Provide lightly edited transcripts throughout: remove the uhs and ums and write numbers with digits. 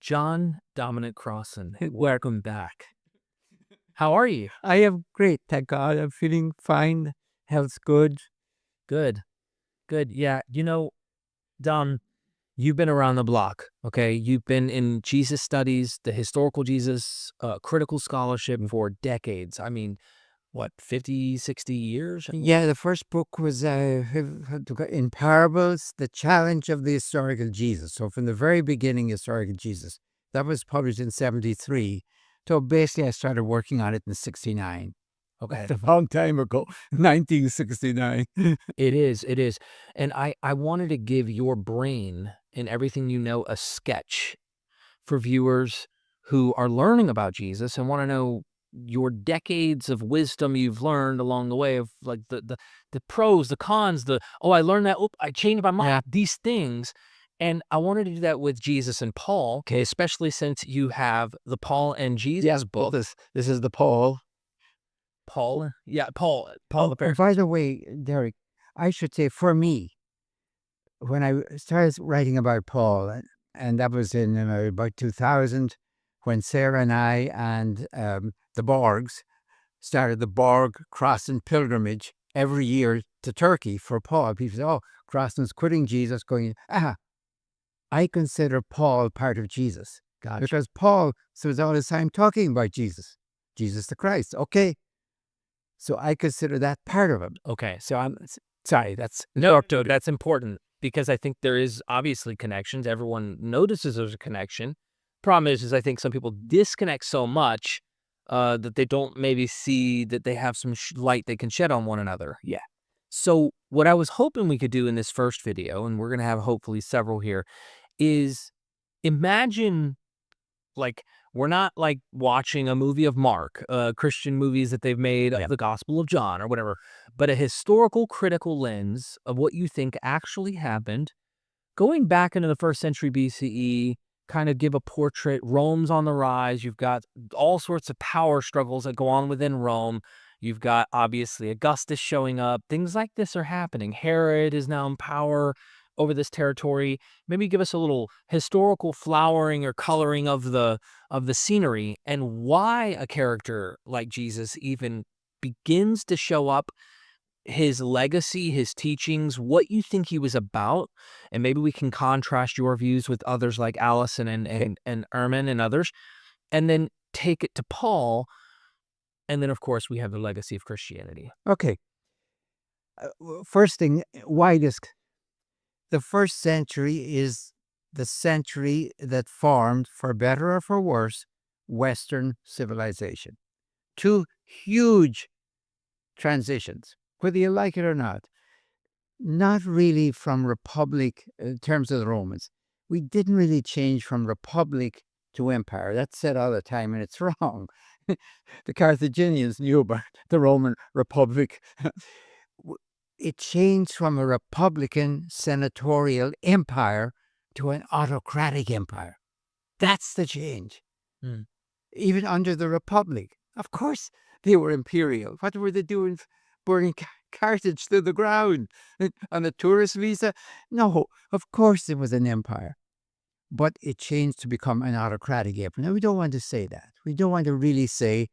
John Dominic Crossan, welcome back. How are you? I am great, thank God. I'm feeling fine. Health's good. Good, good. Yeah, Dom, you've been around the block, okay? You've been in Jesus studies, the historical Jesus, critical scholarship for decades. I mean, what, 50, 60 years? Yeah, the first book was in parables, the challenge of the historical Jesus. So from the very beginning, historical Jesus. That was published in 73. So basically, I started working on it in 69. Okay. That's a long time ago, 1969. It is, it is. And I wanted to give your brain and everything you know a sketch for viewers who are learning about Jesus and want to know your decades of wisdom you've learned along the way of like the pros, the cons, I learned that, I changed my mind, Yeah. these things. And I wanted to do that with Jesus and Paul, okay, especially since you have the Paul and Jesus Yes, book. this is the Paul. Paul, yeah, Paul the Oh, by the way, Derek, I should say for me, when I started writing about Paul, and that was in about 2000, when Sarah and I and the Borgs started the Borg Crossan pilgrimage every year to Turkey for Paul. People say, oh, Crossan's quitting Jesus, going, I consider Paul part of Jesus. Gotcha. Because Paul spends all his time talking about Jesus, Jesus the Christ. Okay. So I consider that part of him. Okay, so I'm sorry, that's important because I think there is obviously connections. Everyone notices there's a connection. Problem is I think some people disconnect so much that they don't maybe see that they have some light they can shed on one another. Yeah. So what I was hoping we could do in this first video, and we're going to have hopefully several here, is imagine like we're not like watching a movie of Mark, Christian movies that they've made, the Gospel of John or whatever, but a historical critical lens of what you think actually happened, going back into the 1st century BCE, kind of give a portrait. Rome's on the rise. You've got all sorts of power struggles that go on within Rome. You've got obviously Augustus showing up. Things like this are happening. Herod is now in power over this territory. Maybe give us a little historical flowering or coloring of the scenery and why a character like Jesus even begins to show up, his legacy, his teachings, what you think he was about, and maybe we can contrast your views with others like Allison and Ehrman and others, and then take it to Paul, and then of course we have the legacy of Christianity. Okay. First thing, why this? The 1st century is the century that formed, for better or for worse, Western civilization. 2 huge transitions, whether you like it or not. Not really from republic in terms of the Romans. We didn't really change from republic to empire. That's said all the time, and it's wrong. The Carthaginians knew about the Roman Republic. It changed from a republican senatorial empire to an autocratic empire. That's the change. Even under the Republic. Of course, they were imperial. What were they doing? Burning Carthage to the ground on a tourist visa? No, of course it was an empire. But it changed to become an autocratic empire. Now, we don't want to say that. We don't want to really say,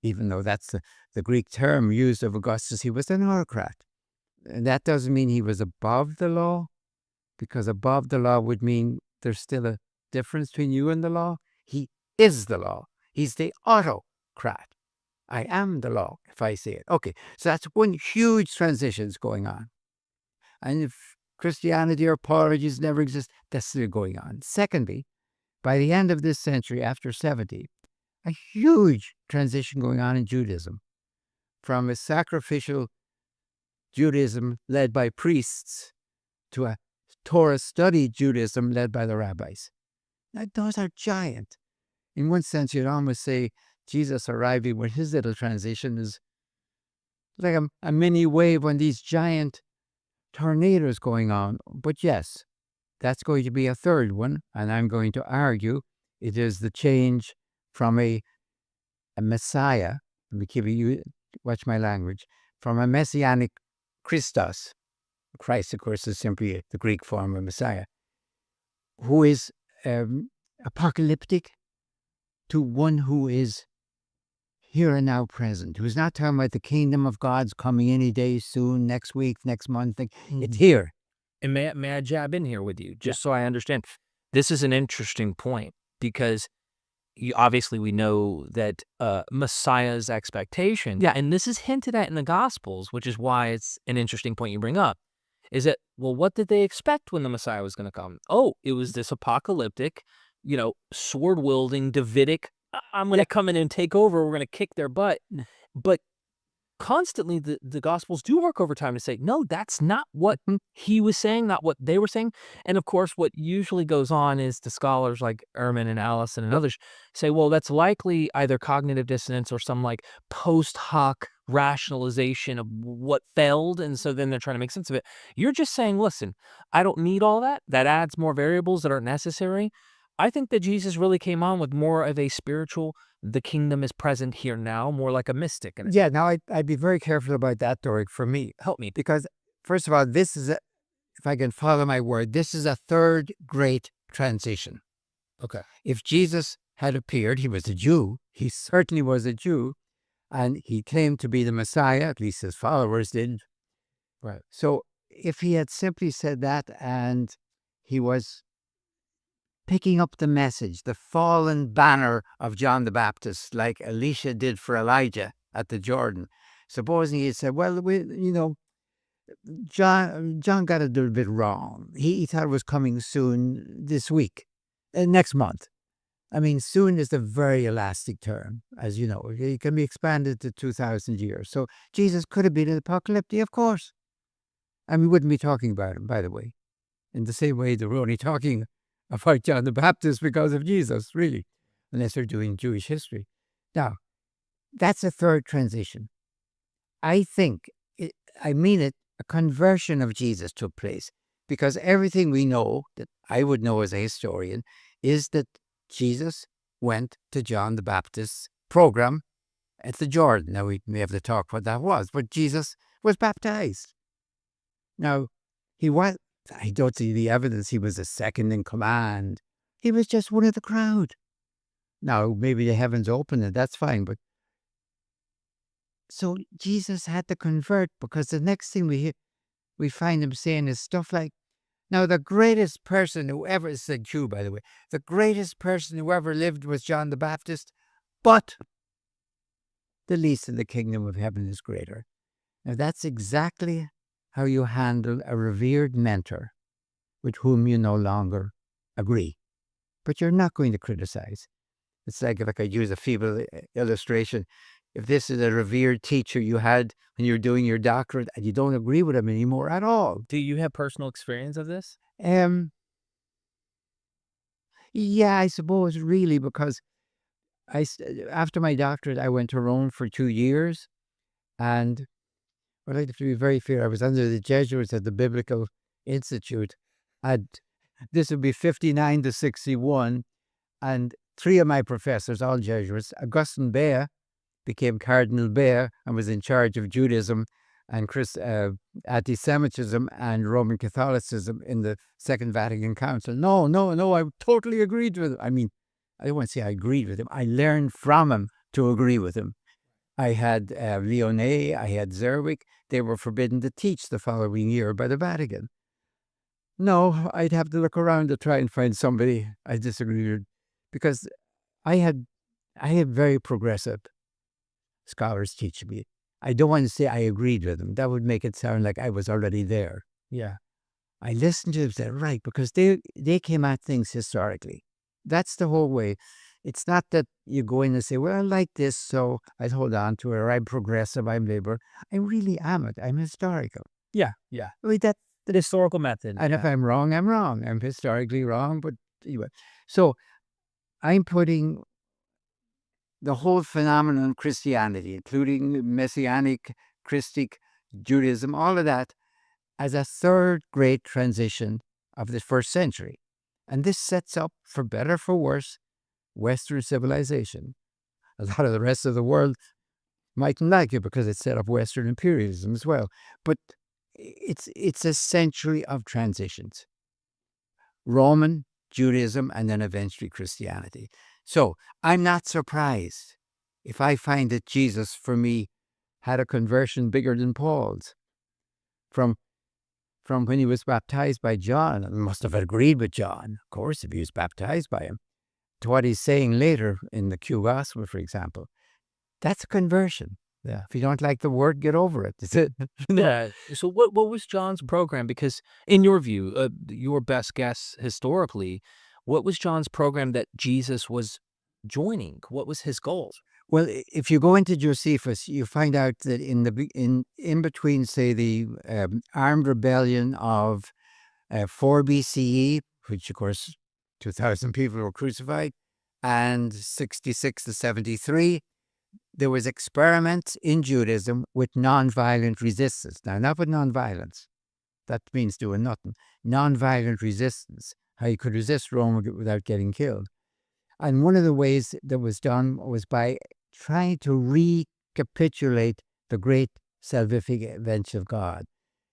even though that's the Greek term used of Augustus, he was an autocrat. And that doesn't mean he was above the law, because above the law would mean there's still a difference between you and the law. He is the law. He's the autocrat. I am the law, if I say it. Okay, so that's one huge transition going on. And if Christianity or apologies never exist, that's still going on. Secondly, by the end of this century, after 70, a huge transition going on in Judaism, from a sacrificial Judaism led by priests to a Torah study Judaism led by the rabbis. Now, those are giant. In one sense, you'd almost say Jesus arriving with his little transition is like a mini wave on these giant tornadoes going on. But yes, that's going to be a third one, and I'm going to argue it is the change from a Messiah. Let me keep you watch my language. From a messianic Christos. Christ, of course, is simply the Greek form of Messiah, who is apocalyptic to one who is here and now present, who's not talking about the kingdom of God's coming any day soon, next week, next month. It's here. And may I jab in here with you, just so I understand? This is an interesting point because obviously we know that Messiah's expectation, and this is hinted at in the Gospels, which is why it's an interesting point you bring up, is that, well, what did they expect when the Messiah was going to come? Oh, it was this apocalyptic, sword-wielding, Davidic, I'm going to come in and take over, we're going to kick their butt. But constantly the Gospels do work overtime to say, no, that's not what he was saying, not what they were saying. And of course, what usually goes on is the scholars like Ehrman and Allison and others say, well, that's likely either cognitive dissonance or some like post hoc rationalization of what failed. And so then they're trying to make sense of it. You're just saying, listen, I don't need all that. That adds more variables that aren't necessary. I think that Jesus really came on with more of a spiritual, the kingdom is present here now, more like a mystic. And Yeah, now I'd be very careful about that, Doric, for me. help me. Because, first of all, this is, if I can follow my word, this is a third great transition. Okay. If Jesus had appeared, he was a Jew. He certainly was a Jew. And he claimed to be the Messiah, at least his followers did. Right. So if he had simply said that and he was picking up the message, the fallen banner of John the Baptist, like Elisha did for Elijah at the Jordan. Supposing he had said, well, John got it a little bit wrong. He thought it was coming soon this week, next month. I mean, soon is a very elastic term, as you know. It can be expanded to 2,000 years. So Jesus could have been an apocalyptic, of course. And we wouldn't be talking about him, by the way. In the same way that we're only talking about John the Baptist because of Jesus, really, unless they're doing Jewish history. Now, that's a third transition. I think, a conversion of Jesus took place because everything we know, that I would know as a historian, is that Jesus went to John the Baptist's program at the Jordan. Now, we may have to talk what that was, but Jesus was baptized. Now, I don't see the evidence he was a second in command. He was just one of the crowd. Now, maybe the heavens opened and that's fine, but so Jesus had to convert because the next thing we find him saying is stuff like, now the greatest person who ever, it's a Jew, by the way, the greatest person who ever lived was John the Baptist, but the least in the kingdom of heaven is greater. Now that's exactly how you handle a revered mentor with whom you no longer agree, but you're not going to criticize. It's like if I could use a feeble illustration. If this is a revered teacher you had when you're doing your doctorate and you don't agree with him anymore at all. Do you have personal experience of this? Yeah, I suppose really, because after my doctorate, I went to Rome for 2 years, and I'd like to be very fair. I was under the Jesuits at the Biblical Institute. This would be 59 to 61, and 3 of my professors, all Jesuits, Augustine Bea, became Cardinal Bea and was in charge of Judaism and anti-Semitism and Roman Catholicism in the Second Vatican Council. No, I totally agreed with him. I mean, I don't want to say I agreed with him. I learned from him to agree with him. I had Lyonnais, I had Zerwick. They were forbidden to teach the following year by the Vatican. No, I'd have to look around to try and find somebody I disagreed with, because I had very progressive scholars teach me. I don't want to say I agreed with them. That would make it sound like I was already there. Yeah. I listened to them and said, right, because they came at things historically. That's the whole way. It's not that you go in and say, well, I like this, so I'd hold on to it, or I'm progressive, I'm labor. I really am it. I'm historical. Yeah. I mean, The historical method. and if I'm wrong, I'm wrong. I'm historically wrong, but anyway. So I'm putting the whole phenomenon of Christianity, including Messianic, Christic, Judaism, all of that, as a third great transition of the first century. And this sets up, for better for worse, Western civilization. A lot of the rest of the world mightn't like it because it set up Western imperialism as well. But it's a century of transitions. Roman, Judaism, and then eventually Christianity. So I'm not surprised if I find that Jesus, for me, had a conversion bigger than Paul's. From when he was baptized by John, and must have agreed with John, of course, if he was baptized by him, to what he's saying later in the Q Gospel, for example. That's a conversion. Yeah. If you don't like the word, get over it. That's it. Yeah. So what was John's program? Because in your view, your best guess historically, what was John's program that Jesus was joining? What was his goal? Well, if you go into Josephus, you find out that in between, say, the armed rebellion of 4 BCE, which of course 2,000 people were crucified, and 66 to 73, there was experiments in Judaism with nonviolent resistance. Now, not with nonviolence. That means doing nothing. Nonviolent resistance, how you could resist Rome without getting killed. And one of the ways that was done was by trying to recapitulate the great salvific events of God.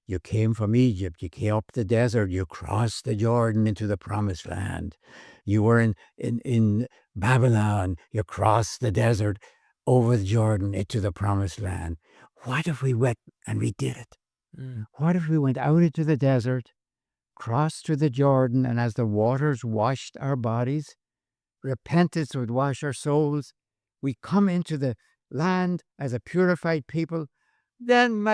You came from Egypt, you came up the desert, you crossed the Jordan into the promised land. You were in Babylon, you crossed the desert over the Jordan into the promised land. What if we went and we did it? What if we went out into the desert, crossed to the Jordan, and as the waters washed our bodies, repentance would wash our souls, we come into the land as a purified people, then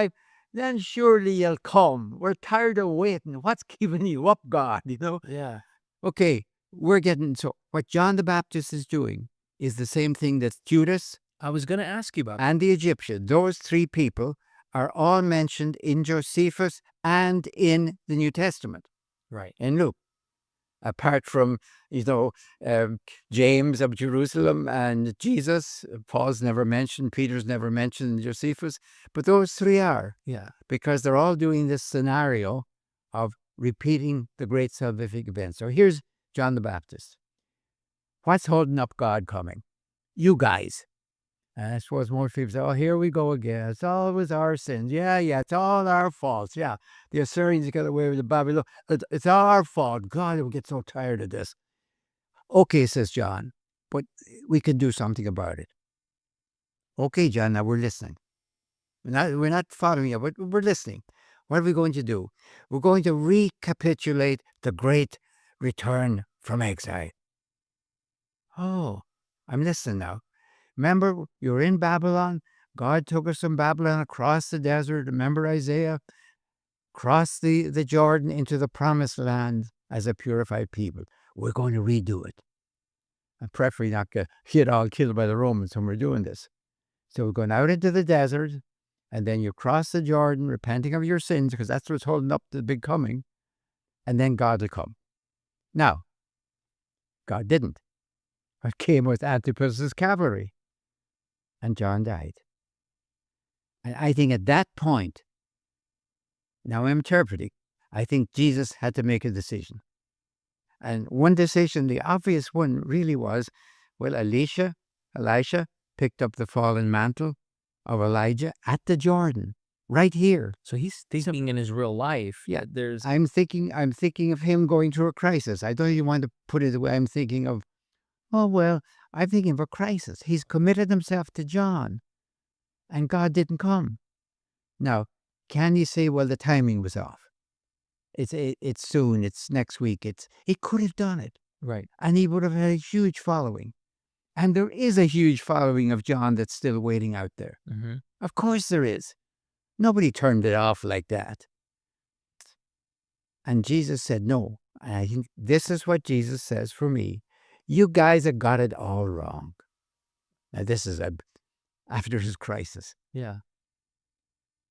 surely you'll come. We're tired of waiting. What's keeping you up, God? Yeah. Okay, so what John the Baptist is doing is the same thing that Judas I was going to ask you about and the Egyptian, those three people, are all mentioned in Josephus and in the New Testament, right. in Luke. Apart from, James of Jerusalem and Jesus, Paul's never mentioned, Peter's never mentioned in Josephus, but those three are. Yeah. Because they're all doing this scenario of repeating the great salvific event. So here's John the Baptist. What's holding up God coming? You guys. And I suppose most people say, oh, here we go again. It's always our sins. Yeah, it's all our faults. Yeah, the Assyrians got away with the Babylon. It's our fault. God, we get so tired of this. Okay, says John, but we can do something about it. Okay, John, now we're listening. We're not following you, but we're listening. What are we going to do? We're going to recapitulate the great return from exile. Oh, I'm listening now. Remember, you're in Babylon. God took us from Babylon across the desert. Remember Isaiah? Crossed the Jordan into the promised land as a purified people. We're going to redo it. And preferably not get all killed by the Romans when we're doing this. So we're going out into the desert, and then you cross the Jordan, repenting of your sins, because that's what's holding up the big coming, and then God will come. Now, God didn't. What came was Antipas's cavalry. And John died. And I think at that point, now I'm interpreting, I think Jesus had to make a decision. And one decision, the obvious one really was, well, Elisha picked up the fallen mantle of Elijah at the Jordan, right here. So he's thinking in his real life. Yeah, there's. I'm thinking of him going through a crisis. I don't even want to put it the way I'm thinking of. Oh, well, I'm thinking of a crisis. He's committed himself to John, and God didn't come. Now, can you say, well, the timing was off? It's soon. It's next week. He could have done it, Right. and he would have had a huge following. And there is a huge following of John that's still waiting out there. Mm-hmm. Of course there is. Nobody turned it off like that. And Jesus said no. And I think this is what Jesus says for me. You guys have got it all wrong. Now, this is after his crisis. Yeah.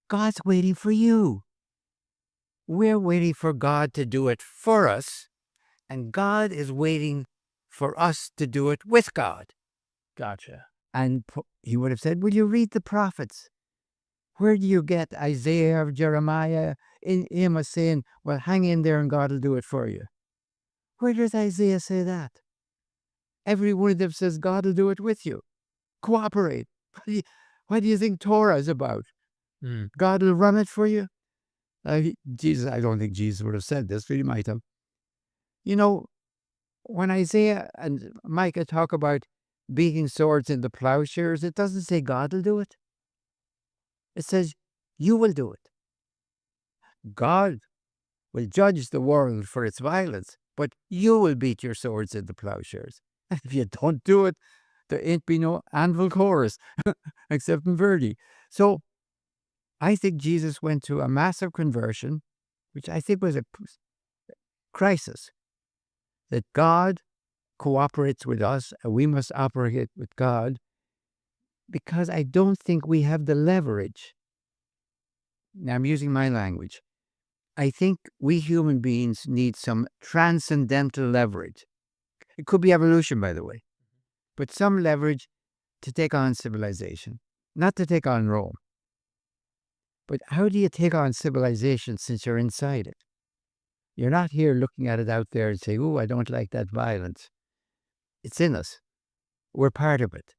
God's waiting for you. We're waiting for God to do it for us, and God is waiting for us to do it with God. Gotcha. And he would have said, will you read the prophets? Where do you get Isaiah or Jeremiah in him saying, well, hang in there and God will do it for you? Where does Isaiah say that? Every one of them says God will do it with you. Cooperate. What do you think Torah is about? God will run it for you? I don't think Jesus would have said this, but he might have. when Isaiah and Micah talk about beating swords into plowshares, it doesn't say God will do it. It says you will do it. God will judge the world for its violence, but you will beat your swords into plowshares. And if you don't do it, there ain't be no anvil chorus, except in Verdi. So I think Jesus went through a massive conversion, which I think was a crisis, that God cooperates with us and we must operate with God, because I don't think we have the leverage. Now I'm using my language. I think we human beings need some transcendental leverage. It could be evolution, by the way, but some leverage to take on civilization, not to take on Rome. But how do you take on civilization since you're inside it? You're not here looking at it out there and say, "Oh, I don't like that violence." It's in us. We're part of it.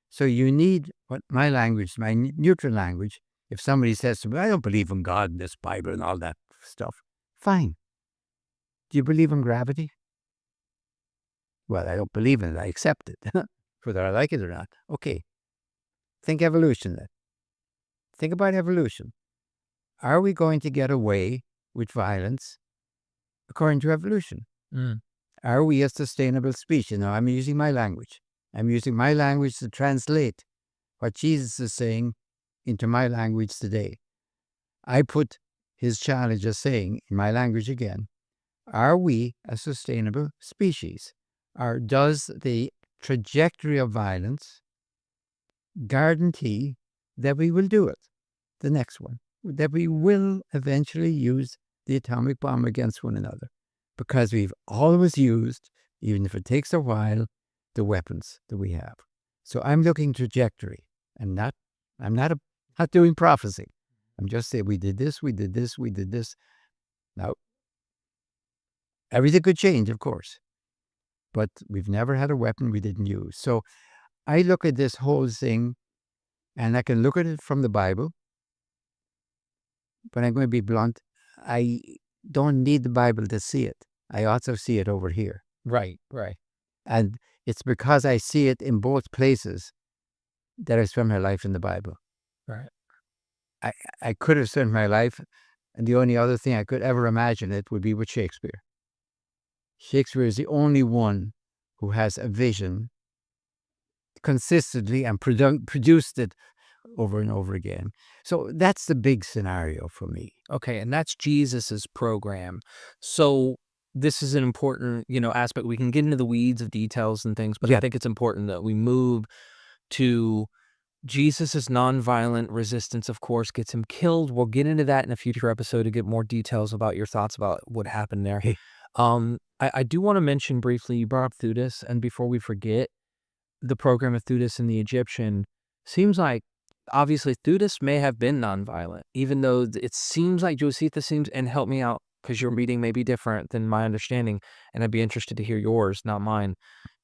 So you need what my language, my neutral language. If somebody says to me, "I don't believe in God and this Bible and all that stuff," fine. Do you believe in gravity? Well, I don't believe in it. I accept it, whether I like it or not. Okay. Think evolution then. Think about evolution. Are we going to get away with violence according to evolution? Are we a sustainable species? Now, I'm using my language. I'm using my language to translate what Jesus is saying into my language today. I put his challenge as saying, in my language again, are we a sustainable species? Or does the trajectory of violence guarantee that we will do it? The next one, that we will eventually use the atomic bomb against one another, because we've always used, even if it takes a while, the weapons that we have. So I'm looking trajectory, and I'm not doing prophecy. I'm just saying we did this, we did this, we did this. Now, everything could change, of course, but we've never had a weapon we didn't use. So I look at this whole thing, and I can look at it from the Bible, but I'm going to be blunt. I don't need the Bible to see it. I also see it over here. Right. And it's because I see it in both places that I spend my life in the Bible. Right. I could have spent my life, and the only other thing I could ever imagine it would be with Shakespeare. Shakespeare is the only one who has a vision consistently and produced it over and over again. So that's the big scenario for me. Okay, and that's Jesus's program. So this is an important, aspect. We can get into the weeds of details and things, but I think it's important that we move to Jesus's nonviolent resistance, of course, gets him killed. We'll get into that in a future episode to get more details about your thoughts about what happened there. Hey. I do want to mention briefly, you brought up Theudas, and before we forget, the program of Theudas and the Egyptian seems like, obviously, Theudas may have been nonviolent, even though it seems like Josephus seems, and help me out, because your reading may be different than my understanding, and I'd be interested to hear yours, not mine,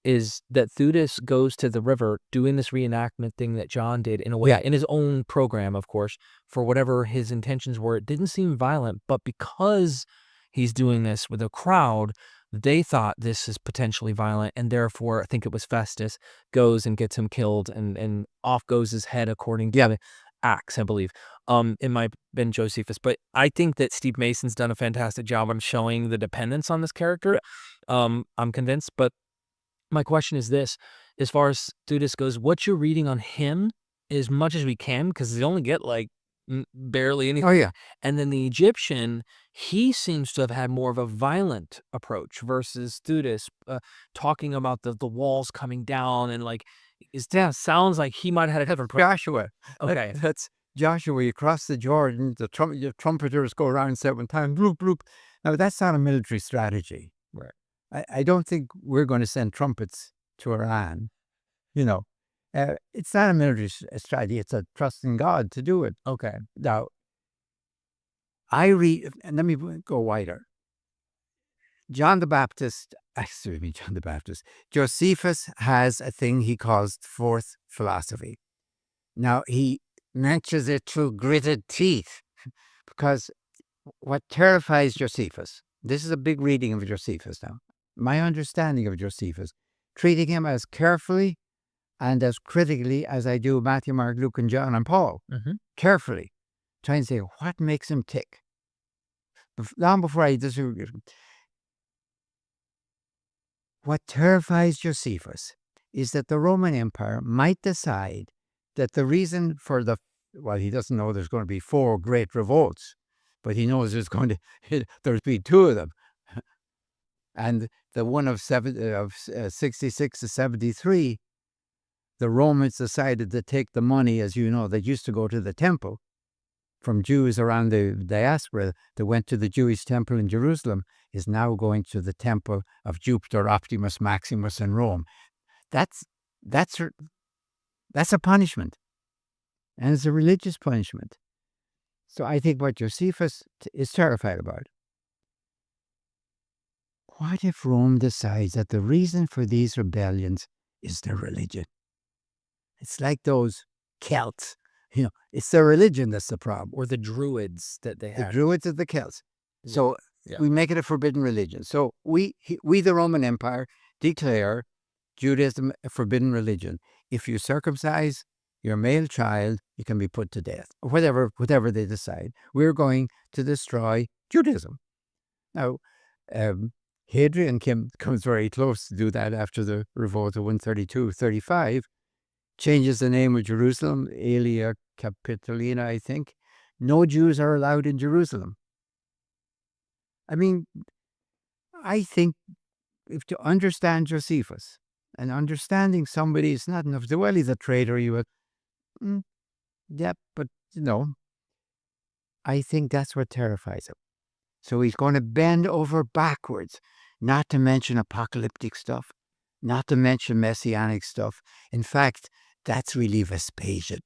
is that Theudas goes to the river doing this reenactment thing that John did in a way, in his own program, of course, for whatever his intentions were. It didn't seem violent, but because he's doing this with a crowd, they thought this is potentially violent, and therefore, I think it was Festus, goes and gets him killed, and off goes his head according to the Acts, I believe. It might have been Josephus, but I think that Steve Mason's done a fantastic job on showing the dependence on this character. I'm convinced, but my question is this: as far as Theudas goes, what's your reading on him, as much as we can, because they only get like barely anything. Oh, yeah. And then the Egyptian, he seems to have had more of a violent approach versus Theudas, talking about the walls coming down, and like, sounds like he might have had a different approach. Joshua. Okay. That's Joshua. You cross the Jordan, the trumpeters go around 7 times, bloop, bloop. Now, that's not a military strategy. Right. I don't think we're going to send trumpets to Iran. It's not a military strategy. It's a trust in God to do it. Okay. Now, I read, and let me go wider. John the Baptist, Josephus has a thing he calls fourth philosophy. Now, he mentions it through gritted teeth, because what terrifies Josephus, this is a big reading of Josephus now, my understanding of Josephus, treating him as carefully and as critically as I do Matthew, Mark, Luke, and John, and Paul. Carefully, trying to say, what makes him tick? Long before I disagree with him. What terrifies Josephus is that the Roman Empire might decide that the reason for he doesn't know there's going to be 4 great revolts, but he knows there's be 2 of them. And the one of 66 to 73, the Romans decided to take the money, as you know, that used to go to the temple from Jews around the diaspora that went to the Jewish temple in Jerusalem, is now going to the temple of Jupiter, Optimus, Maximus in Rome. That's a punishment, and it's a religious punishment. So I think what Josephus is terrified about. What if Rome decides that the reason for these rebellions is their religion? It's like those Celts. It's their religion that's the problem. Or the Druids that they had. The Druids are the Celts. So we make it a forbidden religion. So we, the Roman Empire, declare Judaism a forbidden religion. If you circumcise your male child, you can be put to death, or whatever they decide. We're going to destroy Judaism. Now, Hadrian comes very close to do that after the revolt of 132-35, changes the name of Jerusalem, Aelia Capitolina, I think. No Jews are allowed in Jerusalem. I mean, I think if to understand Josephus, and understanding somebody is not enough to, well, he's a traitor, but I think that's what terrifies him. So he's going to bend over backwards, not to mention apocalyptic stuff, not to mention messianic stuff. In fact, that's really Vespasian.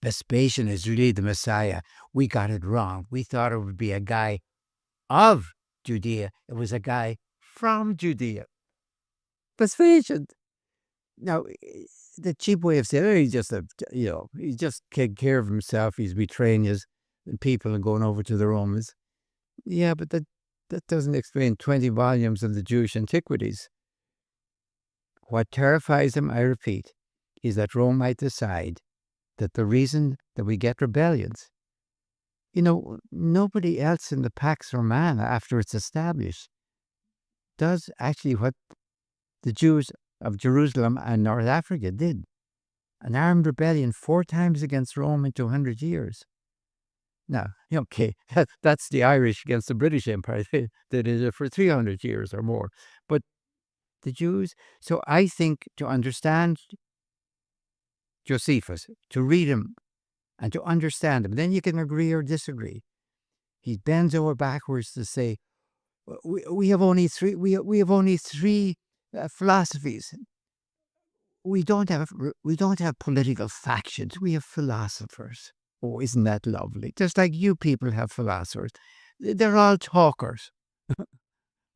Vespasian is really the Messiah. We got it wrong. We thought it would be a guy of Judea. It was a guy from Judea. Vespasian. Now, the cheap way of saying, he's just he's just taking care of himself. He's betraying his people and going over to the Romans. Yeah, but that doesn't explain 20 volumes of the Jewish antiquities. What terrifies him, I repeat, is that Rome might decide that the reason that we get rebellions, nobody else in the Pax Romana, after it's established, does actually what the Jews of Jerusalem and North Africa did. An armed rebellion 4 times against Rome in 200 years. Now, okay, that's the Irish against the British Empire. They did it for 300 years or more. But the Jews, so I think to understand Josephus, to read him and to understand him, then you can agree or disagree. He bends over backwards to say, we have only 3 philosophies. We don't have political factions. We have philosophers. Oh, isn't that lovely? Just like you people have philosophers. They're all talkers.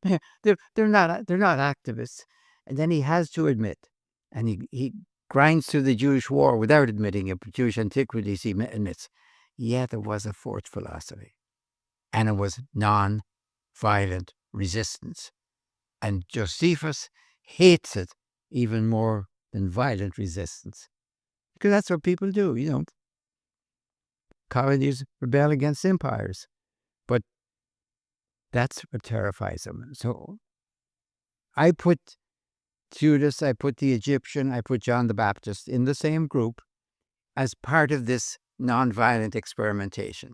they're not activists. And then he has to admit, and he grinds through the Jewish war without admitting it, Jewish antiquities, he admits, there was a 4th philosophy. And it was non-violent resistance. And Josephus hates it even more than violent resistance. Because that's what people do, Colonies rebel against empires. But that's what terrifies them. So I put Judas, I put the Egyptian, I put John the Baptist in the same group as part of this nonviolent experimentation.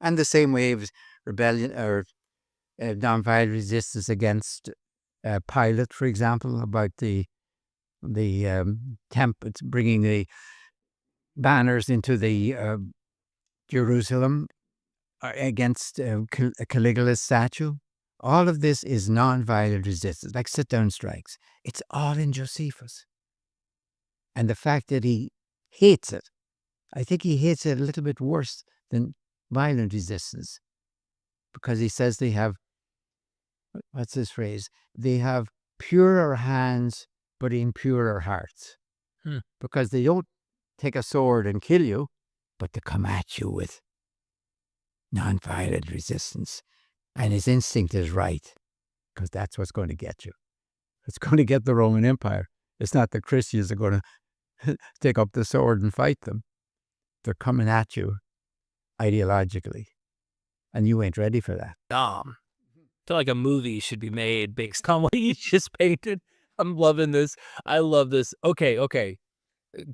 And the same way of rebellion or nonviolent resistance against Pilate, for example, about the temple, bringing the banners into the Jerusalem against Caligula's statue. All of this is nonviolent resistance, like sit-down strikes. It's all in Josephus. And the fact that he hates it, I think he hates it a little bit worse than violent resistance, because he says they have, what's this phrase? They have purer hands, but impurer hearts. Because they don't take a sword and kill you, but to come at you with nonviolent resistance. And his instinct is right, because that's what's going to get you. that's going to get the Roman Empire. It's not the Christians that are going to take up the sword and fight them. They're coming at you ideologically, and you ain't ready for that. I feel like a movie should be made based on what you just painted. I'm loving this. I love this. Okay.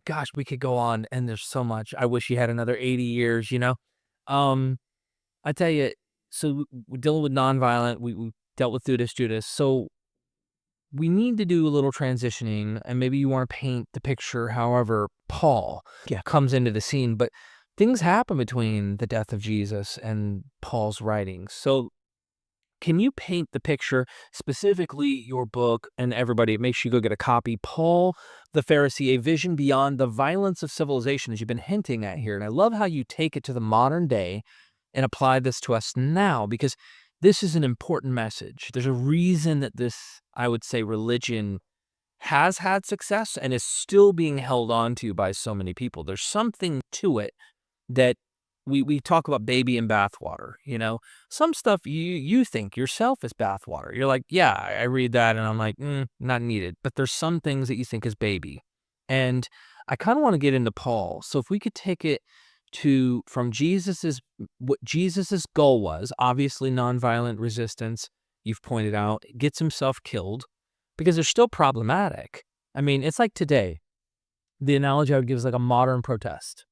Gosh, we could go on, and there's so much. I wish you had another 80 years, I tell you, so we're dealing with nonviolent. We dealt with Judas. So we need to do a little transitioning, and maybe you want to paint the picture however Paul comes into the scene. But things happen between the death of Jesus and Paul's writings. So can you paint the picture, specifically your book, and everybody, make sure you go get a copy, Paul the Pharisee, A Vision Beyond the Violence of Civilization, as you've been hinting at here. And I love how you take it to the modern day and apply this to us now, because this is an important message. There's a reason that this, I would say, religion has had success and is still being held on to by so many people. There's something to it that we talk about baby in bathwater, Some stuff you think yourself is bathwater. You're like, yeah, I read that and I'm like, not needed. But there's some things that you think is baby. And I kind of want to get into Paul. So if we could take it from what Jesus's goal was, obviously nonviolent resistance, you've pointed out, gets himself killed because they're still problematic. I mean, it's like today. The analogy I would give is like a modern protest.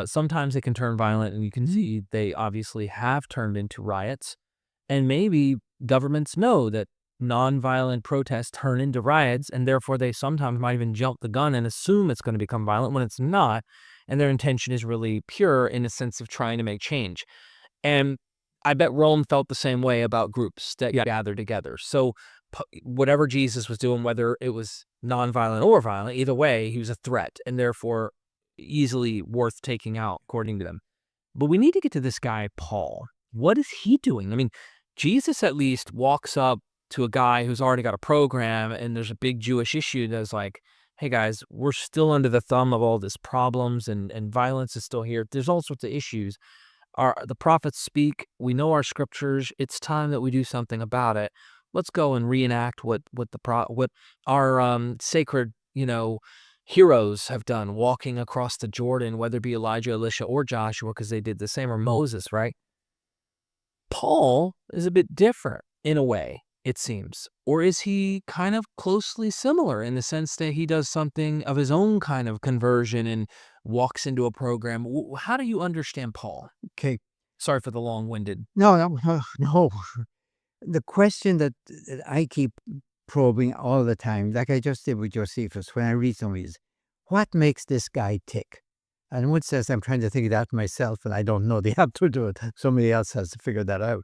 Sometimes they can turn violent, and you can see they obviously have turned into riots. And maybe governments know that nonviolent protests turn into riots, and therefore they sometimes might even jump the gun and assume it's going to become violent when it's not. And their intention is really pure in a sense of trying to make change. And I bet Rome felt the same way about groups that gather together. So whatever Jesus was doing, whether it was nonviolent or violent, either way, he was a threat and therefore easily worth taking out, according to them. But we need to get to this guy, Paul. What is he doing? I mean, Jesus at least walks up to a guy who's already got a program, and there's a big Jewish issue that's like, hey guys, we're still under the thumb of all this problems, and violence is still here. There's all sorts of issues. The prophets speak. We know our scriptures. It's time that we do something about it. Let's go and reenact what our sacred, heroes have done, walking across the Jordan, whether it be Elijah, Elisha, or Joshua, because they did the same, or Moses, right? Paul is a bit different in a way, it seems. Or is he kind of closely similar in the sense that he does something of his own kind of conversion and walks into a program? How do you understand Paul? Okay. Sorry for the long-winded. No. The question that I keep probing all the time, like I just did with Josephus when I read some of these, what makes this guy tick? And one says, I'm trying to think of that myself, and I don't know the answer to it. Somebody else has to figure that out.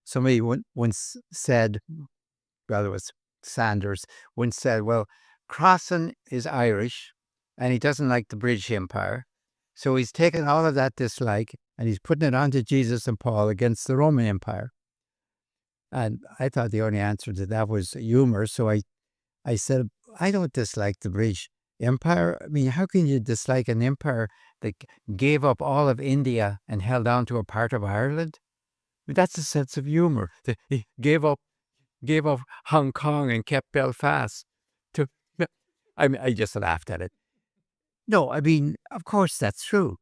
Somebody once said, well, it was Sanders, once said, well, Crossan is Irish, and he doesn't like the British Empire. So he's taken all of that dislike, and he's putting it onto Jesus and Paul against the Roman Empire. And I thought the only answer to that was humor. So I said, I don't dislike the British Empire. I mean, how can you dislike an empire that gave up all of India and held on to a part of Ireland? I mean, that's a sense of humor. He gave up Hong Kong and kept Belfast. I just laughed at it. No, I mean, of course that's true.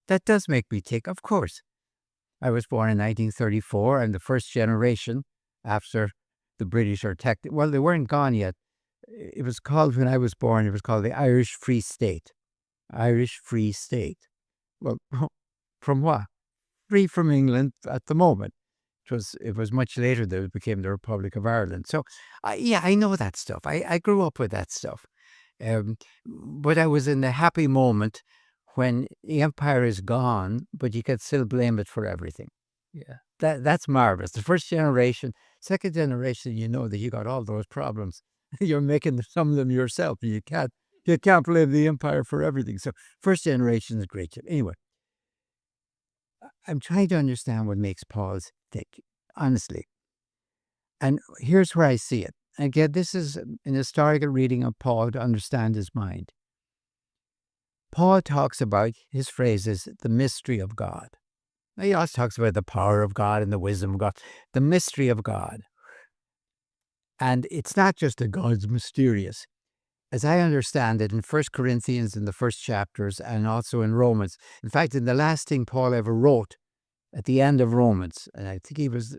That does make me tick, of course. I was born in 1934. I'm the first generation after the British are well, they weren't gone yet. It was called, when I was born, it was called the Irish Free State. Irish Free State. Well, from what? Free from England at the moment. It was much later that it became the Republic of Ireland. So, I know that stuff. I grew up with that stuff. But I was in the happy moment when the empire is gone, but you can still blame it for everything. Yeah. That's marvelous. The first generation, second generation, you know that you got all those problems. You're making some of them yourself. You can't blame the empire for everything. So first generation is great. Anyway, I'm trying to understand what makes Paul's tick, honestly. And here's where I see it. Again, this is an historical reading of Paul to understand his mind. Paul talks about, his phrase is the mystery of God. He also talks about the power of God and the wisdom of God. The mystery of God. And it's not just that God's mysterious. As I understand it, in 1 Corinthians, in the first chapters, and also in Romans, in fact, in the last thing Paul ever wrote at the end of Romans, and I think he was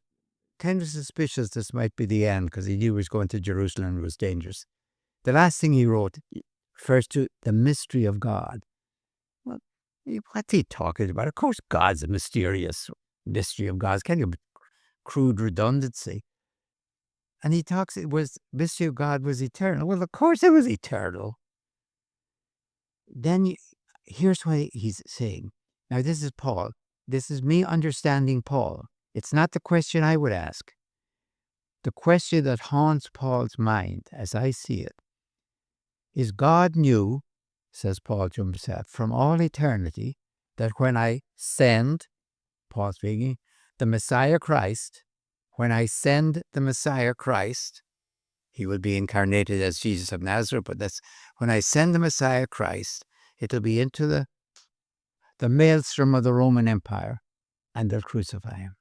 kind of suspicious this might be the end because he knew he was going to Jerusalem and it was dangerous. The last thing he wrote refers to the mystery of God. Well, what's he talking about? Of course, God's a mysterious mystery of God. It's kind of crude redundancy. And he talks, it was mystery of God was eternal. Well, of course it was eternal. Then here's what he's saying. Now, this is Paul. This is me understanding Paul. It's not the question I would ask. The question that haunts Paul's mind, as I see it, is God knew, says Paul to himself, from all eternity, that when I send, Paul speaking, the Messiah Christ, when I send the Messiah Christ, he will be incarnated as Jesus of Nazareth, but that's when I send the Messiah Christ, it'll be into the maelstrom of the Roman Empire, and they'll crucify him.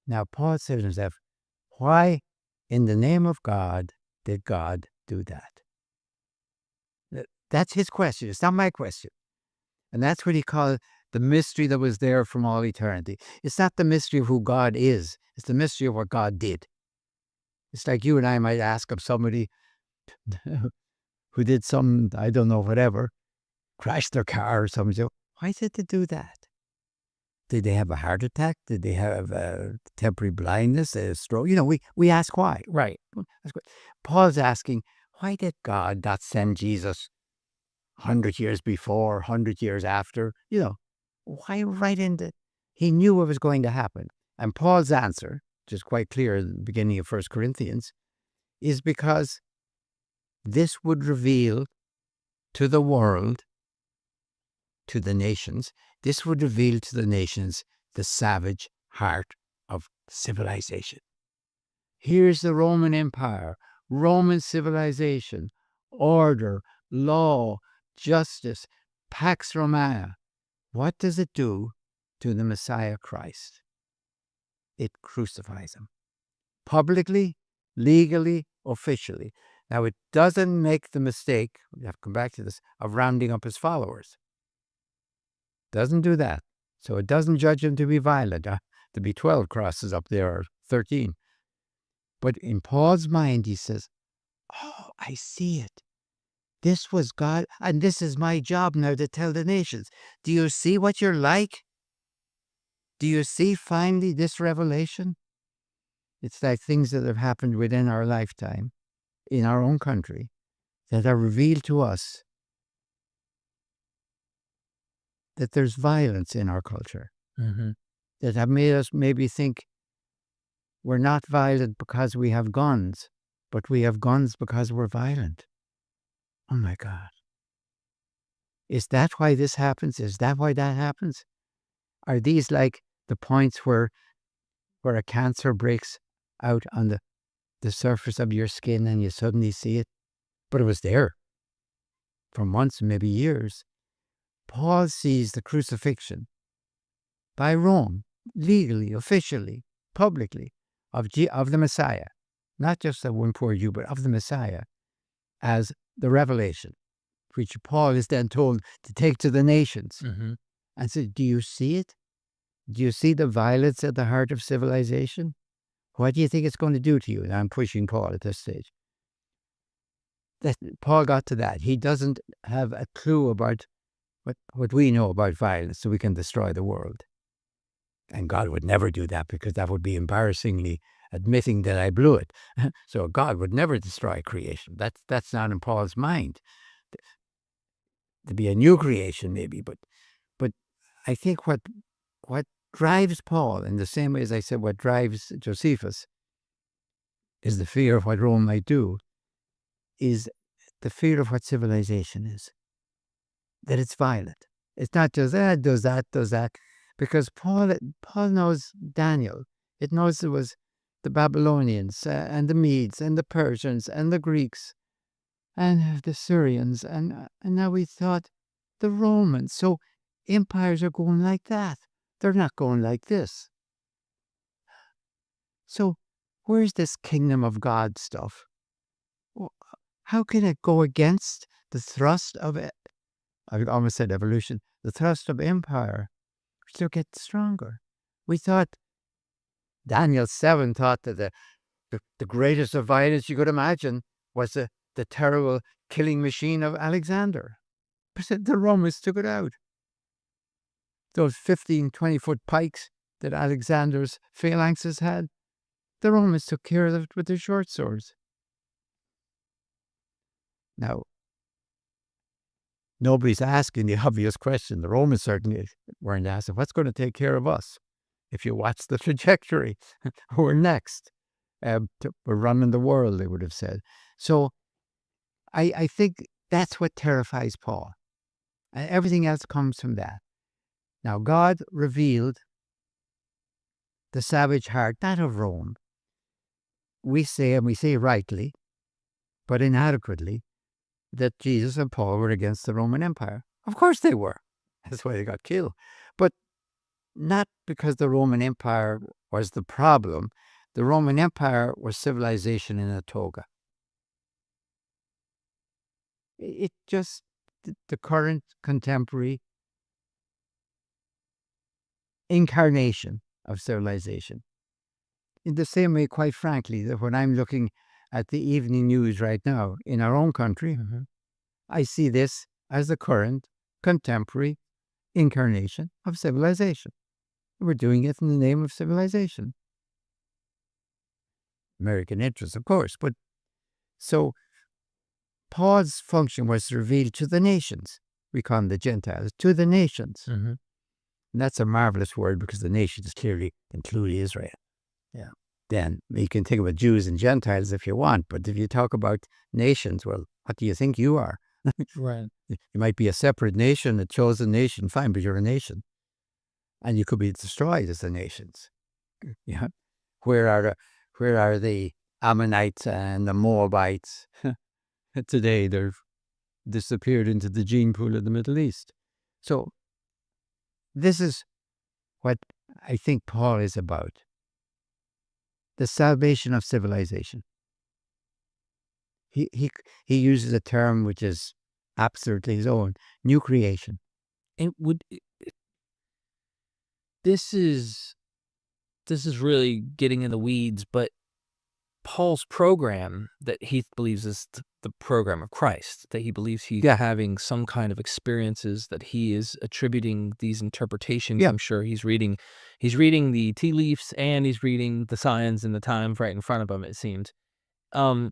Now, Paul said to himself, why in the name of God did God do that? That's his question. It's not my question. And that's what he called the mystery that was there from all eternity. It's not the mystery of who God is. It's the mystery of what God did. It's like you and I might ask of somebody who did some, I don't know, whatever, crashed their car or something. So, why did they do that? Did they have a heart attack? Did they have temporary blindness, a stroke? We ask why. Right. Paul's asking, why did God not send Jesus 100 years before, 100 years after? Why right into... He knew what was going to happen. And Paul's answer, which is quite clear at the beginning of 1 Corinthians, is because this would reveal to the world, to the nations, this would reveal to the nations the savage heart of civilization. Here's the Roman Empire, Roman civilization, order, law, justice, Pax Romana. What does it do to the Messiah Christ? It crucifies him. Publicly, legally, officially. Now, it doesn't make the mistake, we have to come back to this, of rounding up his followers. Doesn't do that. So it doesn't judge him to be violent. To be 12 crosses up there, or 13. But in Paul's mind, he says, oh, I see it. This was God, and this is my job now to tell the nations. Do you see what you're like? Do you see finally this revelation? It's like things that have happened within our lifetime, in our own country, that are revealed to us that there's violence in our culture, that have made us maybe think we're not violent because we have guns, but we have guns because we're violent. Oh my God. Is that why this happens? Is that why that happens? Are these like the points where a cancer breaks out on the surface of your skin and you suddenly see it? But it was there for months, maybe years. Paul sees the crucifixion by Rome, legally, officially, publicly, of the Messiah, not just of one poor Jew, but of the Messiah, as the revelation, which Paul is then told to take to the nations. And so, do you see it? Do you see the violence at the heart of civilization? What do you think it's going to do to you? And I'm pushing Paul at this stage. Paul got to that. He doesn't have a clue about what we know about violence, so we can destroy the world. And God would never do that, because that would be embarrassingly admitting that I blew it. So God would never destroy creation. That's not in Paul's mind. To be a new creation, maybe, but I think what drives Paul, in the same way as I said what drives Josephus, is the fear of what Rome might do, is the fear of what civilization is. That it's violent. It's not just, does that. Because Paul knows Daniel. It knows there was the Babylonians and the Medes and the Persians and the Greeks and the Syrians. And now we thought the Romans. So empires are going like that. They're not going like this. So where's this kingdom of God stuff? How can it go against the thrust of it? I almost said evolution. The thrust of empire. Still get stronger. We thought, Daniel 7 thought that the greatest of violence you could imagine was the terrible killing machine of Alexander. But the Romans took it out. Those 15, 20-foot pikes that Alexander's phalanxes had, the Romans took care of it with their short swords. Now, nobody's asking the obvious question. The Romans certainly weren't asking, what's going to take care of us? If you watch the trajectory, we're next. We're running the world, they would have said. So I think that's what terrifies Paul. And everything else comes from that. Now, God revealed the savage heart, not of Rome. We say, and we say rightly, but inadequately, that Jesus and Paul were against the Roman Empire. Of course they were. That's why they got killed. But not because the Roman Empire was the problem. The Roman Empire was civilization in a toga. It just, the current contemporary incarnation of civilization. In the same way, quite frankly, that when I'm looking at the evening news right now in our own country, I see this as the current contemporary incarnation of civilization. We're doing it in the name of civilization. American interests, of course. But so Paul's function was to reveal to the nations. We call them the Gentiles, to the nations. And that's a marvelous word because the nations clearly include Israel. Yeah. Then you can think about Jews and Gentiles if you want, but if you talk about nations, well, what do you think you are? Right. You might be a separate nation, a chosen nation, fine, but you're a nation. And you could be destroyed as the nations. Yeah. Where are the Ammonites and the Moabites? Today they've disappeared into the gene pool of the Middle East. So this is what I think Paul is about. The salvation of civilization. He uses a term which is absolutely his own, new creation. And this is really getting in the weeds, but Paul's program that he believes is the program of Christ, that he believes he's having some kind of experiences, that he is attributing these interpretations. I'm sure he's reading the tea leaves and he's reading the signs and the times right in front of him, it seems. A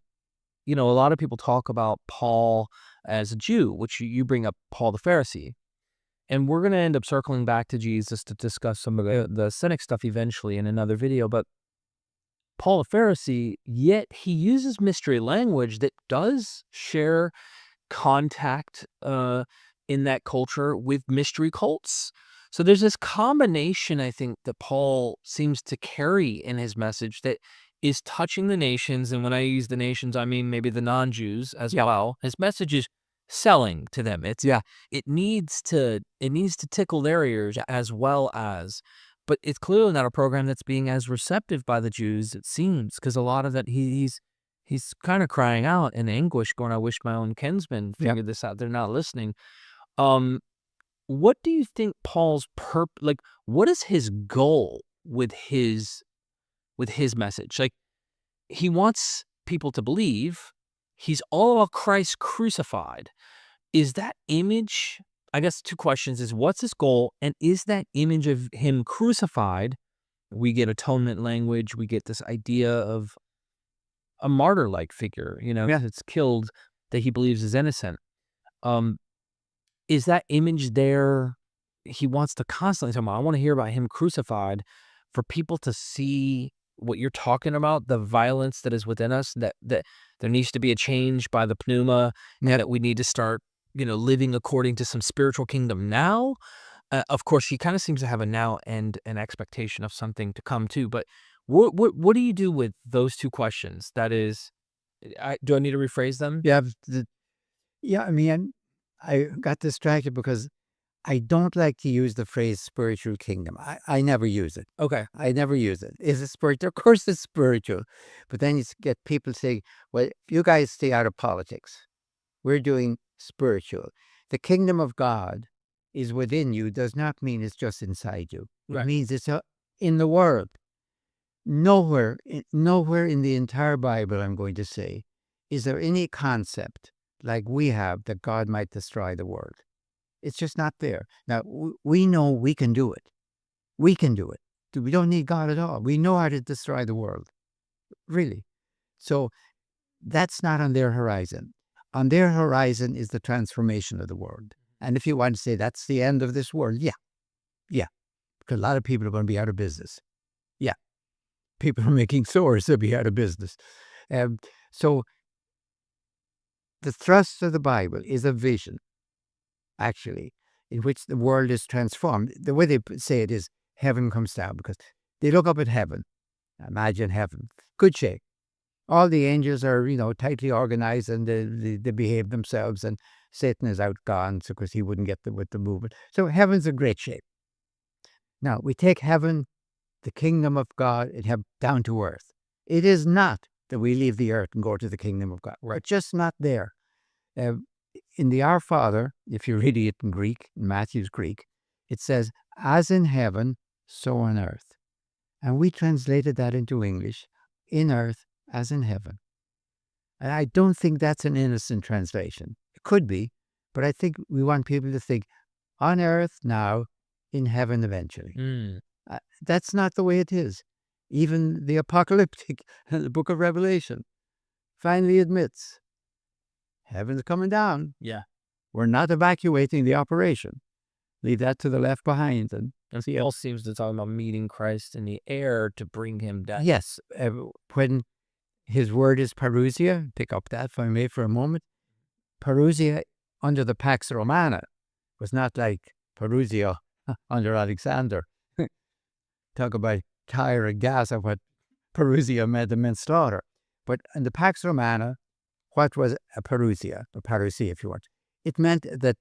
lot of people talk about Paul as a Jew, which you bring up Paul the Pharisee. And we're going to end up circling back to Jesus to discuss some of the Cynic stuff eventually in another video. But Paul the Pharisee, yet he uses mystery language that does share contact in that culture with mystery cults. So there's this combination, I think, that Paul seems to carry in his message that is touching the nations. And when I use the nations, I mean maybe the non-Jews as well. His message is selling to them. It needs to tickle their ears as well as, but it's clearly not a program that's being as receptive by the Jews, it seems, because a lot of that he's kind of crying out in anguish, going, "I wish my own kinsmen figured this out. They're not listening." What do you think Paul's what is his goal with his message? Like, he wants people to believe. He's all about Christ crucified. Is that image, I guess 2 questions is, what's his goal? And is that image of him crucified, we get atonement language, we get this idea of a martyr-like figure, that's killed, that he believes is innocent. Is that image there? He wants to constantly talk about, I want to hear about him crucified for people to see what you're talking about, the violence that is within us, that there needs to be a change by the pneuma, and that we need to start, living according to some spiritual kingdom now. Of course, he kind of seems to have a now and an expectation of something to come too. But what do you do with those 2 questions? That is, do I need to rephrase them? Yeah. I mean, I got distracted because I don't like to use the phrase spiritual kingdom. I never use it. Okay. I never use it. Is it spiritual? Of course it's spiritual. But then you get people saying, well, you guys stay out of politics. We're doing spiritual. The kingdom of God is within you does not mean it's just inside you. It Right. means it's in the world. Nowhere in the entire Bible, I'm going to say, is there any concept like we have that God might destroy the world. It's just not there. Now, we know we can do it. We can do it. We don't need God at all. We know how to destroy the world. Really. So that's not on their horizon. On their horizon is the transformation of the world. And if you want to say that's the end of this world, yeah. Because a lot of people are going to be out of business. Yeah. People are making swords, they'll be out of business. So the thrust of the Bible is a vision, actually, in which the world is transformed. The way they say it is heaven comes down, because they look up at heaven. Imagine heaven. Good shape. All the angels are, tightly organized, and they behave themselves, and Satan is outgone because he wouldn't get with the movement. So heaven's in great shape. Now, we take heaven, the kingdom of God, and have down to earth. It is not that we leave the earth and go to the kingdom of God. We're just not there. In the Our Father, if you read it in Greek, in Matthew's Greek, it says, as in heaven, so on earth. And we translated that into English, in earth as in heaven. And I don't think that's an innocent translation. It could be, but I think we want people to think, on earth now, in heaven eventually. That's not the way it is. Even the Apocalyptic, the book of Revelation, finally admits, heaven's coming down. Yeah. We're not evacuating the operation. Leave that to the left behind. And Paul seems to talk about meeting Christ in the air to bring him down. yes, when his word is parousia, pick up that if I may for a moment. Parousia under the Pax Romana was not like parousia under Alexander. Talk about tire and gas of what parousia meant, immense slaughter. But in the Pax Romana, what was a parousia, or parousia if you want? It meant that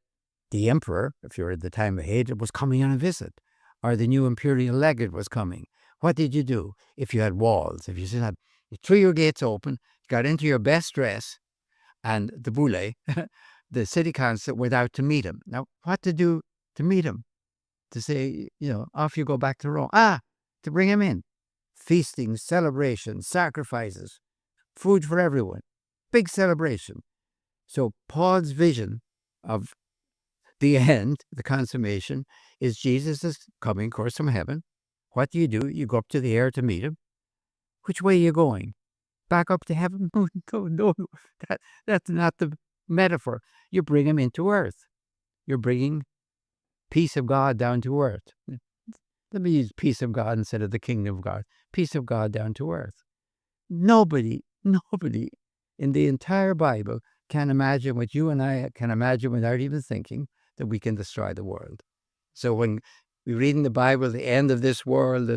the emperor, if you're at the time of Hadrian, was coming on a visit, or the new imperial legate was coming. What did you do if you had walls? If you threw your gates open, got into your best dress, and the boule, the city council, went out to meet him. Now, what to do to meet him? To say, off you go back to Rome. To bring him in. Feasting, celebrations, sacrifices, food for everyone. Big celebration. So Paul's vision of the end, the consummation, is Jesus is coming, of course, from heaven. What do? You go up to the air to meet him. Which way are you going? Back up to heaven? No. That's not the metaphor. You bring him into earth. You're bringing peace of God down to earth. Let me use peace of God instead of the kingdom of God. Peace of God down to earth. Nobody in the entire Bible can imagine what you and I can imagine without even thinking that we can destroy the world. So when we read in the Bible the end of this world,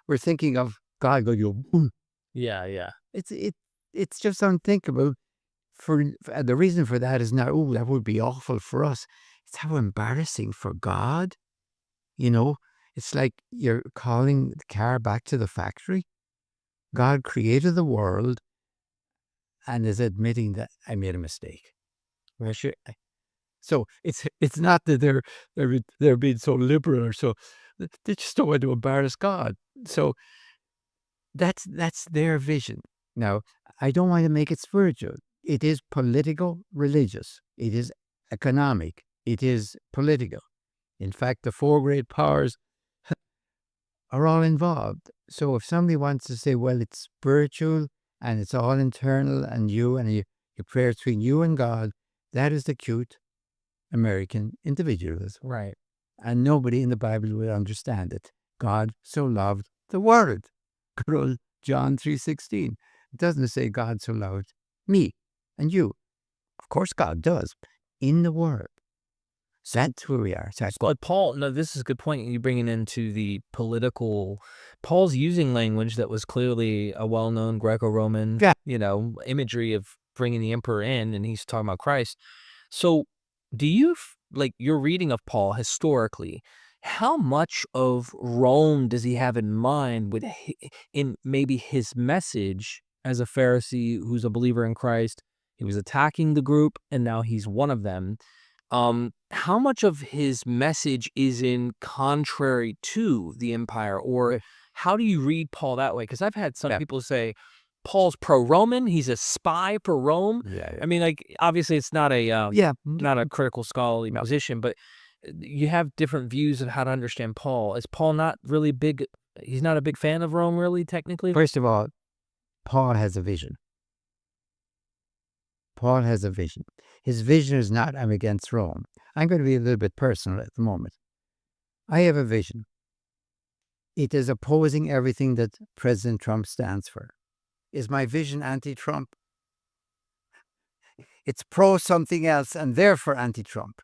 we're thinking of God going, boom. Yeah. It's just unthinkable. The reason for that is not, that would be awful for us. It's how embarrassing for God. It's like you're calling the car back to the factory. God created the world and is admitting that I made a mistake. So it's not that they're being so liberal or so. They just don't want to embarrass God. So that's their vision. Now, I don't want to make it spiritual. It is political, religious. It is economic. It is political. In fact, the four great powers are all involved. So if somebody wants to say, well, it's spiritual and it's all internal and your prayer between you and God, that is the cute American individualism. Right. And nobody in the Bible will understand it. God so loved the world. Good old John 3:16. It doesn't say God so loved me and you. Of course God does. In the world. So that's where we are. But Paul, no, this is a good point. You bringing into the political. Paul's using language that was clearly a well-known Greco-Roman, imagery of bringing the emperor in, and he's talking about Christ. So, do you like your reading of Paul historically, how much of Rome does he have in mind with in maybe his message as a Pharisee who's a believer in Christ? He was attacking the group, and now he's one of them. How much of his message is in contrary to the empire, or how do you read Paul that way? Because I've had some Yeah. people say Paul's pro-Roman, he's a spy for Rome. Yeah. I mean, like, obviously it's not a Yeah. not a critical scholarly position, but you have different views of how to understand Paul. Is Paul not really big? He's not a big fan of Rome, really, technically. First of all, Paul has a vision. Paul has a vision. His vision is not, I'm against Rome. I'm going to be a little bit personal at the moment. I have a vision. It is opposing everything that President Trump stands for. Is my vision anti-Trump? It's pro something else and therefore anti-Trump.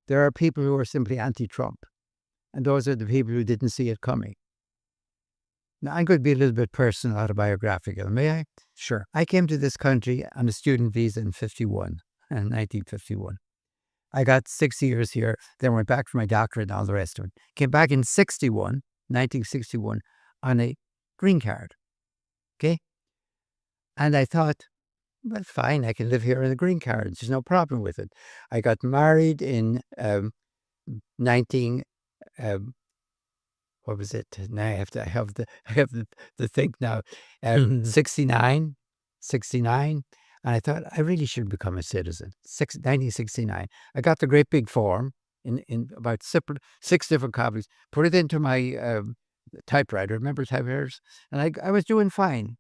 There are people who are simply anti-Trump, and those are the people who didn't see it coming. Now, I'm going to be a little bit personal, autobiographical, may I? Sure. I came to this country on a student visa in 1951. I got 6 years here, then went back for my doctorate and all the rest of it. Came back in 1961, on a green card. Okay? And I thought, well, fine, I can live here on a green card. There's no problem with it. I got married in 19, what was it? Now I have the thing now. 69, and I thought I really should become a citizen. 1969. I got the great big form in about 6 different copies, put it into my typewriter. Remember typewriters? And I was doing fine.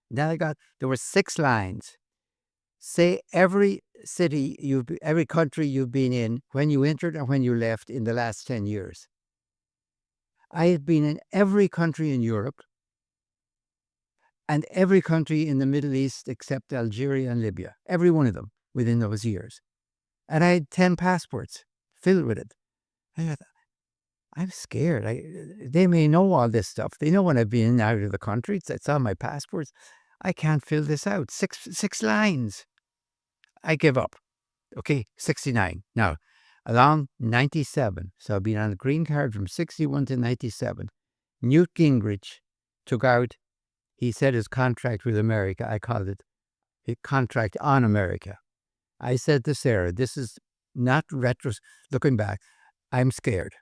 Then there were 6 lines. Say every every country you've been in when you entered and when you left in the last 10 years. I had been in every country in Europe and every country in the Middle East except Algeria and Libya, every one of them within those years. And I had 10 passports filled with it. I thought, I'm scared. They may know all this stuff. They know when I've been in and out of the country. It's on my passports. I can't fill this out. 6 lines. I give up. Okay, 69. Now, along 97, so I've been on a green card from 61 to 97. Newt Gingrich took out, he said his contract with America, I called it a contract on America. I said to Sarah, this is not looking back, I'm scared.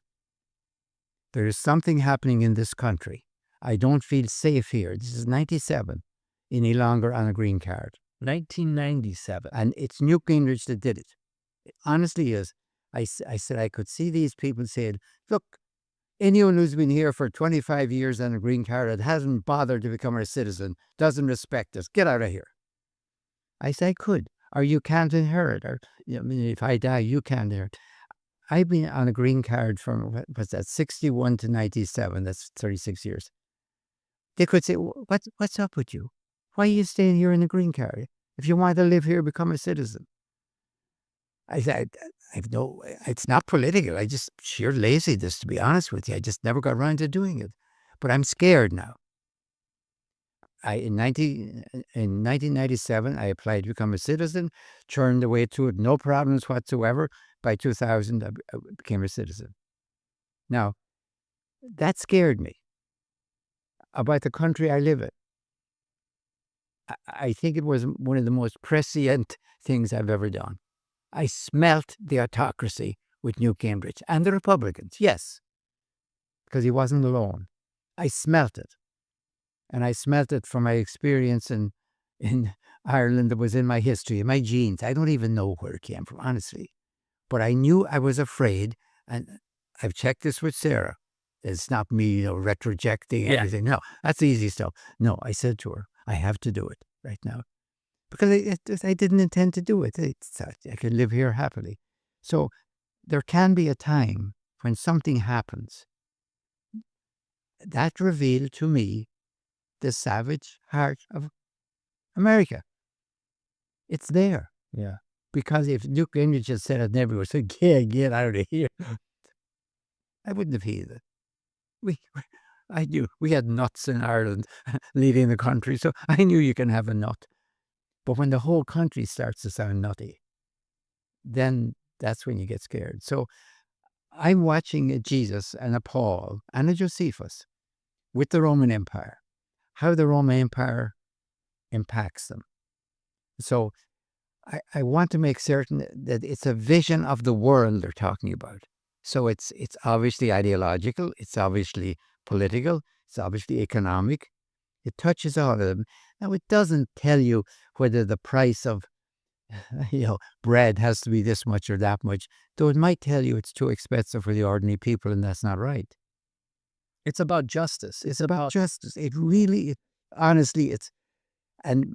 There is something happening in this country. I don't feel safe here. This is 97, any longer on a green card. 1997. And it's Newt Gingrich that did it. It honestly is. I said I could see these people saying, look, anyone who's been here for 25 years on a green card that hasn't bothered to become a citizen, doesn't respect us, get out of here. I said I could, or you can't inherit, or I mean, if I die, you can't inherit. I've been on a green card from, what's that, 61 to 97, that's 36 years. They could say, what's up with you? Why are you staying here in a green card? If you want to live here, become a citizen. I said, it's not political. I just sheer laziness, to be honest with you. I just never got around to doing it. But I'm scared now. In 1997, I applied to become a citizen, churned the way through it, no problems whatsoever. By 2000, I became a citizen. Now, that scared me about the country I live in. I think it was one of the most prescient things I've ever done. I smelt the autocracy with Newt Gingrich and the Republicans, yes, because he wasn't alone. I smelt it. And I smelt it from my experience in Ireland that was in my history, in my genes. I don't even know where it came from, honestly. But I knew I was afraid, and I've checked this with Sarah. It's not me, retrojecting everything. No, that's easy stuff. No, I said to her, I have to do it right now. Because I didn't intend to do it. I could live here happily. So there can be a time when something happens that revealed to me the savage heart of America. It's there. Yeah. Because if Newt Gingrich had said it never would say, get out of here, I wouldn't have heeded it. I knew we had nuts in Ireland leading the country, so I knew you can have a nut. But when the whole country starts to sound nutty, then That's when you get scared. So I'm watching a Jesus and a Paul and a Josephus with the Roman Empire, how the Roman Empire impacts them. So I want to make certain that it's a vision of the world they're talking about. So it's obviously ideological, it's obviously political, it's obviously economic. It touches all of them. Now, it doesn't tell you whether the price of bread has to be this much or that much, though it might tell you it's too expensive for the ordinary people, and that's not right. It's about justice. It's about justice. It really, honestly, and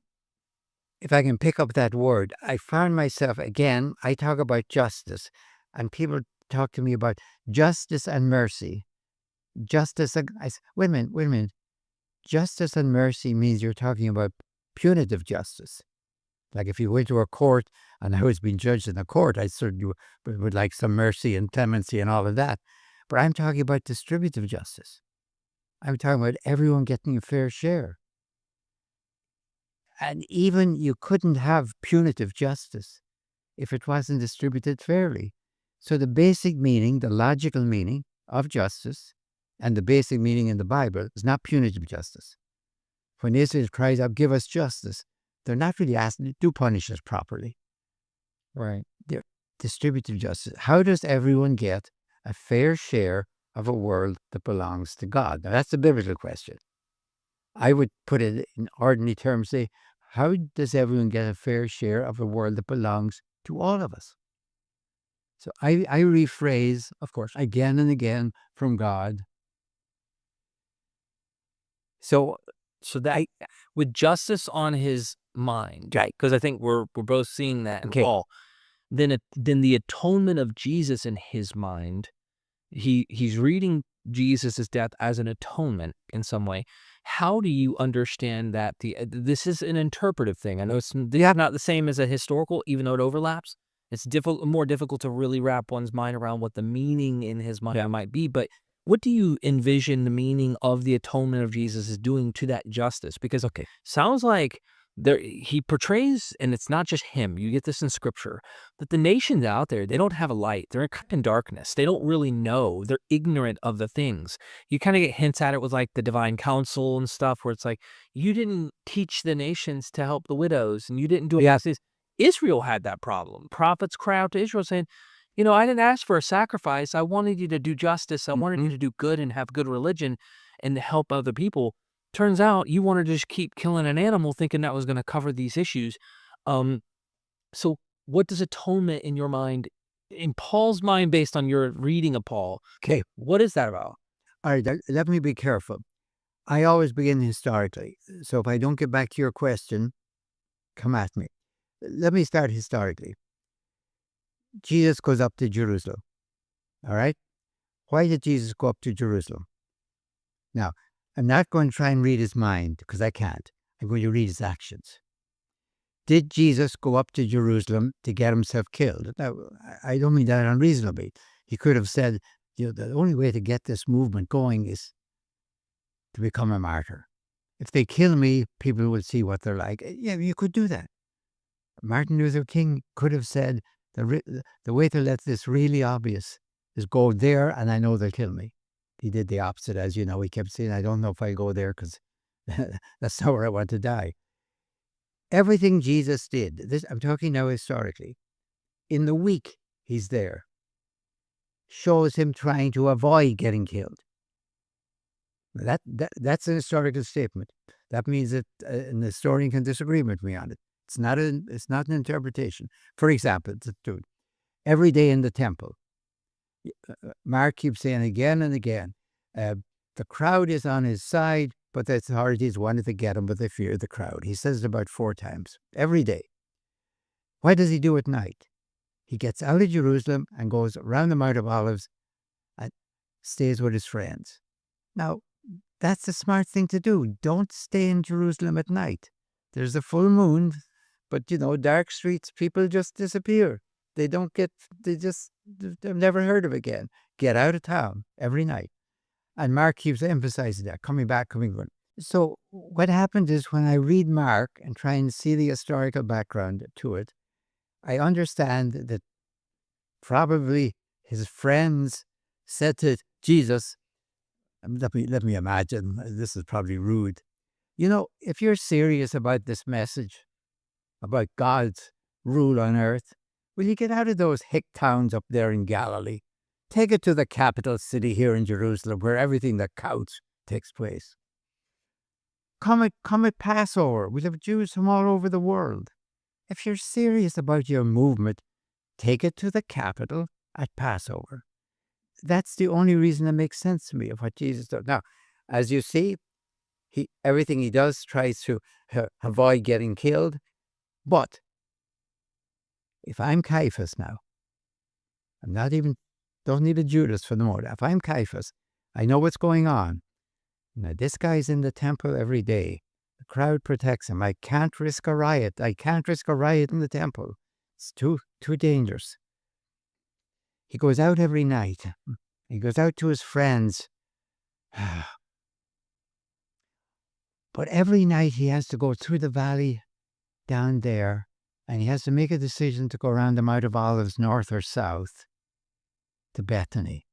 if I can pick up that word, I found myself, again, I talk about justice, and people talk to me about justice and mercy. Justice, wait a minute. Justice and mercy means you're talking about punitive justice. Like if you went to a court and I was being judged in a court, I certainly would like some mercy and clemency and all of that. But I'm talking about distributive justice. I'm talking about everyone getting a fair share. And even you couldn't have punitive justice if it wasn't distributed fairly. So the basic meaning, the logical meaning of justice, and the basic meaning in the Bible is not punitive justice. When Israel cries out, give us justice, they're not really asking, do punish us properly. Right. They're distributive justice. How does everyone get a fair share of a world that belongs to God? Now, that's a biblical question. I would put it in ordinary terms, say, how does everyone get a fair share of a world that belongs to all of us? So I rephrase, of course, again and again from God. So that with justice on his mind, Right. because I think we're both seeing that in Okay. Paul. Then the atonement of Jesus in his mind, he's reading Jesus' death as an atonement in some way. How do you understand that? This is an interpretive thing. I know it's not the same as a historical, even though it overlaps. It's more difficult to really wrap one's mind around what the meaning in his mind might be. But what do you envision the meaning of the atonement of Jesus is doing to that justice? Because sounds like he portrays, and it's not just him. You get this in Scripture, that the nations out there, they don't have a light. They're in darkness. They don't really know. They're ignorant of the things. You kind of get hints at it with like the divine council and stuff, where it's like, you didn't teach the nations to help the widows, and you didn't do it. Israel had that problem. Prophets cry out to Israel saying, I didn't ask for a sacrifice. I wanted you to do justice. I wanted you to do good and have good religion and to help other people. Turns out you want to just keep killing an animal thinking that was going to cover these issues. So what does atonement in your mind, in Paul's mind, based on your reading of Paul, what is that about? All right, let me be careful. I always begin historically. So if I don't get back to your question, come at me. Let me start historically. Jesus goes up to Jerusalem. All right? Why did Jesus go up to Jerusalem? Now, I'm not going to try and read his mind because I can't. I'm going to read his actions. Did Jesus go up to Jerusalem to get himself killed? Now, I don't mean that unreasonably. He could have said, the only way to get this movement going is to become a martyr. If they kill me, people will see what they're like. Yeah, you could do that. Martin Luther King could have said, the way to let this really obvious is go there and I know they'll kill me. He did the opposite, as you know. He kept saying, I don't know if I go there because that's not where I want to die. Everything Jesus did, I'm talking now historically, in the week he's there, shows him trying to avoid getting killed. That's an historical statement. That means that an historian can disagree with me on it. It's not an interpretation. For example, every day in the temple, Mark keeps saying again and again, the crowd is on his side, but the authorities wanted to get him, but they fear the crowd. He says it about 4 times every day. Why does he do it at night? He gets out of Jerusalem and goes around the Mount of Olives and stays with his friends. Now, that's the smart thing to do. Don't stay in Jerusalem at night. There's a full moon, but dark streets, people just disappear. They've never heard of again. Get out of town every night. And Mark keeps emphasizing that, coming back. So what happened is when I read Mark and try and see the historical background to it, I understand that Probably his friends said to Jesus, let me imagine, this is probably rude. You know, if you're serious about this message, about God's rule on earth, will you get out of those hick towns up there in Galilee? Take it to the capital city here in Jerusalem, where everything that counts takes place. Come at Passover. We'll have Jews from all over the world. If you're serious about your movement, take it to the capital at Passover. That's the only reason that makes sense to me of what Jesus does. Now, as you see, everything he does tries to avoid getting killed. But if I'm Caiaphas now, don't need a Judas for the moment. If I'm Caiaphas, I know what's going on. Now, this guy's in the temple every day. The crowd protects him. I can't risk a riot. I can't risk a riot in the temple. It's too dangerous. He goes out every night. He goes out to his friends. But every night he has to go through the valley down there, and he has to make a decision to go around the Mount of Olives, north or south, to Bethany.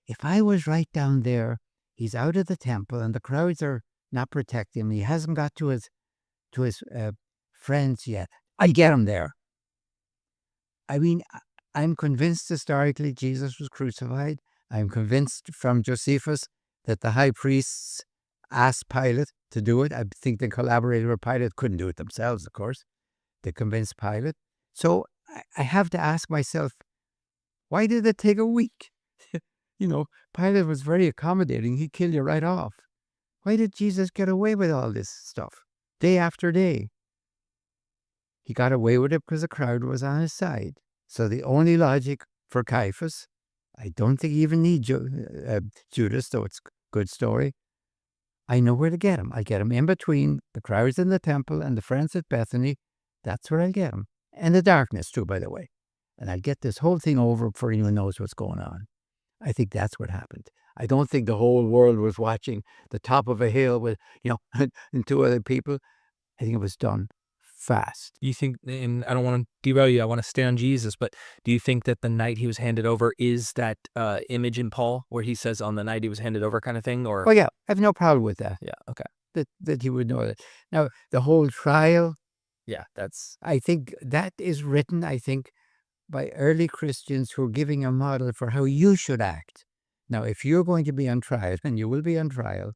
If I was right down there, he's out of the temple, and the crowds are not protecting him. He hasn't got to his friends yet. I get him there. I mean, I'm convinced historically Jesus was crucified. I'm convinced from Josephus that the high priests asked Pilate to do it. I think they collaborated with Pilate. Couldn't do it themselves, of course. They convinced Pilate. So I have to ask myself, why did it take a week? You know, Pilate was very accommodating. He'd kill you right off. Why did Jesus get away with all this stuff day after day? He got away with it because the crowd was on his side. So the only logic for Caiaphas, I don't think he even needs Judas, though it's a good story. I know where to get him. I get him in between the crowds in the temple and the friends at Bethany. That's where I get him. And the darkness, too, by the way. And I get this whole thing over before anyone knows what's going on. I think that's what happened. I don't think the whole world was watching the top of a hill with, and two other people. I think it was done fast. You think, and I don't want to derail you, I want to stay on Jesus, but do you think that the night he was handed over is that image in Paul where he says on the night he was handed over kind of thing? Or Well, yeah, I have no problem with that. Yeah, okay. That he would know that. Now, the whole trial, Yeah, that's I think that is written, by early Christians who are giving a model for how you should act. Now, if you're going to be on trial, and you will be on trial,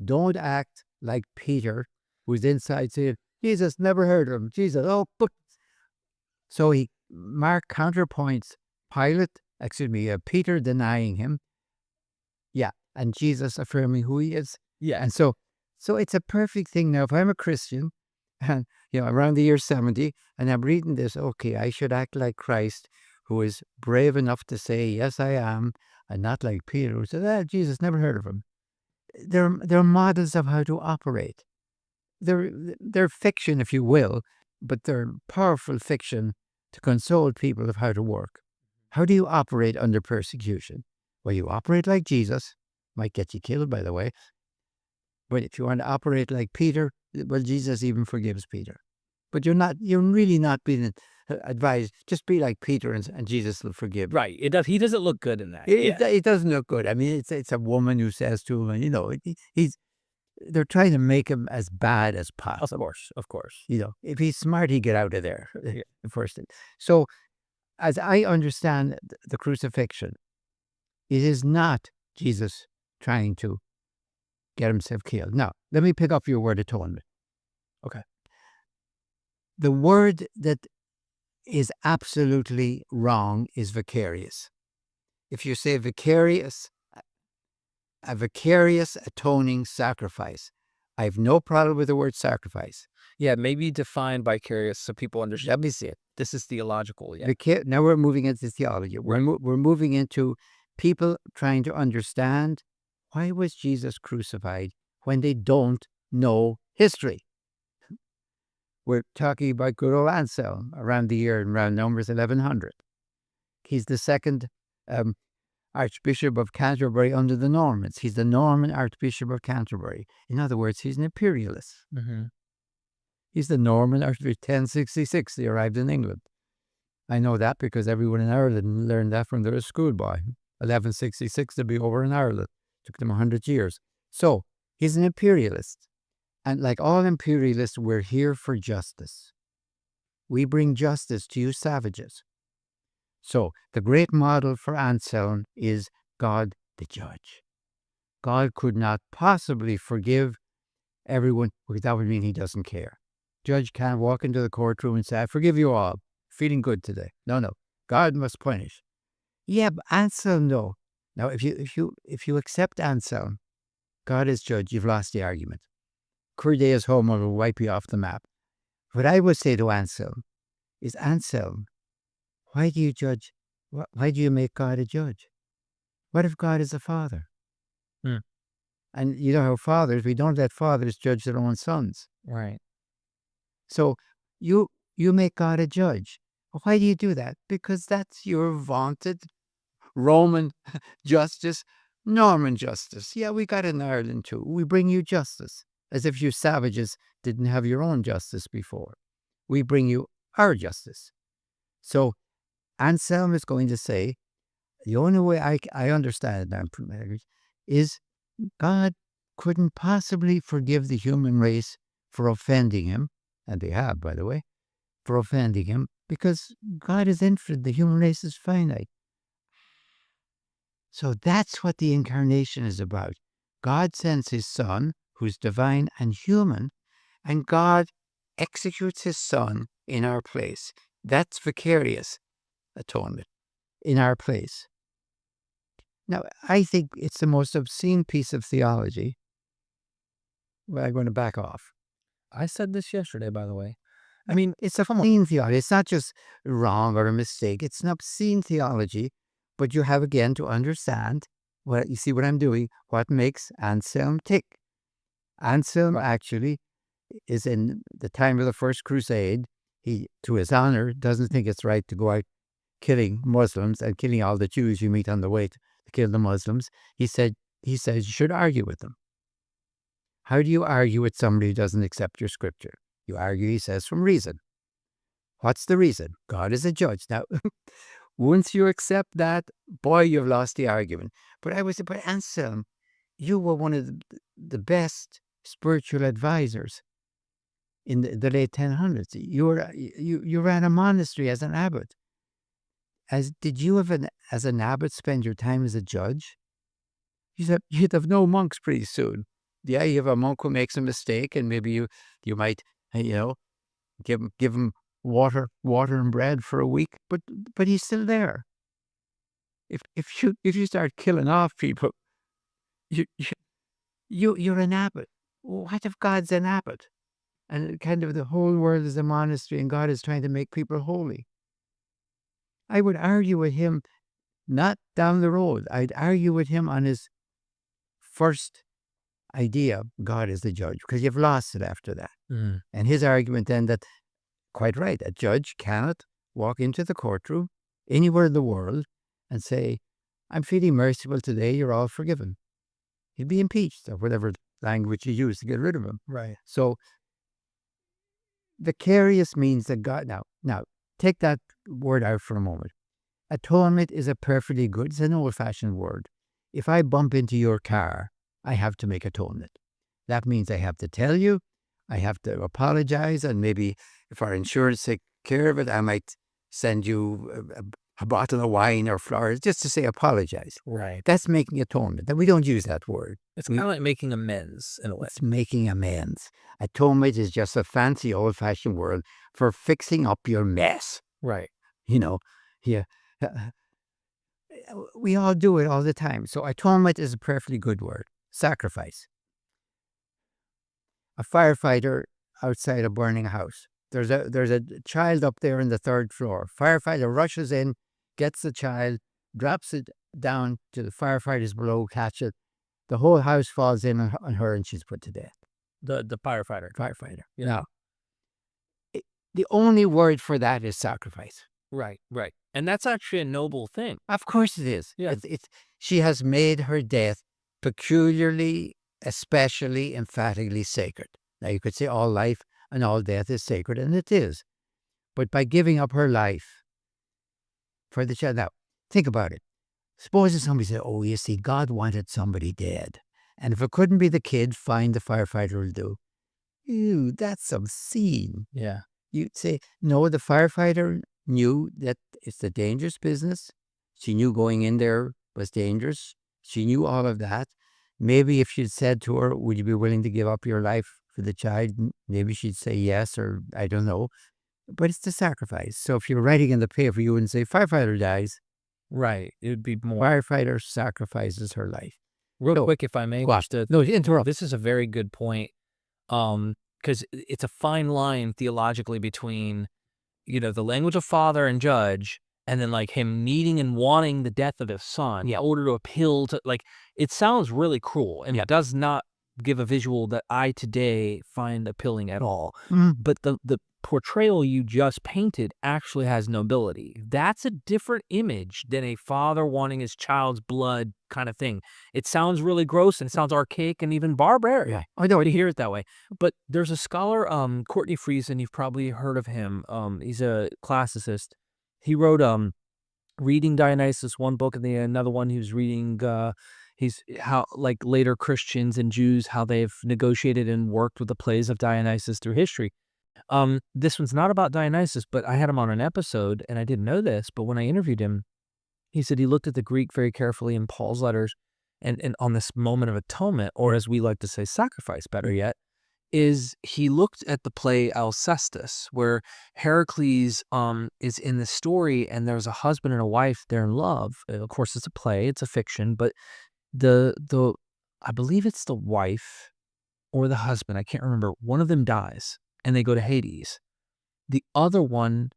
don't act like Peter, who's inside saying, Jesus, never heard of him. Jesus, but. So Mark counterpoints Peter denying him. Yeah, and Jesus affirming who he is. Yeah. And so it's a perfect thing. Now, if I'm a Christian, and around the year 70, and I'm reading this, okay, I should act like Christ, who is brave enough to say, yes, I am, and not like Peter, who said, Jesus, never heard of him. They're models of how to operate. They're fiction, if you will, but they're powerful fiction to console people of how to work. How do you operate under persecution? Well, you operate like Jesus. Might get you killed, by the way. But if you want to operate like Peter, well, Jesus even forgives Peter. But you're really not being advised. Just be like Peter and Jesus will forgive. right. He doesn't look good in that. It doesn't look good. I mean, it's a woman who says to him, they're trying to make him as bad as possible. Of course. If he's smart, he'd get out of there. The first thing. So, as I understand the crucifixion, it is not Jesus trying to get himself killed. Now, let me pick up your word atonement. Okay. The word that is absolutely wrong is vicarious. If you say vicarious, a vicarious atoning sacrifice, I have no problem with the word sacrifice. Yeah, maybe define vicarious so people understand. Let me see it. This is theological. Yeah. Now we're moving into theology. We're moving into people trying to understand, why was Jesus crucified when they don't know history? We're talking about good old Anselm around numbers 1100. He's the second Archbishop of Canterbury under the Normans. He's the Norman Archbishop of Canterbury. In other words, he's an imperialist. Mm-hmm. He's the Norman Archbishop. 1066, they arrived in England. I know that because everyone in Ireland learned that from their schoolboy. 1166 to be over in Ireland. Took them 100 years. So he's an imperialist. And like all imperialists, we're here for justice. We bring justice to you savages. So the great model for Anselm is God the judge. God could not possibly forgive everyone, because that would mean he doesn't care. Judge can't walk into the courtroom and say, I forgive you all. Feeling good today. No. God must punish. Yeah, but Anselm, no. Now, if you accept Anselm, God is judge, you've lost the argument. Cordea's Homer will wipe you off the map. What I would say to Anselm is, Anselm, why do you judge? Why do you make God a judge? What if God is a father? And you know how fathers, we don't let fathers judge their own sons. Right. So you make God a judge. Why do you do that? Because that's your vaunted Roman justice, Norman justice. Yeah, we got it in Ireland too. We bring you justice, as if you savages didn't have your own justice before. We bring you our justice. So Anselm is going to say, the only way I understand it is God couldn't possibly forgive the human race for offending him, and they have, by the way, for offending him, because God is infinite, the human race is finite. So that's what the incarnation is about. God sends his Son, who's divine and human, and God executes his Son in our place. That's vicarious atonement in our place. Now, I think it's the most obscene piece of theology. Well, I'm going to back off. I said this yesterday, by the way. I mean, It's a obscene theology. It's not just wrong or a mistake. It's an obscene theology, but you have, again, to understand, you see what I'm doing, what makes Anselm tick. Anselm actually is in the time of the First Crusade. He, to his honor, doesn't think it's right to go out killing Muslims and killing all the Jews you meet on the way to kill the Muslims. He says you should argue with them. How do you argue with somebody who doesn't accept your scripture? You argue, he says, from reason. What's the reason? God is a judge. Now, once you accept that, boy, you've lost the argument. But I would say, but Anselm, you were one of the best spiritual advisors in the late 1000s. You ran a monastery as an abbot. Did you as an abbot spend your time as a judge? You said you'd have no monks pretty soon. Yeah, you have a monk who makes a mistake, and maybe you might give him water and bread for a week, but he's still there. If you start killing off people, you're an abbot. What if God's an abbot, and kind of the whole world is a monastery, and God is trying to make people holy? I would argue with him, not down the road. I'd argue with him on his first idea, God is the judge, because you've lost it after that. And his argument then that, quite right, a judge cannot walk into the courtroom anywhere in the world and say, I'm feeling merciful today, you're all forgiven. He'd be impeached, or whatever language you use to get rid of him. right. So vicarious means that God, now take that word out for a moment. Atonement is a perfectly good, it's an old-fashioned word. If I bump into your car, I have to make atonement. That means I have to tell you, I have to apologize, and maybe if our insurance takes care of it, I might send you a bottle of wine or flowers just to say apologize. Right. That's making atonement. And we don't use that word. It's kind of like making amends in a way. It's making amends. Atonement is just a fancy old-fashioned word for fixing up your mess. Right. Yeah. We all do it all the time. So atonement is a perfectly good word. Sacrifice. A firefighter outside a burning house. There's a child up there in the third floor. Firefighter rushes in, gets the child, drops it down to the firefighters below, catch it. The whole house falls in on her, and she's put to death. The firefighter. Yeah. Now, the only word for that is sacrifice. Right. And that's actually a noble thing. Of course it is. Yeah. She has made her death peculiarly, especially, emphatically sacred. Now, you could say all life and all death is sacred, and it is. But by giving up her life, for the child. Now, think about it. Suppose somebody said, oh, you see, God wanted somebody dead. And if it couldn't be the kid, fine, the firefighter will do. Ew, that's obscene. Yeah. You'd say, no, the firefighter knew that it's a dangerous business. She knew going in there was dangerous. She knew all of that. Maybe if she'd said to her, would you be willing to give up your life for the child? Maybe she'd say yes, or I don't know. But it's the sacrifice. So if you're writing in the paper, you wouldn't say firefighter dies. Right. It would be more. Firefighter sacrifices her life. Real quick, if I may, No, interrupt. this is a very good point. Because it's a fine line theologically between, the language of father and judge, and then like him needing and wanting the death of his son in order to appeal to, like, it sounds really cruel and it does not give a visual that I today find appealing at all. But the portrayal you just painted actually has nobility. That's a different image than a father wanting his child's blood kind of thing. It sounds really gross and it sounds archaic and even barbaric. Yeah. I know to hear it that way. But there's a scholar, Courtney Friesen, you've probably heard of him. He's a classicist. He wrote Reading Dionysus, one book, and then another one he was reading he's how like later Christians and Jews, how they've negotiated and worked with the plays of Dionysus through history. This one's not about Dionysus, but I had him on an episode and I didn't know this, but when I interviewed him, he said he looked at the Greek very carefully in Paul's letters and on this moment of atonement, or as we like to say, sacrifice, better yet, is he looked at the play Alcestis, where Heracles is in the story and there's a husband and a wife, they're in love. Of course, it's a play, it's a fiction, but the I believe it's the wife or the husband, I can't remember, one of them dies and they go to Hades. The other one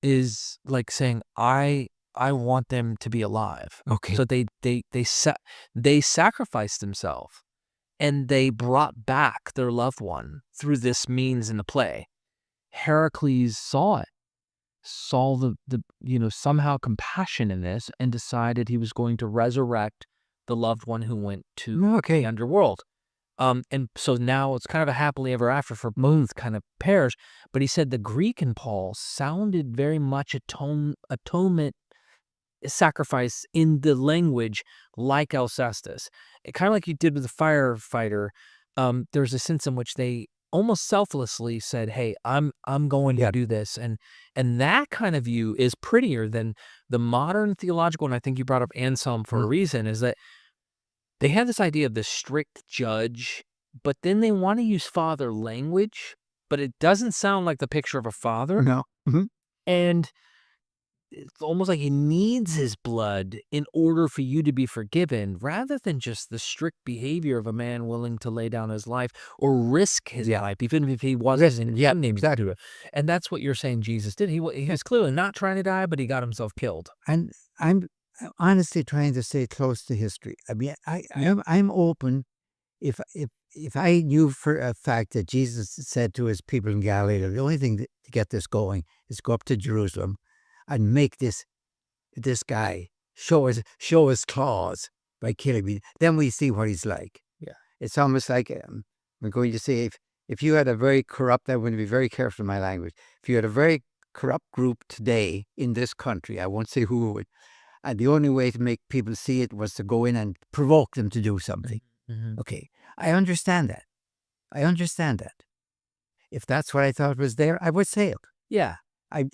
is like saying, I want them to be alive. Okay. So they sacrificed themselves and they brought back their loved one through this means in the play. Heracles saw it, saw the somehow compassion in this, and decided he was going to resurrect the loved one who went to the underworld. And so now it's kind of a happily ever after for both kind of pairs. But he said the Greek in Paul sounded very much atonement, sacrifice in the language like Alcestis. Kind of like you did with the firefighter. There's a sense in which they almost selflessly said, hey, I'm going to do this. And that kind of view is prettier than the modern theological, and I think you brought up Anselm for a reason, is that they have this idea of the strict judge, but then they want to use father language, but it doesn't sound like the picture of a father. No. And it's almost like he needs his blood in order for you to be forgiven, rather than just the strict behavior of a man willing to lay down his life or risk his life, even if he wasn't exactly. And that's what you're saying Jesus did. He was clearly not trying to die, but he got himself killed. And I'm honestly trying to stay close to history. I mean, I'm open. If I knew for a fact that Jesus said to his people in Galilee, the only thing to get this going is go up to Jerusalem and make this guy show his claws by killing me. Then we see what he's like. Yeah, it's almost like I'm going to say if you had a very corrupt, I want to be very careful in my language. If you had a very corrupt group today in this country, I won't say who would. And the only way to make people see it was to go in and provoke them to do something. Okay, I understand that. If that's what I thought was there, I would say it. Yeah.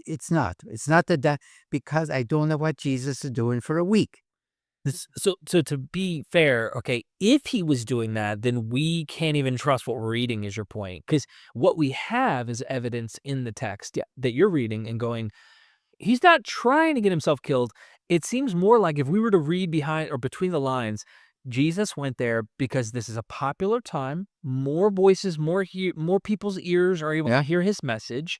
It's not that because I don't know what Jesus is doing for a week. So to be fair, okay, if he was doing that, then we can't even trust what we're reading, is your point. Because what we have is evidence in the text that you're reading and going, he's not trying to get himself killed. It seems more like if we were to read behind or between the lines, Jesus went there because this is a popular time. More voices, more people's ears are able to hear his message.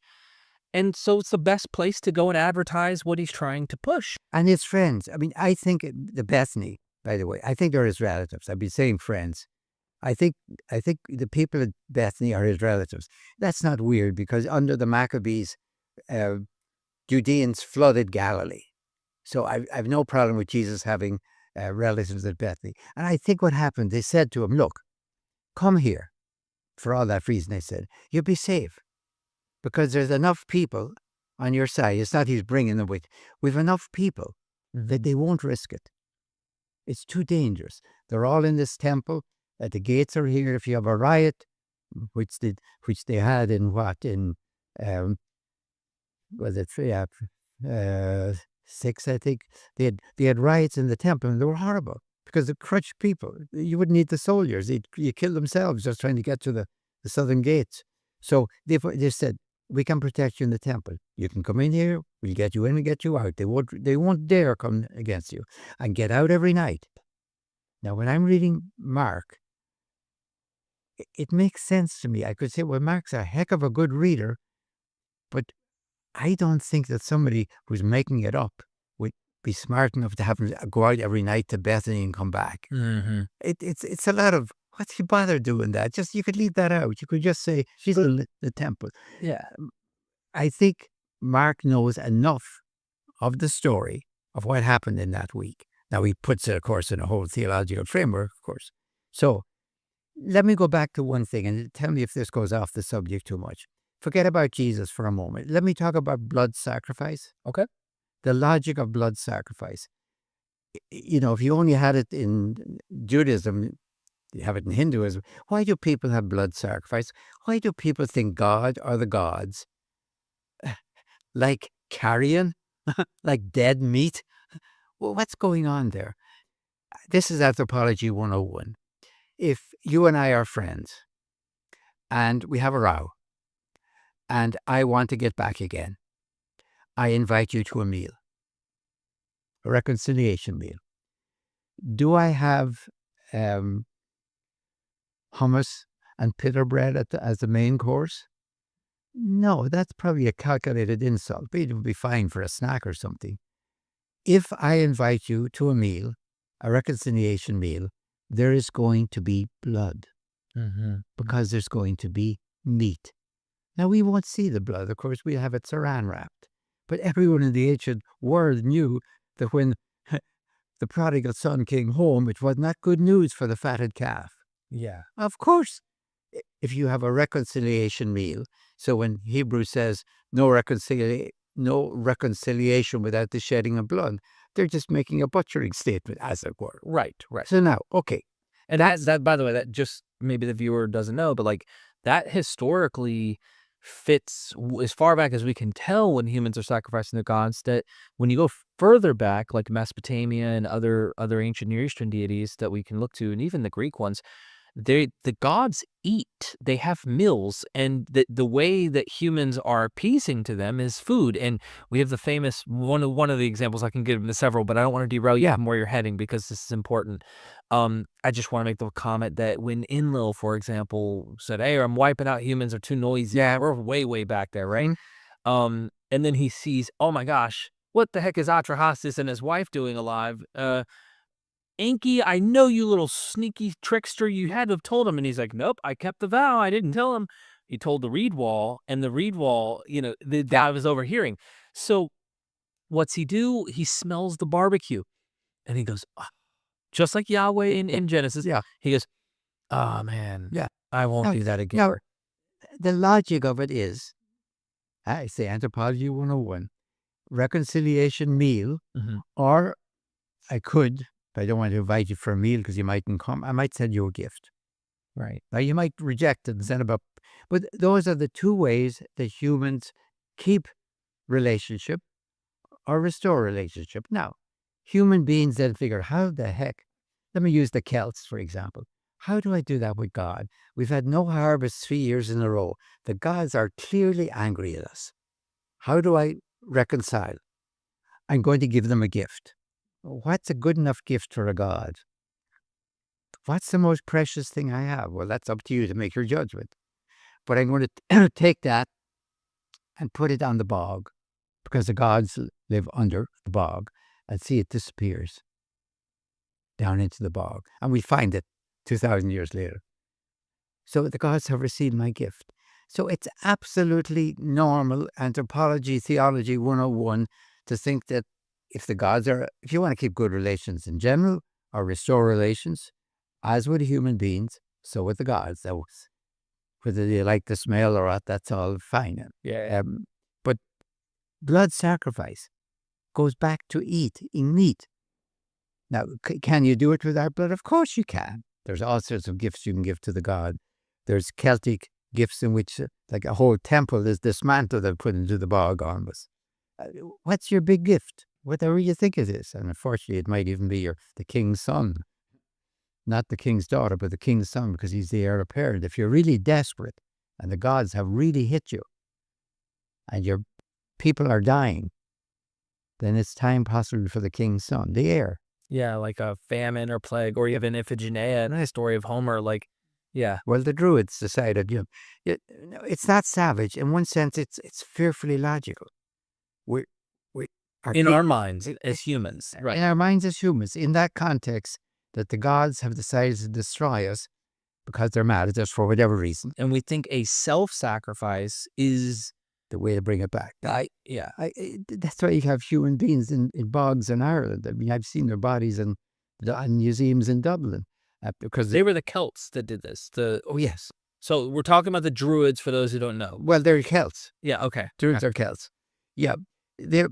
And so it's the best place to go and advertise what he's trying to push. And his friends. I mean, I think the Bethany, by the way, I think they're his relatives. I've been saying friends. I think the people at Bethany are his relatives. That's not weird because under the Maccabees, Judeans flooded Galilee. So I've no problem with Jesus having relatives at Bethany. And I think what happened, they said to him, look, come here. For all that reason, they said, you'll be safe. Because there's enough people on your side. It's not he's bringing them with. We've enough people that they won't risk it. It's too dangerous. They're all in this temple. The gates are here. If you have a riot, which they had in was it six, I think. They had riots in the temple, and they were horrible because they crushed people. You wouldn't need the soldiers. You kill themselves just trying to get to the southern gates. So they said, we can protect you in the temple. You can come in here. We'll get you in and get you out. They won't dare come against you, and get out every night. Now, when I'm reading Mark, it makes sense to me. I could say, well, Mark's a heck of a good reader, but I don't think that somebody who's making it up would be smart enough to have him go out every night to Bethany and come back. It's a lot of, what's he bother doing that? Just, you could leave that out. You could just say, she's in the temple. Yeah. I think Mark knows enough of the story of what happened in that week. Now, he puts it, of course, in a whole theological framework, of course. So let me go back to one thing and tell me if this goes off the subject too much. Forget about Jesus for a moment. Let me talk about blood sacrifice. Okay. The logic of blood sacrifice. If you only had it in Judaism, you have it in Hinduism. Why do people have blood sacrifice? Why do people think God or the gods like carrion, like dead meat? Well, what's going on there? This is Anthropology 101. If you and I are friends and we have a row and I want to get back again, I invite you to a meal, a reconciliation meal. Do I have hummus and pita bread as the main course? No, that's probably a calculated insult, but it would be fine for a snack or something. If I invite you to a meal, a reconciliation meal, there is going to be blood because there's going to be meat. Now, we won't see the blood. Of course, we'll have it saran wrapped. But everyone in the ancient world knew that when the prodigal son came home, it was not good news for the fatted calf. Yeah. Of course, if you have a reconciliation meal, so when Hebrews says no reconciliation without the shedding of blood, they're just making a butchering statement, as it were. Right. So now, okay. And that, by the way, that just maybe the viewer doesn't know, but like that historically fits as far back as we can tell when humans are sacrificing the gods. That when you go further back, like Mesopotamia and other ancient Near Eastern deities that we can look to, and even the Greek ones, the gods eat. They have meals, and the way that humans are appeasing to them is food. And we have the famous one of the examples. I can give them several, but I don't want to derail you from where you're heading because this is important. I just want to make the comment that when Enlil, for example, said, "Hey, I'm wiping out humans, are too noisy." Yeah, we're way back there, right? And then he sees, oh my gosh, what the heck is Atrahasis and his wife doing alive? Enki, I know, you little sneaky trickster, you had to have told him. And he's like, nope, I kept the vow. I didn't tell him. He told the reed wall, and the reed wall, I was overhearing. So what's he do? He smells the barbecue and he goes, "Ah," just like Yahweh in Genesis. Yeah. He goes, oh man, Yeah. I won't do that again. Now, the logic of it is, I say Anthropology 101, reconciliation meal, or I could, but I don't want to invite you for a meal because you mightn't come, I might send you a gift. Right. Now, you might reject it and send it up. But those are the two ways that humans keep relationship or restore relationship. Now, human beings then figure, how the heck, let me use the Celts, for example. How do I do that with God? We've had no harvest 3 years in a row. The gods are clearly angry at us. How do I reconcile? I'm going to give them a gift. What's a good enough gift for a god? What's the most precious thing I have? Well, that's up to you to make your judgment. But I'm going to take that and put it on the bog, because the gods live under the bog, and see it disappears down into the bog. And we find it 2,000 years later. So the gods have received my gift. So it's absolutely normal, anthropology, theology 101, to think that if you want to keep good relations in general or restore relations, as with human beings, so with the gods. Whether they like the smell or not, that's all fine. Yeah. But blood sacrifice goes back to eating meat. Now, can you do it with our blood? Of course you can. There's all sorts of gifts you can give to the god. There's Celtic gifts in which, like a whole temple is dismantled and put into the bog almost. What's your big gift? Whatever you think it is. And unfortunately, it might even be the king's son. Not the king's daughter, but the king's son, because he's the heir apparent. If you're really desperate and the gods have really hit you and your people are dying, then it's time possibly for the king's son, the heir. Yeah, like a famine or plague, or you have an Iphigenia in the story of Homer, like, yeah. Well, the Druids decided, it's not savage. In one sense, it's fearfully logical. We In our minds as humans, right? In our minds as humans, in that context, that the gods have decided to destroy us because they're mad at us for whatever reason. And we think a self-sacrifice is the way to bring it back. Yeah. That's why you have human beings in bogs in Ireland. I mean, I've seen their bodies in museums in Dublin. Because they were the Celts that did this. Oh, yes. So we're talking about the Druids, for those who don't know. Well, they're Celts. Yeah, okay. Druids are Celts. Yeah. I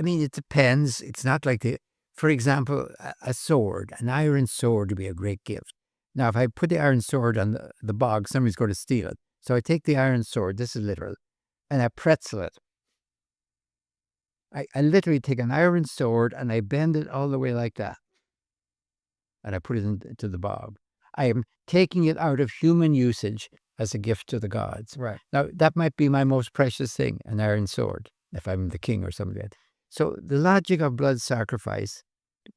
mean, it depends. It's not like for example, a sword, an iron sword would be a great gift. Now, if I put the iron sword on the bog, somebody's going to steal it. So I take the iron sword, this is literal, and I pretzel it. I literally take an iron sword and I bend it all the way like that. And I put it into the bog. I am taking it out of human usage as a gift to the gods. Right. Now, that might be my most precious thing, an iron sword, if I'm the king or something like that. So the logic of blood sacrifice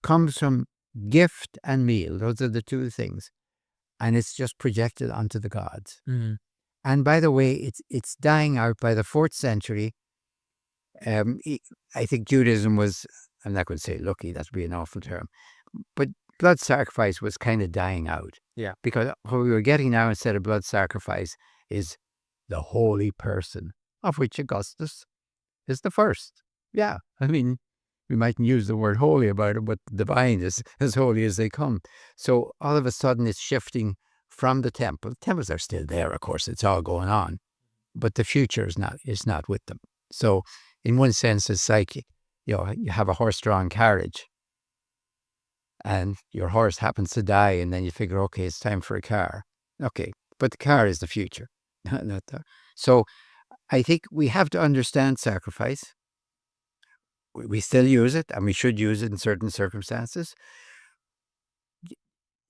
comes from gift and meal. Those are the two things. And it's just projected onto the gods. Mm-hmm. And by the way, it's dying out by the 4th century. I think Judaism was, I'm not going to say lucky, that would be an awful term, but blood sacrifice was kind of dying out. Yeah. Because what we were getting now instead of blood sacrifice is the holy person, of which Augustus is the first. Yeah. I mean, we mightn't use the word holy about it, but divine is as holy as they come. So all of a sudden it's shifting from the temple. Temples are still there, of course, it's all going on, but the future is not with them. So in one sense, it's like, you have a horse-drawn carriage and your horse happens to die, and then you figure, okay, it's time for a car. Okay, but the car is the future. So I think we have to understand sacrifice. We still use it, and we should use it in certain circumstances.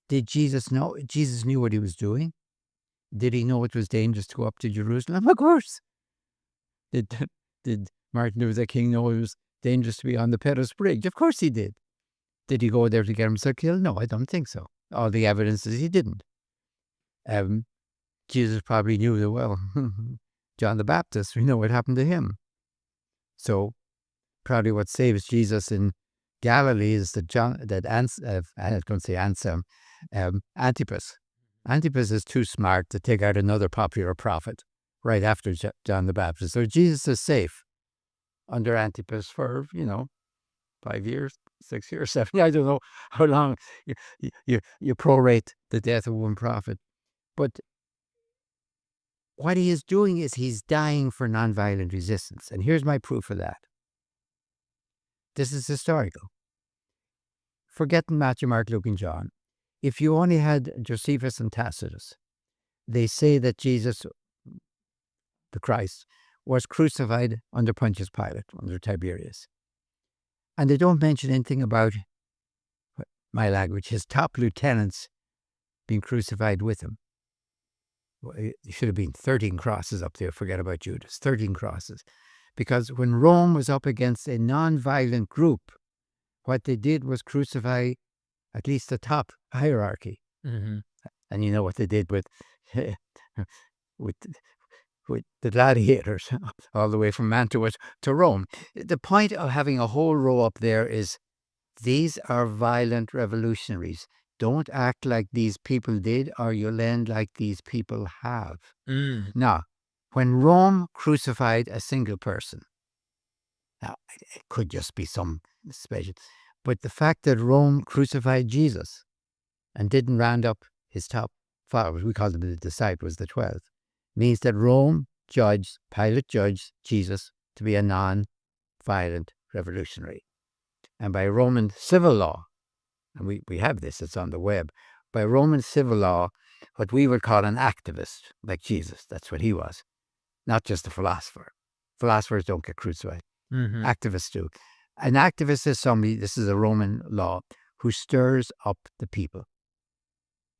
Did Jesus know? Jesus knew what he was doing. Did he know it was dangerous to go up to Jerusalem? Of course. Did Martin Luther King know it was dangerous to be on the Pettus Bridge? Of course he did. Did he go there to get himself killed? No, I don't think so. All the evidence is he didn't. Jesus probably knew that well. John the Baptist, we know what happened to him. So probably what saves Jesus in Galilee is Antipas. Antipas is too smart to take out another popular prophet right after John the Baptist. So Jesus is safe under Antipas for, 5 years, 6 years, 7. I don't know how long you prorate the death of one prophet. But what he is doing is he's dying for nonviolent resistance. And here's my proof of that. This is historical. Forgetting Matthew, Mark, Luke, and John. If you only had Josephus and Tacitus, they say that Jesus, the Christ, was crucified under Pontius Pilate, under Tiberius. And they don't mention anything about, my language, his top lieutenants being crucified with him. Well, it should have been 13 crosses up there. Forget about Judas. 13 crosses. Because when Rome was up against a non-violent group, what they did was crucify at least the top hierarchy. Mm-hmm. And you know what they did with the gladiators, all the way from Mantua to Rome. The point of having a whole row up there is these are violent revolutionaries. Don't act like these people did, or you'll end like these people have. Mm. Now, when Rome crucified a single person, now it could just be some special, but the fact that Rome crucified Jesus and didn't round up his top followers, we call them the disciples, the 12, means that Rome Pilate judged Jesus to be a non-violent revolutionary. And by Roman civil law, and we have this, it's on the web, by Roman civil law, what we would call an activist, like Jesus, that's what he was, not just a philosopher. Philosophers don't get crucified. Mm-hmm. Activists do. An activist is somebody, this is a Roman law, who stirs up the people,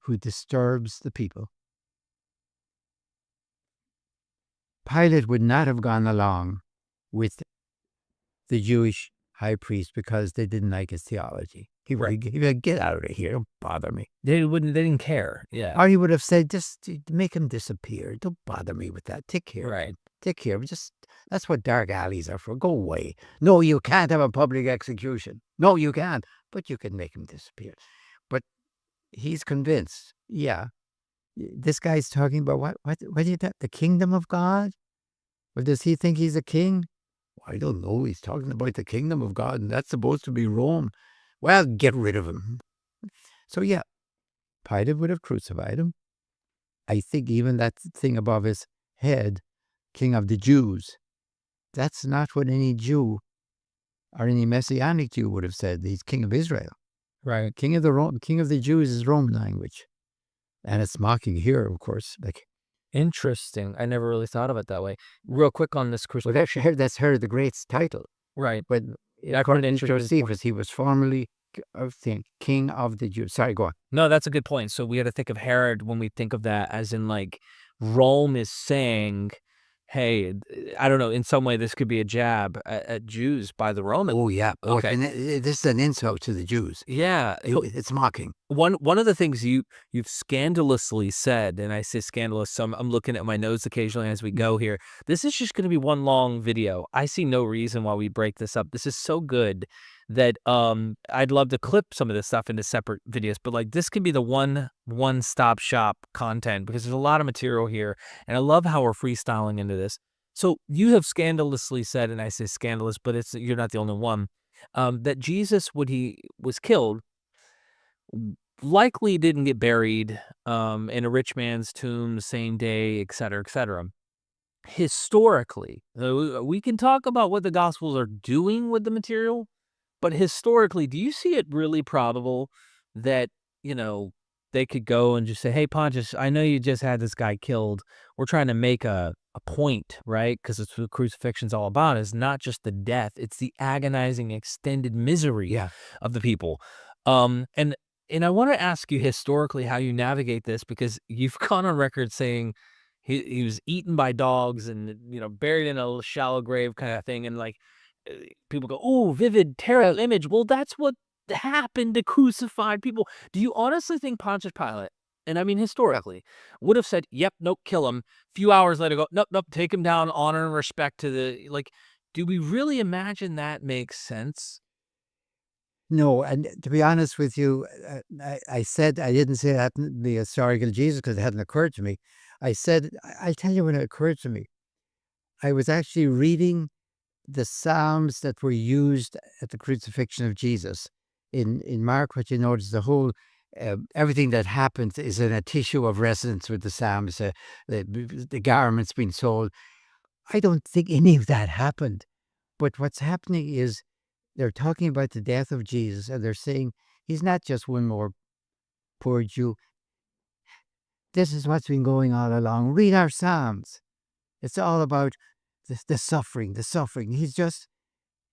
who disturbs the people. Pilate would not have gone along with the Jewish high priest because they didn't like his theology. He would get out of here, don't bother me. They didn't care. Yeah. Or he would have said, just make him disappear. Don't bother me with that. Take care. Right. Take care. That's what dark alleys are for. Go away. No, you can't have a public execution. No, you can't. But you can make him disappear. But he's convinced. Yeah. This guy's talking about what do you think? The kingdom of God? Or does he think he's a king? I don't know. He's talking about the kingdom of God, and that's supposed to be Rome. Well, get rid of him. So yeah, Pilate would have crucified him. I think even that thing above his head, King of the Jews, that's not what any Jew or any Messianic Jew would have said. He's King of Israel. Right. King of the Jews is Roman language. And it's mocking here, of course. Like, interesting. I never really thought of it that way. Real quick on this well, that's Herod the Great's title. Right. But according to Josephus, he was formerly, I think, King of the Jews. Sorry, go on. No, that's a good point. So we got to think of Herod when we think of that as in like Rome is saying, hey, I don't know, in some way this could be a jab at Jews by the Romans. Oh, yeah. Okay. And this is an insult to the Jews. Yeah. It's mocking. One of the things you've scandalously said, and I say scandalous, so I'm looking at my notes occasionally as we go here. This is just going to be one long video. I see no reason why we break this up. This is so good that I'd love to clip some of this stuff into separate videos, but like this could be the one-stop shop content because there's a lot of material here, and I love how we're freestyling into this. So you have scandalously said, and I say scandalous, but you're not the only one, that Jesus, when he was killed, likely didn't get buried in a rich man's tomb the same day, et cetera, et cetera. Historically, we can talk about what the Gospels are doing with the material, but historically, do you see it really probable that, they could go and just say, hey, Pontius, I know you just had this guy killed. We're trying to make a point, right? Because it's what crucifixion's all about, is not just the death, it's the agonizing, extended misery of the people. And I want to ask you historically how you navigate this, because you've gone on record saying he was eaten by dogs and, buried in a shallow grave kind of thing. And like people go, oh, vivid, terrible image. Well, that's what happened to crucified people. Do you honestly think Pontius Pilate, and I mean historically, would have said, yep, nope, kill him? A few hours later, go, nope, take him down, honor and respect to the, like, do we really imagine that makes sense? No, and to be honest with you, I didn't say that the historical Jesus because it hadn't occurred to me. I said, I'll tell you when it occurred to me. I was actually reading the Psalms that were used at the crucifixion of Jesus. In Mark, what you notice, the whole, everything that happens is in a tissue of resonance with the Psalms, the garments being sold. I don't think any of that happened. But what's happening is, they're talking about the death of Jesus, and they're saying he's not just one more poor Jew. This is what's been going on all along. Read our Psalms. It's all about the suffering, the suffering.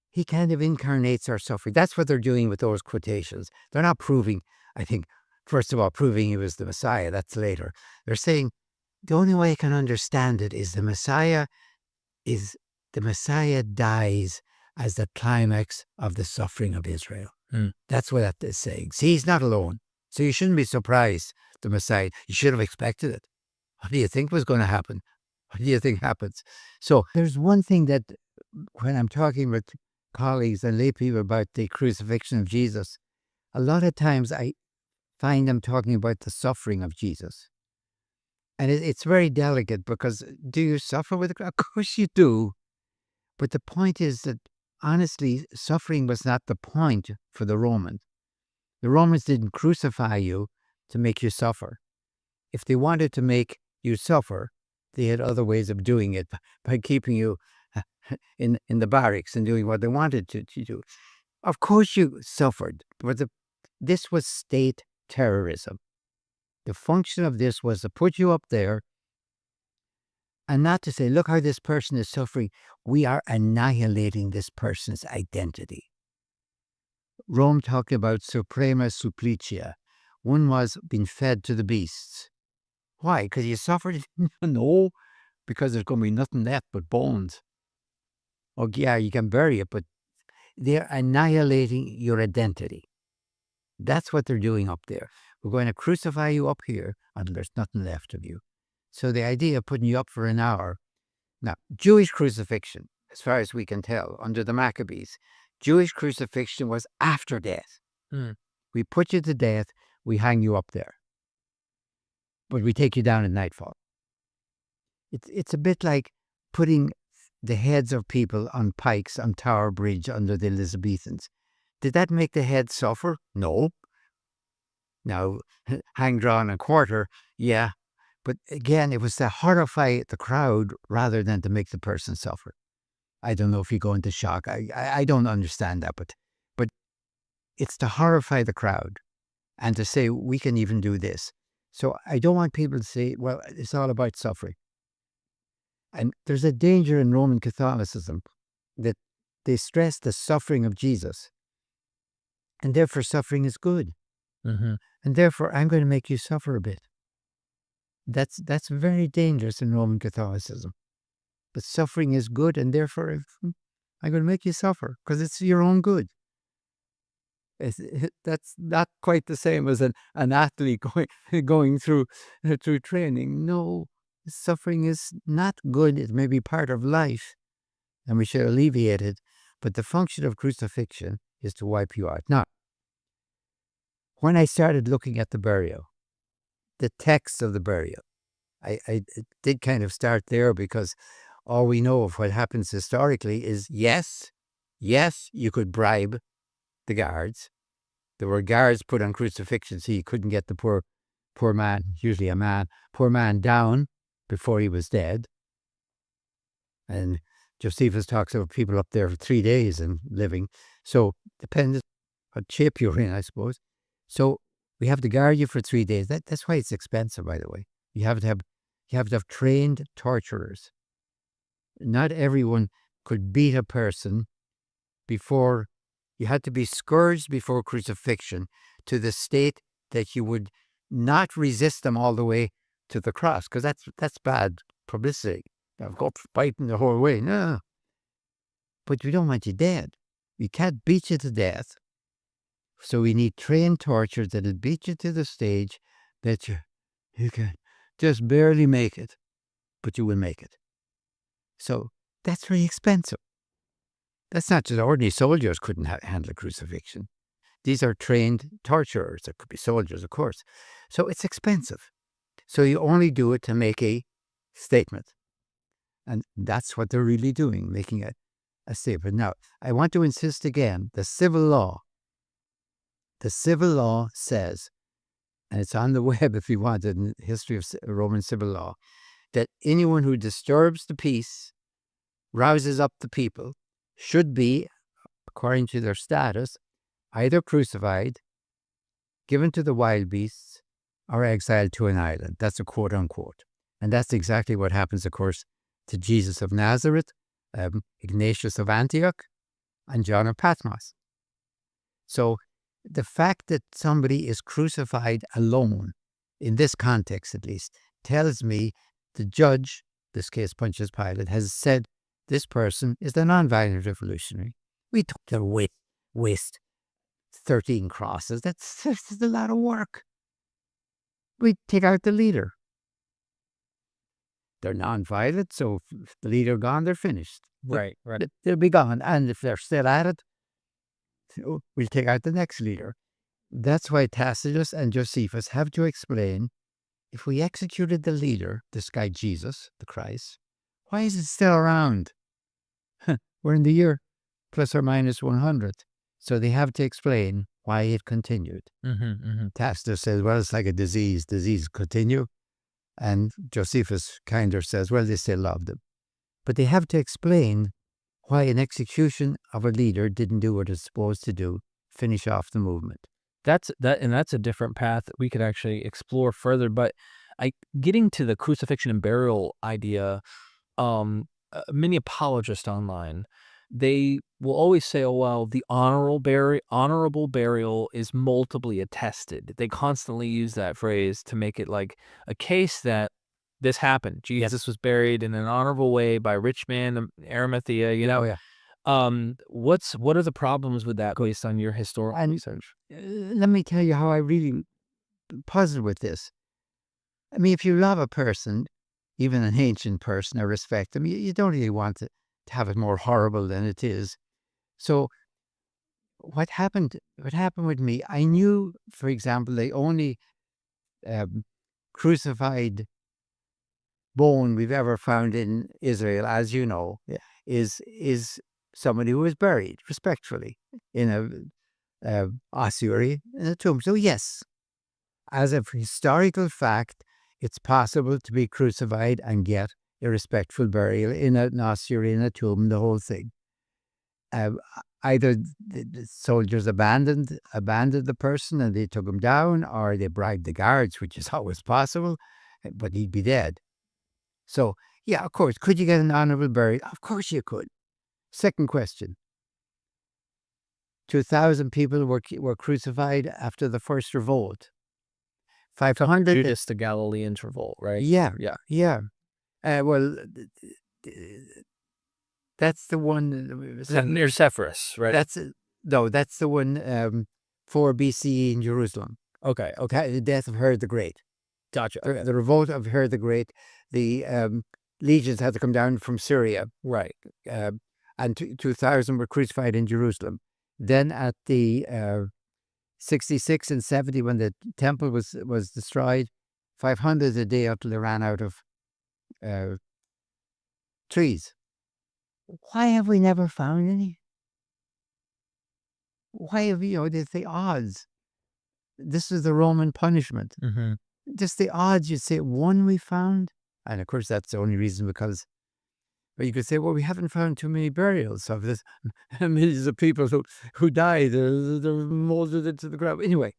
He kind of incarnates our suffering. That's what they're doing with those quotations. They're not proving, I think, first of all, proving he was the Messiah. That's later. They're saying the only way I can understand it is the Messiah dies as the climax of the suffering of Israel. That's what that is saying. See, he's not alone. So you shouldn't be surprised, the Messiah. You should have expected it. What do you think was going to happen? What do you think happens? So there's one thing that when I'm talking with colleagues and lay people about the crucifixion of Jesus, a lot of times I find them talking about the suffering of Jesus. And it's very delicate because do you suffer with it? Of course you do. But the point is that, honestly, suffering was not the point for the Romans. The Romans didn't crucify you to make you suffer. If they wanted to make you suffer, they had other ways of doing it by keeping you in the barracks and doing what they wanted to do. Of course you suffered, but this was state terrorism. The function of this was to put you up there and not to say, look how this person is suffering. We are annihilating this person's identity. Rome talked about suprema supplicia. One was being fed to the beasts. Why? Because you suffered? No, because there's going to be nothing left but bones. Oh, yeah, you can bury it, but they're annihilating your identity. That's what they're doing up there. We're going to crucify you up here until there's nothing left of you. So the idea of putting you up for an hour. Now, Jewish crucifixion, as far as we can tell, under the Maccabees, Jewish crucifixion was after death. We put you to death, we hang you up there. But we take you down at nightfall. It's a bit like putting the heads of people on pikes on Tower Bridge under the Elizabethans. Did that make the head suffer? No. Now, hang drawn and quarter, yeah. But again, it was to horrify the crowd rather than to make the person suffer. I don't know if you go into shock. I don't understand that, but it's to horrify the crowd and to say, we can even do this. So I don't want people to say, well, it's all about suffering. And there's a danger in Roman Catholicism that they stress the suffering of Jesus. And therefore, suffering is good. And therefore, I'm going to make you suffer a bit. That's very dangerous in Roman Catholicism. But suffering is good, and therefore, I'm going to make you suffer because it's your own good. That's not quite the same as an athlete going through training. No, suffering is not good. It may be part of life, and we should alleviate it. But the function of crucifixion is to wipe you out. Now, when I started looking at the burial, the text of the burial, I did kind of start there because all we know of what happens historically is yes, you could bribe the guards. There were guards put on crucifixion so you couldn't get the poor man, usually a man, poor man down before he was dead. And Josephus talks about people up there for 3 days and living. So depends what shape you're in, I suppose. So we have to guard you for 3 days. That's why it's expensive, by the way. You have to have trained torturers. Not everyone could beat a person before. You had to be scourged before crucifixion to the state that you would not resist them all the way to the cross, because that's bad publicity. I've got fighting the whole way. No. But we don't want you dead. We can't beat you to death. So we need trained torturers that'll beat you to the stage that you can just barely make it, but you will make it. So that's very expensive. That's not just ordinary soldiers couldn't handle a crucifixion. These are trained torturers. There could be soldiers, of course. So it's expensive. So you only do it to make a statement. And that's what they're really doing, making a statement. Now, I want to insist again, the civil law says, and it's on the web if you want it, in the history of Roman civil law, that anyone who disturbs the peace, rouses up the people, should be, according to their status, either crucified, given to the wild beasts, or exiled to an island. That's a quote unquote. And that's exactly what happens, of course, to Jesus of Nazareth, Ignatius of Antioch, and John of Patmos. So the fact that somebody is crucified alone, in this context at least, tells me the judge, this case Pontius Pilate, has said this person is the nonviolent revolutionary. We took their waist 13 crosses. That's a lot of work. We take out the leader. They're nonviolent, so if the leader gone, they're finished. Right. They'll be gone. And if they're still at it, we'll take out the next leader. That's why Tacitus and Josephus have to explain, if we executed the leader, this guy Jesus, the Christ, why is it still around? We're in the year plus or minus 100. So they have to explain why it continued. Tacitus says, well, it's like a disease. Disease continue. And Josephus kinder says, well, they still loved him. but they have to explain why an execution of a leader didn't do what it's supposed to do, finish off the movement. That's a different path that we could actually explore further. But getting to the crucifixion and burial idea, many apologists online, they will always say, "Oh well, the honorable burial is multiply attested." They constantly use that phrase to make it like a case that this happened. Jesus was buried in an honorable way by a rich man, Arimathea. Oh, yeah. What are the problems with that based on your historical And research? let me tell you how I really puzzle with this. I mean, if you love a person, even an ancient person, or respect them, you don't really want to have it more horrible than it is. So what happened with me, I knew, for example, the only crucified bone we've ever found in Israel, as you know, is somebody who was buried respectfully in a ossuary in a tomb. So yes, as a historical fact, it's possible to be crucified and get a respectful burial in an ossuary, in a tomb, the whole thing. Either the soldiers abandoned the person and they took him down, or they bribed the guards, which is always possible, but he'd be dead. So, yeah, of course, could you get an honorable burial? Of course you could. Second question. 2,000 people were crucified after the first revolt. 500. Judas the Galilean's revolt, right? Yeah. Yeah. Yeah. Well, that's the one. Near Sepphoris, right? That's the one 4 BCE in Jerusalem. Okay. The death of Herod the Great. Gotcha. The revolt of Herod the Great. The legions had to come down from Syria. Right. And 2,000 were crucified in Jerusalem. Then at the 66 and 70, when the temple was destroyed, 500 a day until they ran out of trees. Why have we never found any? Why have there's the odds? This is the Roman punishment. Mm-hmm. Just the odds. You'd say one we found, and of course that's the only reason, because. But you could say, well, we haven't found too many burials of this millions of people who died. They're molded into the ground. Anyway,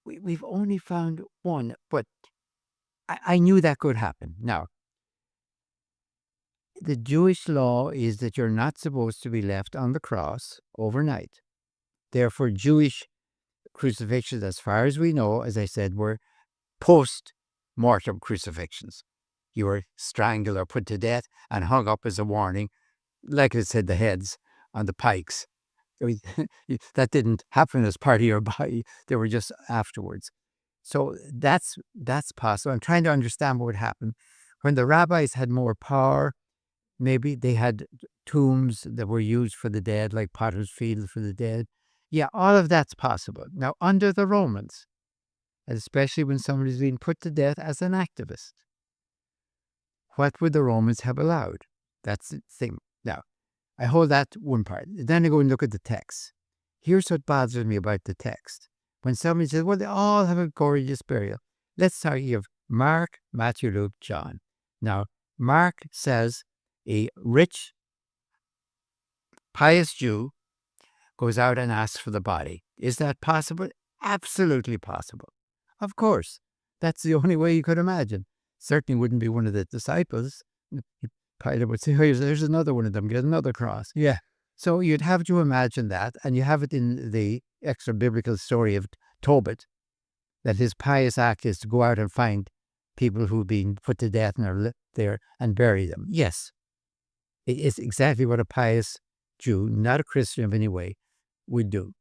we've only found one, but I knew that could happen. Now, the Jewish law is that you're not supposed to be left on the cross overnight. Therefore, Jewish crucifixions, as far as we know, as I said, were post-mortem crucifixions. You were strangled or put to death and hung up as a warning, like I said, the heads on the pikes. I mean, that didn't happen as part of your body. They were just afterwards. So that's possible. I'm trying to understand what would happen. When the rabbis had more power, maybe they had tombs that were used for the dead, like potter's field for the dead. Yeah, all of that's possible. Now, under the Romans, especially when somebody's being put to death as an activist, what would the Romans have allowed? That's the thing. Now, I hold that one part. Then I go and look at the text. Here's what bothers me about the text. When somebody says, well, they all have a gorgeous burial. Let's start here. Mark, Matthew, Luke, John. Now, Mark says a rich, pious Jew goes out and asks for the body. Is that possible? Absolutely possible. Of course. That's the only way you could imagine. Certainly wouldn't be one of the disciples. Pilate would say, oh, there's another one of them, get another cross. Yeah. So you'd have to imagine that, and you have it in the extra biblical story of Tobit, that his pious act is to go out and find people who've been put to death and are there and bury them. Yes, it is exactly what a pious Jew, not a Christian of any way, would do.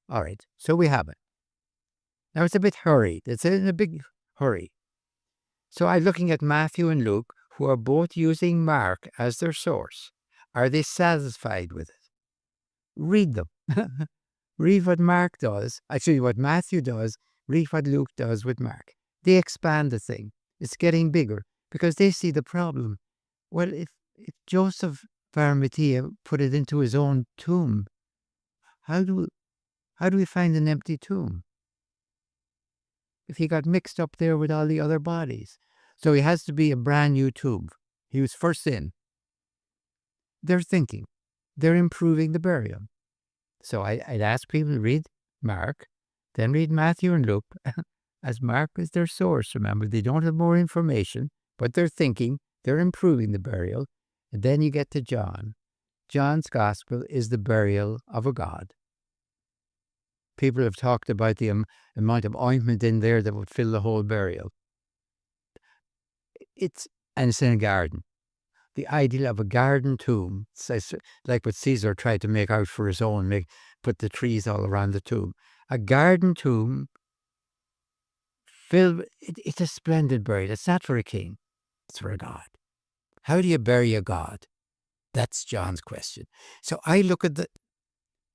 All right, so we have it. Now it's a bit hurried. It's in a big hurry. So I'm looking at Matthew and Luke, who are both using Mark as their source. Are they satisfied with it? Read them. Read what Mark does. Actually, what Matthew does. Read what Luke does with Mark. They expand the thing. It's getting bigger because they see the problem. Well, if Joseph of Arimathea put it into his own tomb, how do we find an empty tomb? If he got mixed up there with all the other bodies. So he has to be a brand new tomb. He was first in. They're thinking. They're improving the burial. So I'd ask people to read Mark, then read Matthew and Luke, as Mark is their source. Remember, they don't have more information, but they're thinking, they're improving the burial. And then you get to John. John's gospel is the burial of a God. People have talked about the amount of ointment in there that would fill the whole burial. And it's in a garden. The ideal of a garden tomb, it's like what Caesar tried to make out for his own, put the trees all around the tomb. A garden tomb filled, it's a splendid burial. It's not for a king, it's for a God. How do you bury a God? That's John's question. So I look at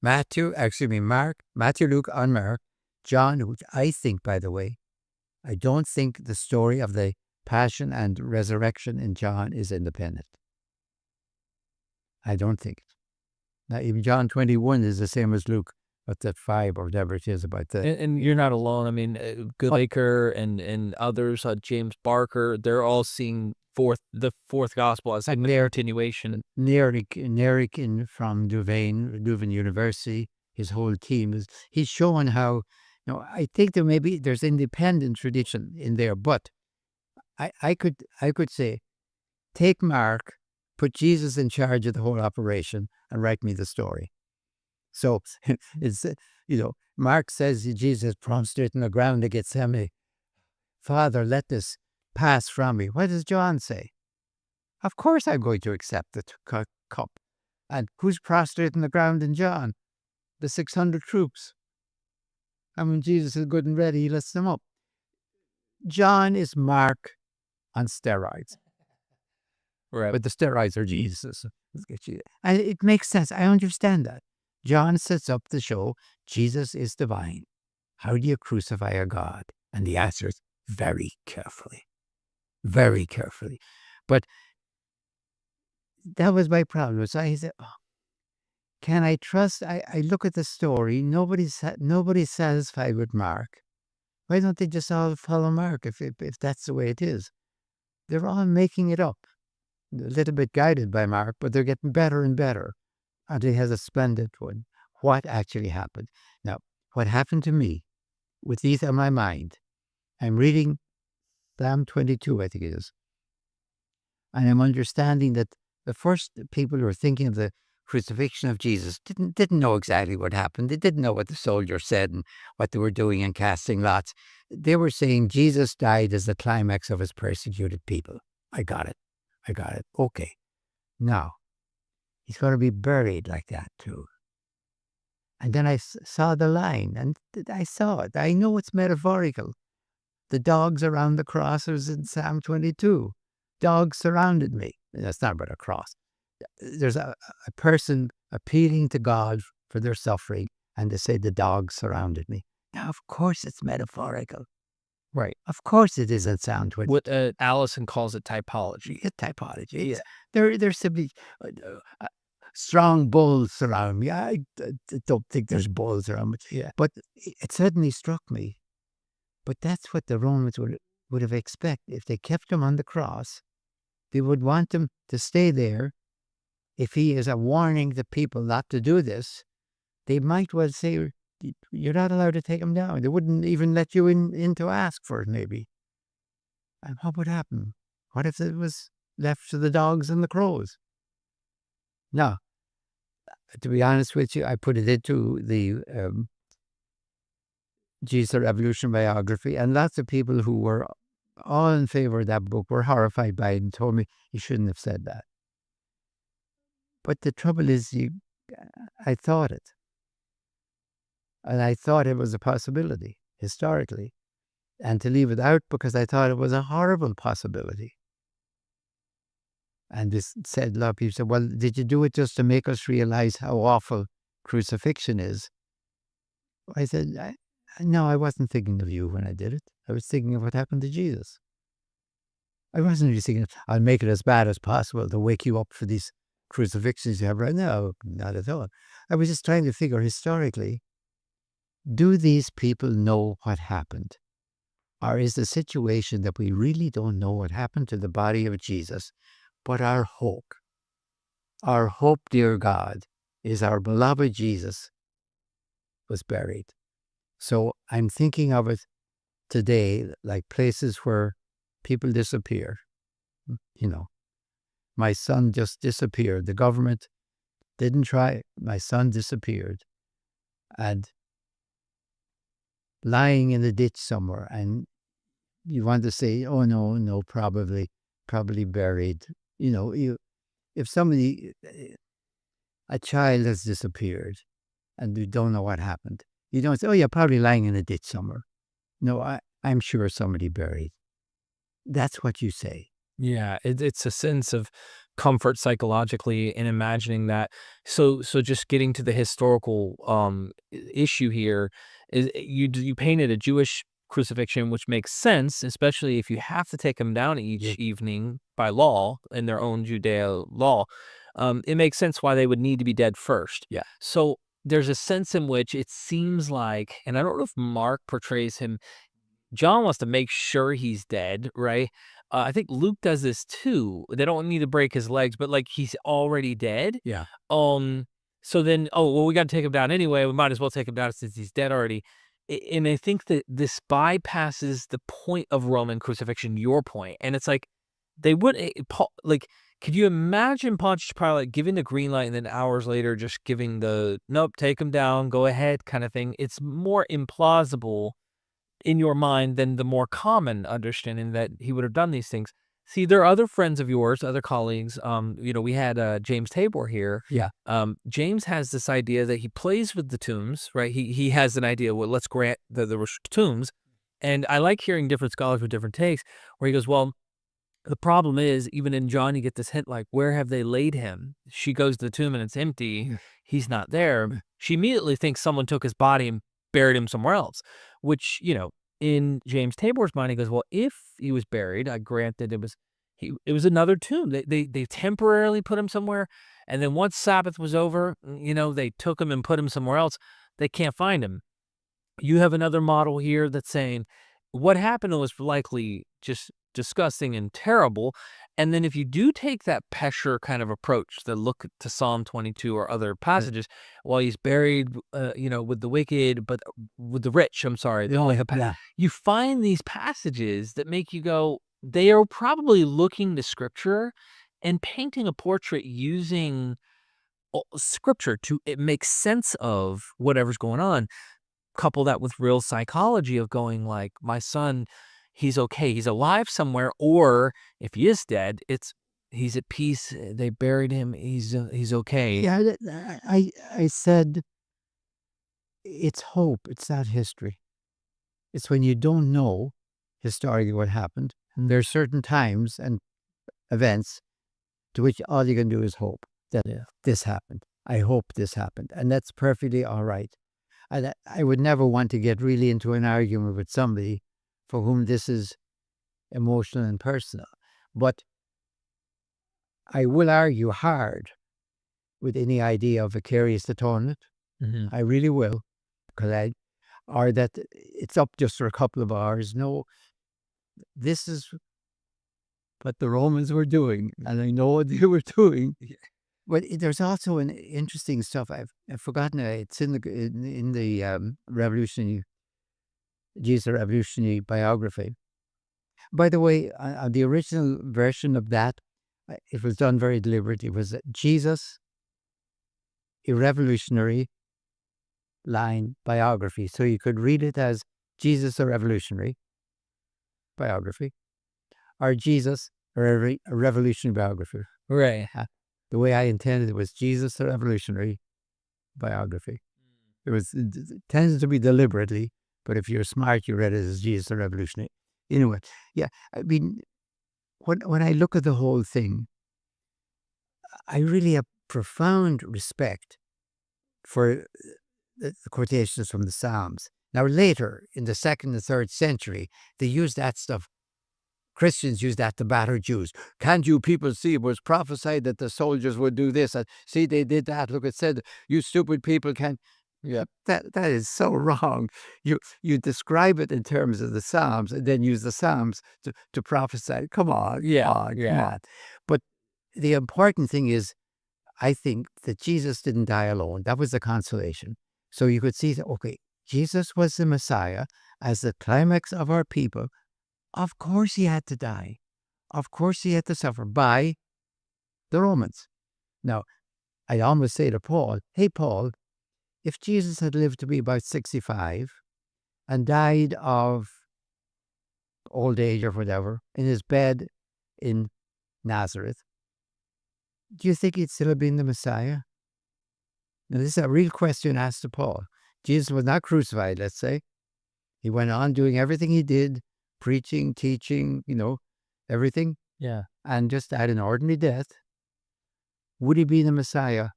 Mark, Matthew, Luke, and Mark, John, which I think, by the way, I don't think the story of the Passion and resurrection in John is independent. I don't think it. Now, even John 21 is the same as Luke, but that 5 or whatever it is about that. And you're not alone. I mean, Goodlaker and others, James Barker, they're all seeing the fourth gospel as a continuation. Neric from Louvain University, his whole team he's showing how. I think there's independent tradition in there, but I could say, take Mark, put Jesus in charge of the whole operation, and write me the story. So it's Mark says Jesus prostrated on the ground at Gethsemane. Father, let this pass from me. What does John say? Of course I'm going to accept the cup. And who's prostrated on the ground in John? The 600 troops. And when Jesus is good and ready, he lets them up. John is Mark on steroids. Right. But the steroids are Jesus. And it makes sense. I understand that. John sets up the show, Jesus is divine. How do you crucify a God? And the answer is very carefully. Very carefully. But that was my problem. So I said, can I trust? I look at the story. Nobody's satisfied with Mark. Why don't they just all follow Mark if that's the way it is? They're all making it up. A little bit guided by Mark, but they're getting better and better. And he has a splendid one. What actually happened? Now, what happened to me, with these on my mind, I'm reading Psalm 22, I think it is. And I'm understanding that the first people who were thinking of the crucifixion of Jesus didn't know exactly what happened. They didn't know what the soldiers said and what they were doing and casting lots. They were saying Jesus died as the climax of his persecuted people. I got it. Okay. Now, he's going to be buried like that too. And then I saw the line, and I saw it. I know it's metaphorical. The dogs around the cross was in Psalm 22. Dogs surrounded me. That's not about a cross. There's a person appealing to God for their suffering, and they say the dogs surrounded me. Now, of course, it's metaphorical. Right. Of course it is in Psalm 22. What Allison calls it typology. Typology. Yeah. They're simply strong bulls surround me. I don't think there's bulls around me. Yeah. But it suddenly struck me. But that's what the Romans would have expected. If they kept him on the cross, they would want him to stay there. If he is a warning to people not to do this, they might well say, you're not allowed to take him down. They wouldn't even let you in to ask for it, maybe. And what would happen? What if it was left to the dogs and the crows? Now, to be honest with you, I put it into the Jesus Revolution biography, and lots of people who were all in favor of that book were horrified by it and told me you shouldn't have said that. But the trouble is, I thought it. And I thought it was a possibility, historically. And to leave it out because I thought it was a horrible possibility. And this said, a lot of people said, well, did you do it just to make us realize how awful crucifixion is? I said, no, I wasn't thinking of you when I did it. I was thinking of what happened to Jesus. I wasn't really thinking, I'll make it as bad as possible to wake you up for these crucifixions you have right now. Not at all. I was just trying to figure historically, do these people know what happened? Or is the situation that we really don't know what happened to the body of Jesus? But our hope, dear God, is our beloved Jesus was buried. So I'm thinking of it today like places where people disappear. My son just disappeared. The government didn't try. My son disappeared. And lying in a ditch somewhere. And you want to say, oh, no, probably buried. If somebody, a child has disappeared and you don't know what happened, you don't say, oh, yeah, probably lying in a ditch somewhere. No, I'm sure somebody buried. That's what you say. Yeah, it's a sense of comfort psychologically in imagining that. So just getting to the historical issue here is you painted a Jewish crucifixion, which makes sense, especially if you have to take them down each evening by law in their own Judeo law. It makes sense why they would need to be dead first. Yeah. So there's a sense in which it seems like, and I don't know if Mark portrays him. John wants to make sure he's dead, right? I think Luke does this too. They don't need to break his legs, but like he's already dead. Yeah. So then, oh well, we got to take him down anyway. We might as well take him down since he's dead already. And I think that this bypasses the point of Roman crucifixion. Your point, and it's like they would like. Could you imagine Pontius Pilate giving the green light and then hours later just giving the nope, take him down, go ahead kind of thing? It's more implausible in your mind than the more common understanding that he would have done these things. See, there are other friends of yours, other colleagues. We had James Tabor here. Yeah. James has this idea that he plays with the tombs, right? He has an idea, well, let's grant that there were tombs. And I like hearing different scholars with different takes where he goes, well, the problem is, even in John, you get this hint like, where have they laid him? She goes to the tomb and it's empty. Yeah. He's not there. She immediately thinks someone took his body and buried him somewhere else, which, in James Tabor's mind, he goes, well, if he was buried, I grant that it was another tomb. They temporarily put him somewhere. And then once Sabbath was over, they took him and put him somewhere else. They can't find him. You have another model here that's saying what happened was likely just disgusting and terrible. And then if you do take that Pesher kind of approach, that look to Psalm 22 or other passages, while he's buried, with the wicked, but with the rich, I'm sorry, they only have, you find these passages that make you go, they are probably looking to scripture and painting a portrait using scripture to make sense of whatever's going on. Couple that with real psychology of going like, my son, he's okay, he's alive somewhere, or if he is dead, he's at peace. They buried him. He's okay. Yeah, I said it's hope. It's not history. It's when you don't know historically what happened. And there are certain times and events to which all you can do is hope that this happened. I hope this happened, and that's perfectly all right. And I would never want to get really into an argument with somebody for whom this is emotional and personal. But I will argue hard with any idea of vicarious atonement. Mm-hmm. I really will. Or that it's up just for a couple of hours. No, this is what the Romans were doing, and I know what they were doing. But there's also an interesting stuff. I've forgotten. It's in the revolutionary Jesus revolutionary biography. By the way, the original version of that, it was done very deliberately. It was Jesus, a revolutionary line biography. So you could read it as Jesus, a revolutionary biography, or Jesus, a revolutionary biography. Right. The way I intended it was Jesus, a revolutionary biography. It tends to be deliberately, but if you're smart, you read it as Jesus, the revolutionary. Anyway, yeah, I mean, when I look at the whole thing, I really have profound respect for the quotations from the Psalms. Now, later, in the 2nd and 3rd century, they used that stuff. Christians use that to batter Jews. Can't you people see it was prophesied that the soldiers would do this? And see, they did that. Look, it said, you stupid people can't. Yeah, that is so wrong. You describe it in terms of the Psalms and then use the Psalms to prophesy. Come on. Yeah. Come on. But the important thing is, I think that Jesus didn't die alone. That was the consolation. So you could see that, okay, Jesus was the Messiah as the climax of our people. Of course he had to die. Of course he had to suffer by the Romans. Now, I almost say to Paul, hey, Paul, if Jesus had lived to be about 65 and died of old age or whatever in his bed in Nazareth, do you think he'd still have been the Messiah? Now, this is a real question asked to Paul. Jesus was not crucified, let's say. He went on doing everything he did, preaching, teaching, everything, Yeah. and just died an ordinary death. Would he be the Messiah,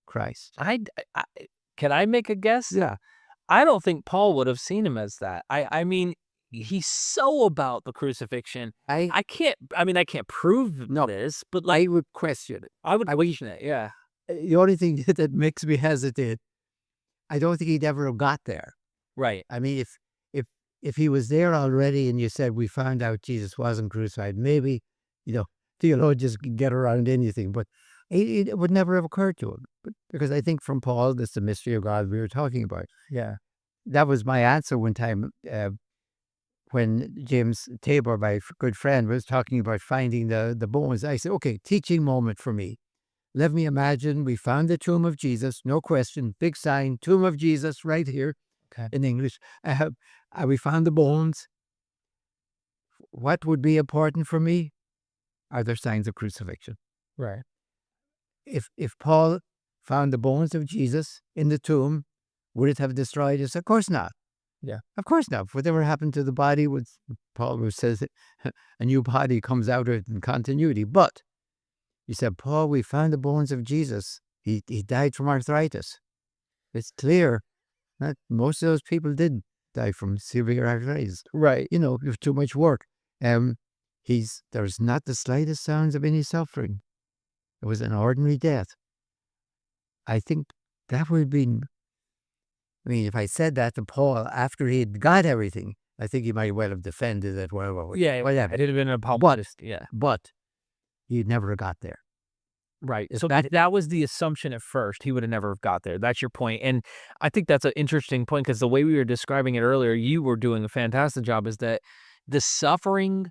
Christ? Can I make a guess? Yeah. I don't think Paul would have seen him as that. I mean, he's so about the crucifixion. I can't prove this, but I would question it. I would question it. Yeah. The only thing that makes me hesitate, I don't think he'd ever have got there. Right. I mean, if he was there already and you said we found out Jesus wasn't crucified, maybe, theologians can get around anything, but it would never have occurred to him. But because I think from Paul, that's the mystery of God we were talking about. Yeah. That was my answer one time when James Tabor, my good friend, was talking about finding the bones. I said, okay, teaching moment for me. Let me imagine we found the tomb of Jesus, no question, big sign, tomb of Jesus right here in English. We found the bones. What would be important for me? Are there signs of crucifixion? Right. If Paul found the bones of Jesus in the tomb, would it have destroyed us? Of course not. Yeah. Of course not. Whatever happened to the body, Paul says a new body comes out of it in continuity. But he said, Paul, we found the bones of Jesus. He died from arthritis. It's clear that most of those people did die from severe arthritis. Right. It was too much work. There's not the slightest signs of any suffering. It was an ordinary death. I think that would be, if I said that to Paul after he had got everything, I think he might well have defended it. Whatever. Yeah. Whatever. It would have been a apologist. Yeah. But he never got there. Right. So that was the assumption at first. He would have never got there. That's your point. And I think that's an interesting point because the way we were describing it earlier, you were doing a fantastic job, is that the suffering,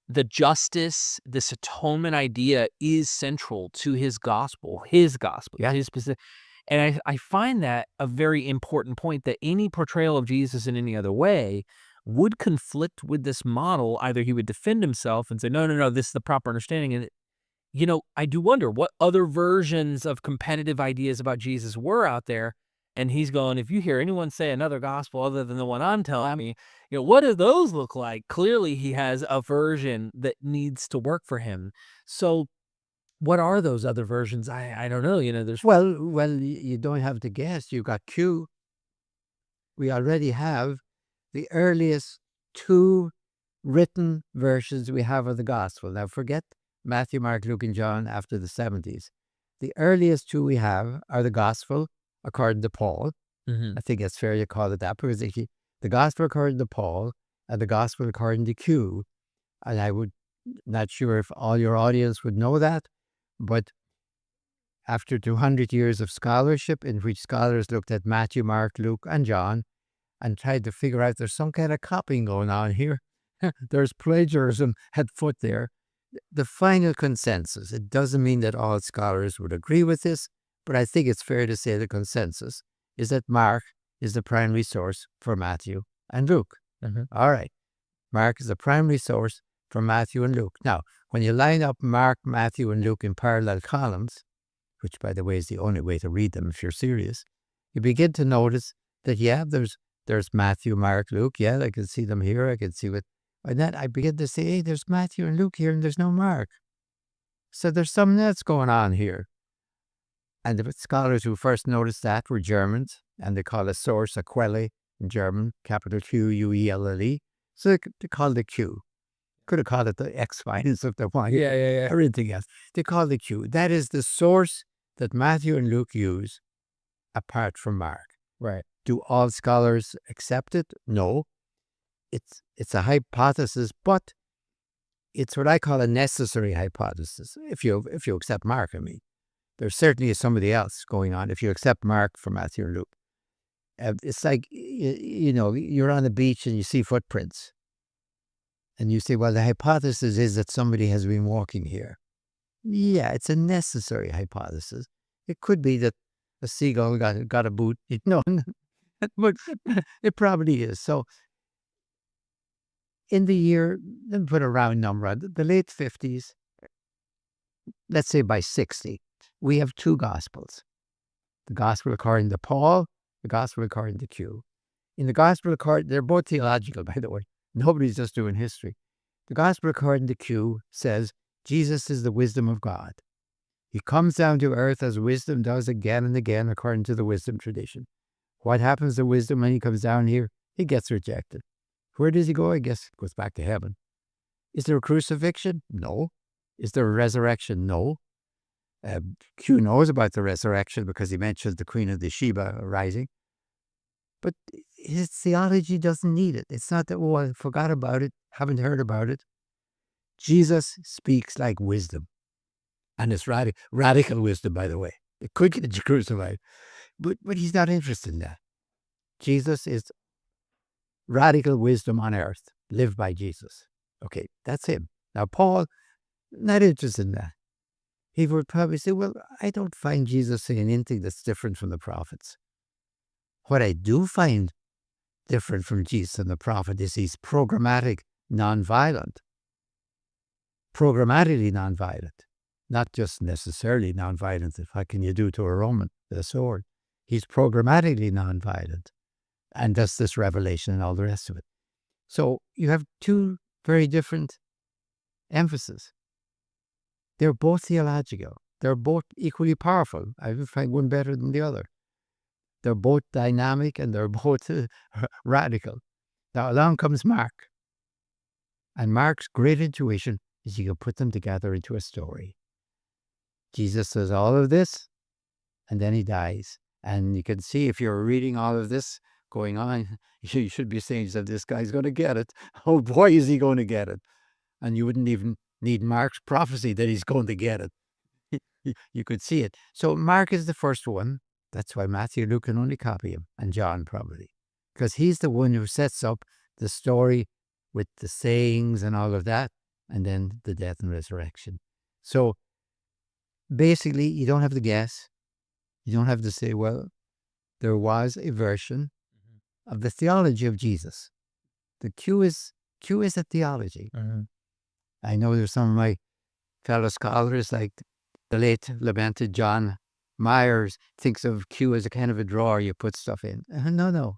the justice, this atonement idea is central to his gospel, his specific. And I find that a very important point, that any portrayal of Jesus in any other way would conflict with this model. Either he would defend himself and say, no, this is the proper understanding. And I do wonder what other versions of competitive ideas about Jesus were out there. And he's going, if you hear anyone say another gospel other than the one I'm telling me, what do those look like? Clearly, he has a version that needs to work for him. So what are those other versions? I don't know. There's... Well, you don't have to guess. You got Q. We already have the earliest two written versions we have of the gospel. Now, forget Matthew, Mark, Luke, and John after the 70s. The earliest two we have are the gospel according to Paul. I think it's fair to call it that, because the gospel according to Paul and the gospel according to Q. And I would not sure if all your audience would know that, but after 200 years of scholarship in which scholars looked at Matthew, Mark, Luke, and John and tried to figure out there's some kind of copying going on here. There's plagiarism at foot there. The final consensus, it doesn't mean that all scholars would agree with this, but I think it's fair to say the consensus is that Mark is the primary source for Matthew and Luke. All right. Mark is the primary source for Matthew and Luke. Now, when you line up Mark, Matthew, and Luke in parallel columns, which, by the way, is the only way to read them if you're serious, you begin to notice that, there's Matthew, Mark, Luke. Yeah, I can see them here. I can see what... And then I begin to say, hey, there's Matthew and Luke here, and there's no Mark. So there's something else going on here. And the scholars who first noticed that were Germans, and they call a source a Quelle in German, capital Q-U-E-L-L-E. So they called it Q. Could have called it the X-Files if they wanted. Yeah. Or anything else. They call it Q. That is the source that Matthew and Luke use apart from Mark. Right. Do all scholars accept it? No. It's a hypothesis, but it's what I call a necessary hypothesis. If you accept Mark, I mean, there certainly is somebody else going on. If you accept Mark from Matthew and Luke, it's like you're on the beach and you see footprints, and you say, well, the hypothesis is that somebody has been walking here. Yeah, it's a necessary hypothesis. It could be that a seagull got a boot, but it probably is. So in the year, let me put a round number on the late 50s, let's say by 60, we have two gospels. The gospel according to Paul, the gospel according to Q. In the gospel according, they're both theological, by the way. Nobody's just doing history. The gospel according to Q says Jesus is the wisdom of God. He comes down to earth as wisdom does again and again according to the wisdom tradition. What happens to wisdom when he comes down here? He gets rejected. Where does he go? I guess he goes back to heaven. Is there a crucifixion? No. Is there a resurrection? No. Q knows about the resurrection because he mentions the Queen of the Sheba rising. But his theology doesn't need it. It's not that, oh, I forgot about it, haven't heard about it. Jesus speaks like wisdom. And it's radical wisdom, by the way. It could get you crucified. But he's not interested in that. Jesus is radical wisdom on earth. Live by Jesus. Okay, that's him. Now, Paul, not interested in that. He would probably say, well, I don't find Jesus saying anything that's different from the prophets. What I do find different from Jesus and the prophet is he's programmatic, nonviolent. Programmatically nonviolent. Not just necessarily nonviolent. What can you do to a Roman with a sword? He's programmatically nonviolent. And does this revelation and all the rest of it. So you have two very different emphases. They're both theological. They're both equally powerful. I would find one better than the other. They're both dynamic and they're both radical. Now along comes Mark. And Mark's great intuition is you can put them together into a story. Jesus says all of this, and then he dies. And you can see if you're reading all of this going on, you should be saying that this guy's going to get it. Oh boy, is he going to get it. And you wouldn't even need Mark's prophecy that he's going to get it. You could see it. So Mark is the first one. That's why Matthew and Luke can only copy him, and John probably. Because he's the one who sets up the story with the sayings and all of that, and then the death and resurrection. So basically, you don't have to guess. You don't have to say, well, there was a version of the theology of Jesus. The Q is a theology. I know there's some of my fellow scholars, like the late lamented John Myers, thinks of Q as a kind of a drawer you put stuff in. No.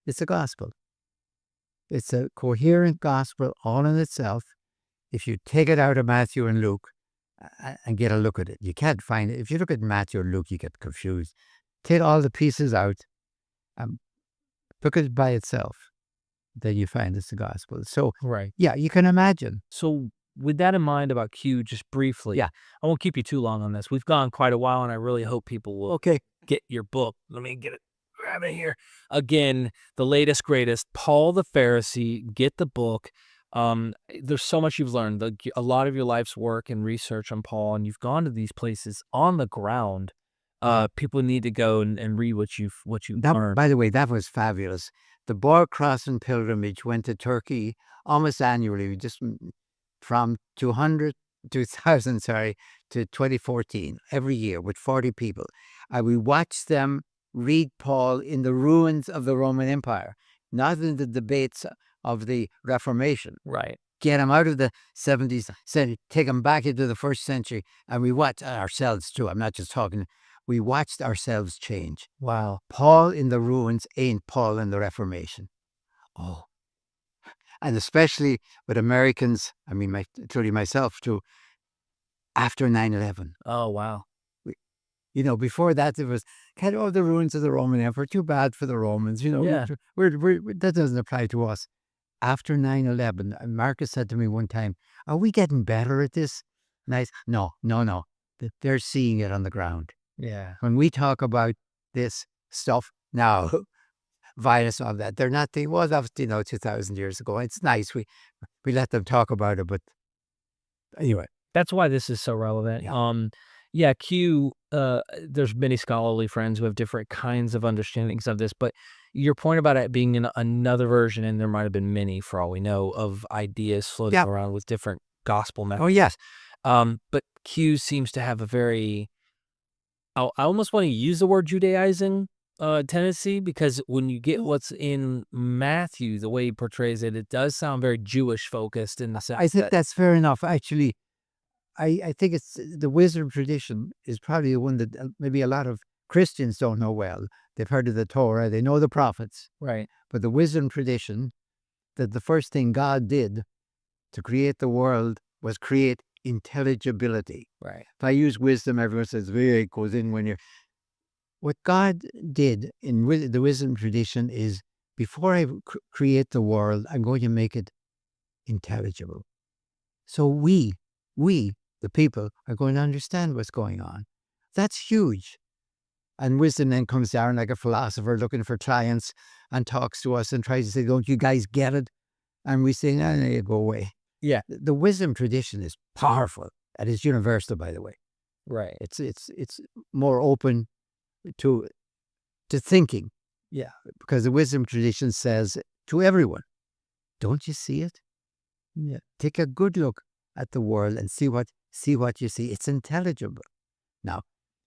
It's a gospel. It's a coherent gospel all in itself. If you take it out of Matthew and Luke and get a look at it, you can't find it. If you look at Matthew and Luke, you get confused. Take all the pieces out and look at it by itself. Then you find it's the gospel. So, Right. yeah, you can imagine. So with that in mind about Q, just briefly, Yeah. I won't keep you too long on this. We've gone quite a while, and I really hope people will get your book. Let me grab it here. Again, the latest, greatest, Paul the Pharisee. Get the book. There's so much you've learned. A lot of your life's work and research on Paul, and you've gone to these places on the ground. People need to go and read what you've learned. By the way, that was fabulous. The Crossan pilgrimage went to Turkey almost annually, just from 2000 to 2014, every year with 40 people. We watched them read Paul in the ruins of the Roman Empire, not in the debates of the Reformation. Right. Get them out of the 70s, take them back into the first century, and we watched ourselves too. I'm not just talking. We watched ourselves change. Wow. Paul in the ruins ain't Paul in the Reformation. Oh. And especially with Americans, I mean, including myself too, after 9/11. Oh, wow. Before that, there was kind of the ruins of the Roman Empire. Too bad for the Romans, Yeah. That doesn't apply to us. After 9/11, Marcus said to me one time, are we getting better at this? Nice. No. They're seeing it on the ground. Yeah. When we talk about this stuff now, violence, all that, they're not, it was obviously, 2,000 years ago. It's nice. We let them talk about it, but Anyway, That's why this is so relevant. Yeah, Q, there's many scholarly friends who have different kinds of understandings of this, but your point about it being in another version, and there might have been many for all we know, of ideas floating yeah. around with different gospel Oh, methods. yes. But Q seems to have a very, I almost want to use the word Judaizing tendency, because when you get what's in Matthew, the way he portrays it, it does sound very Jewish focused in the sense I think that, that's fair enough. Actually, I think it's the wisdom tradition is probably the one that maybe a lot of Christians don't know well. They've heard of the Torah, they know the prophets, right, but the wisdom tradition that the first thing God did to create the world was create intelligibility. right, If I use wisdom, everyone says, "Well, it goes in when you're." What God did in the wisdom tradition is before I create the world, I'm going to make it intelligible. So we, the people, are going to understand what's going on. That's huge. And wisdom then comes down like a philosopher looking for clients and talks to us and tries to say, "Don't you guys get it?" And we say, "No, no, you go away." yeah, The wisdom tradition is powerful and it's universal, by the way. right, It's more open to thinking. Yeah, because the wisdom tradition says to everyone, "Don't you see it? Yeah, take a good look at the world and see what you see. It's intelligible." Now,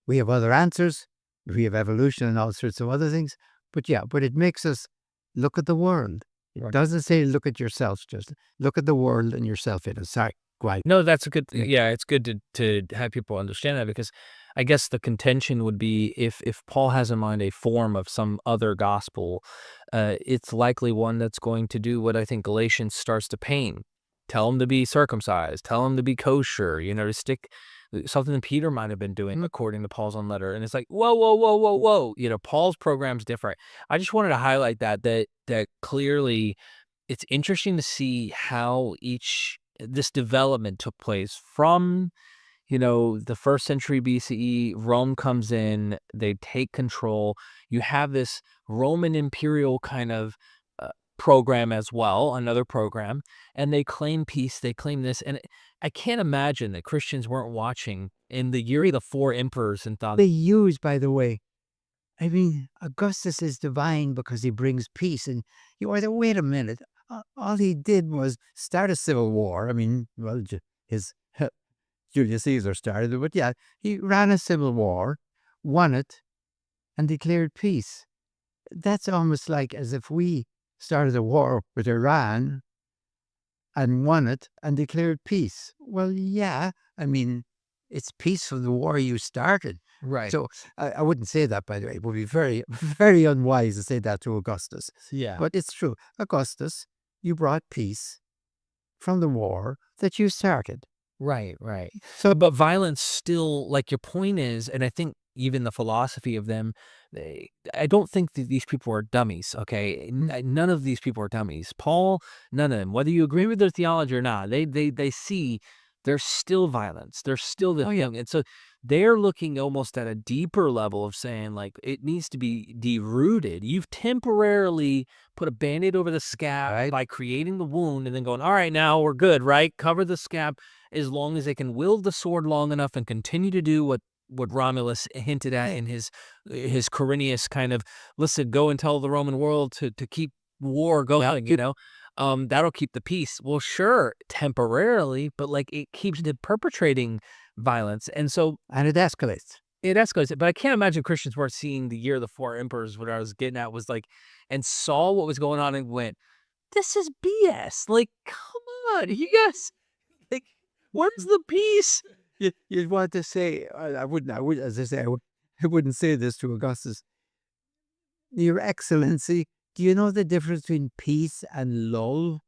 we have other answers. We have evolution and all sorts of other things. But yeah, but it makes us look at the world. It right. doesn't say look at yourself, just look at the world and yourself in it. Sorry, go ahead. No, that's a good, Yeah. yeah, it's good to have people understand that, because I guess the contention would be, if Paul has in mind a form of some other gospel, it's likely one that's going to do what I think Galatians starts to paint. Tell them to be circumcised, tell them to be kosher, to stick something that Peter might have been doing according to Paul's own letter. And it's like, whoa, whoa, whoa, whoa, whoa. Paul's program's different. I just wanted to highlight that clearly it's interesting to see how this development took place from, the first century BCE. Rome comes in, they take control. You have this Roman imperial kind of program as well, another program, and they claim peace, they claim this. And I can't imagine that Christians weren't watching in the year of the four emperors and thought, They use, by the way, I mean, Augustus is divine because he brings peace. And you are there, wait a minute. All he did was start a civil war. I mean, well, his Julius Caesar started it, but yeah, he ran a civil war, won it, and declared peace. That's almost like as if we started a war with Iran and won it and declared peace. Well, yeah, I mean, it's peace for the war you started. right. So I wouldn't say that, by the way. It would be very, very unwise to say that to Augustus. Yeah. But it's true. Augustus, you brought peace from the war that you started. Right, right. So, but violence still, like your point is, and I think even the philosophy of them, I don't think that these people are dummies. Okay, none of these people are dummies. Paul, none of them. Whether you agree with their theology or not, they see there's still violence. There's still the young, and so they're looking almost at a deeper level of saying like it needs to be derooted. You've temporarily put a band-aid over the scab by creating the wound, and then going, all right, now we're good, right? Cover the scab as long as they can wield the sword long enough and continue to do what Romulus hinted at in his Quirinius kind of, listen, go and tell the Roman world to keep war going, that'll keep the peace. Well, sure, temporarily, but like it keeps perpetrating violence. And so And it escalates. it escalates. But I can't imagine Christians weren't seeing the year of the four emperors. What I was getting at was like, and saw what was going on and went, this is BS. Like, come on, you guys, like, where's the peace? You'd want to say, I would, as I say, I wouldn't say this to Augustus. Your Excellency, do you know the difference between peace and lull?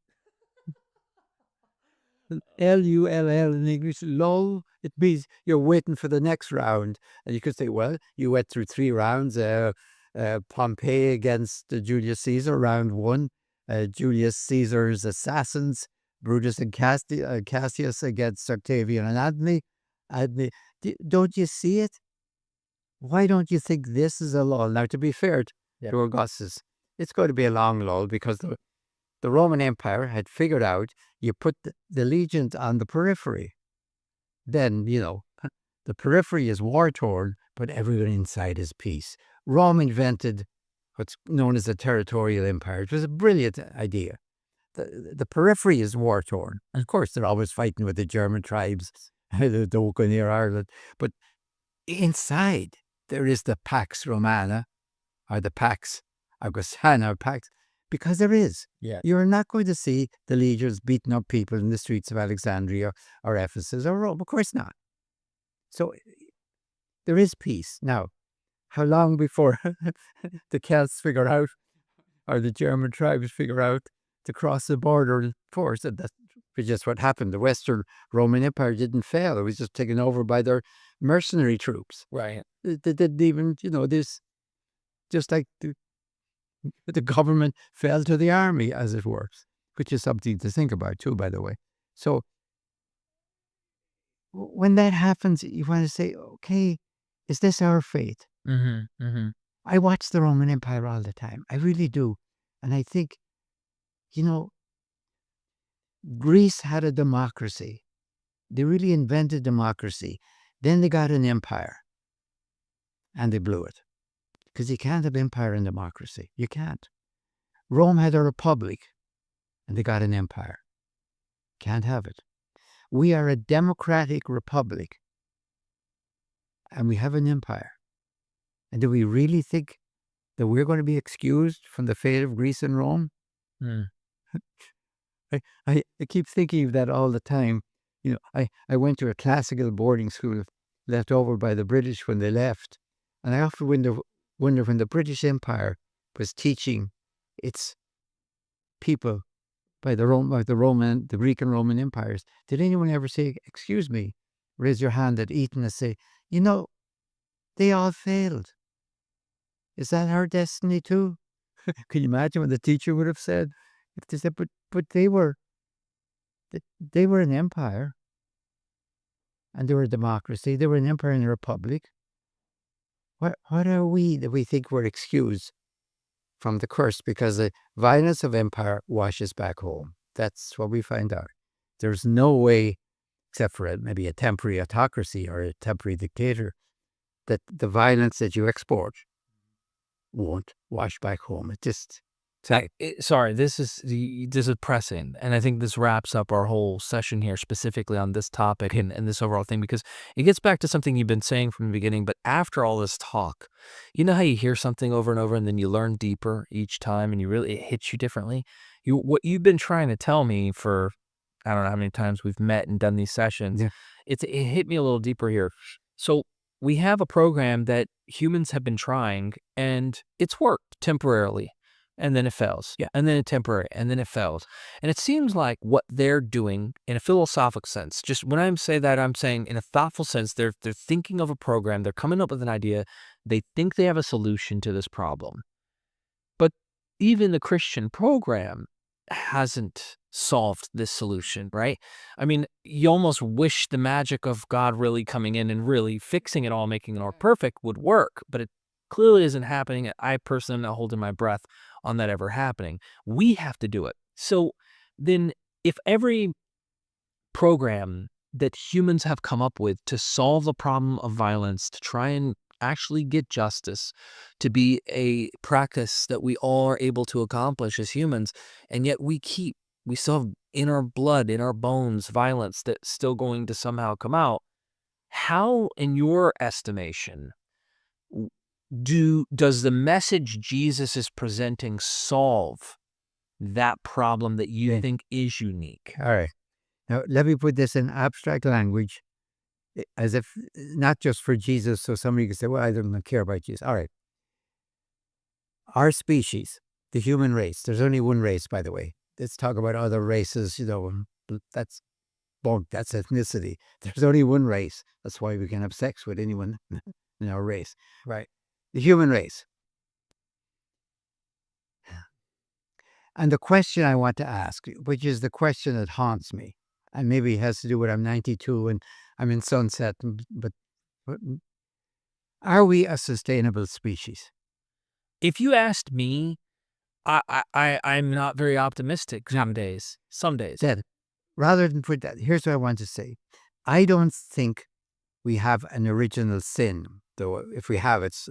Lull in English, lull, it means you're waiting for the next round. And you could say, well, you went through 3 rounds. Pompey against Julius Caesar, round 1. Julius Caesar's assassins, Brutus and Cassius against Octavian and Antony. Don't you see it? Why don't you think this is a lull? Now, to be fair to Augustus, it's going to be a long lull because the Roman Empire had figured out you put the legions on the periphery. then, the periphery is war-torn, but everyone inside is peace. Rome invented what's known as a territorial empire. It was a brilliant idea. The periphery is war-torn. And of course, they're always fighting with the German tribes, the Doca near Ireland. But inside, there is the Pax Romana, or the Pax Augustana, or Pax, because there is. Yeah. You're not going to see the legions beating up people in the streets of Alexandria or Ephesus or Rome. Of course not. So there is peace. Now, how long before the Celts figure out, or the German tribes figure out, to cross the border in force? And that's just what happened. The Western Roman Empire didn't fail. It was just taken over by their mercenary troops. Right. They didn't even, this, just like the government fell to the army, as it were, which is something to think about too, by the way. So when that happens, you want to say, okay, is this our fate? Mm-hmm. Mm-hmm. I watch the Roman Empire all the time. I really do. And I think, Greece had a democracy. They really invented democracy. Then they got an empire. And they blew it. Because you can't have empire and democracy. You can't. Rome had a republic. And they got an empire. Can't have it. We are a democratic republic. And we have an empire. And do we really think that we're going to be excused from the fate of Greece and Rome? Mm. I keep thinking of that all the time. I went to a classical boarding school left over by the British when they left. And I often wonder when the British Empire was teaching its people by the Greek and Roman empires, did anyone ever say, excuse me, raise your hand at Eton and say, they all failed. Is that our destiny too? Can you imagine what the teacher would have said? If they said, but they were an empire, and they were a democracy. They were an empire and a republic. What are we that we think we're excused from the curse because the violence of empire washes back home? That's what we find out. There's no way, except for maybe a temporary autocracy or a temporary dictator, that the violence that you export won't wash back home. It just... Sorry, this is pressing, and I think this wraps up our whole session here specifically on this topic and this overall thing, because it gets back to something you've been saying from the beginning. But after all this talk, you know how you hear something over and over and then you learn deeper each time and it hits you differently? What you've been trying to tell me for, I don't know how many times we've met and done these sessions, Yeah. it hit me a little deeper here. So we have a program that humans have been trying, and it's worked temporarily. And then it fails. Yeah. And then it's temporary. And then it fails. And it seems like what they're doing in a philosophical sense, just when I say that, I'm saying in a thoughtful sense, they're thinking of a program. They're coming up with an idea. They think they have a solution to this problem. But even the Christian program hasn't solved this solution, right? I mean, you almost wish the magic of God really coming in and really fixing it all, making it all perfect would work. But it clearly isn't happening. I personally am not holding my breath on that ever happening. We have to do it. So then if every program that humans have come up with to solve the problem of violence, to try and actually get justice, to be a practice that we all are able to accomplish as humans, and yet we still have in our blood, in our bones, violence that's still going to somehow come out. How, in your estimation, does the message Jesus is presenting solve that problem that you think is unique? All right. Now, let me put this in abstract language, as if not just for Jesus, so somebody can say, well, I don't care about Jesus. All right. Our species, the human race, there's only one race, by the way. Let's talk about other races, that's bunk, that's ethnicity. There's only one race. That's why we can have sex with anyone in our race. Right. The human race. And the question I want to ask, which is the question that haunts me, and maybe it has to do with I'm 92 and I'm in sunset, but are we a sustainable species? If you asked me, I'm not very optimistic some days. Rather than put that, here's what I want to say. I don't think we have an original sin, though if we have, it's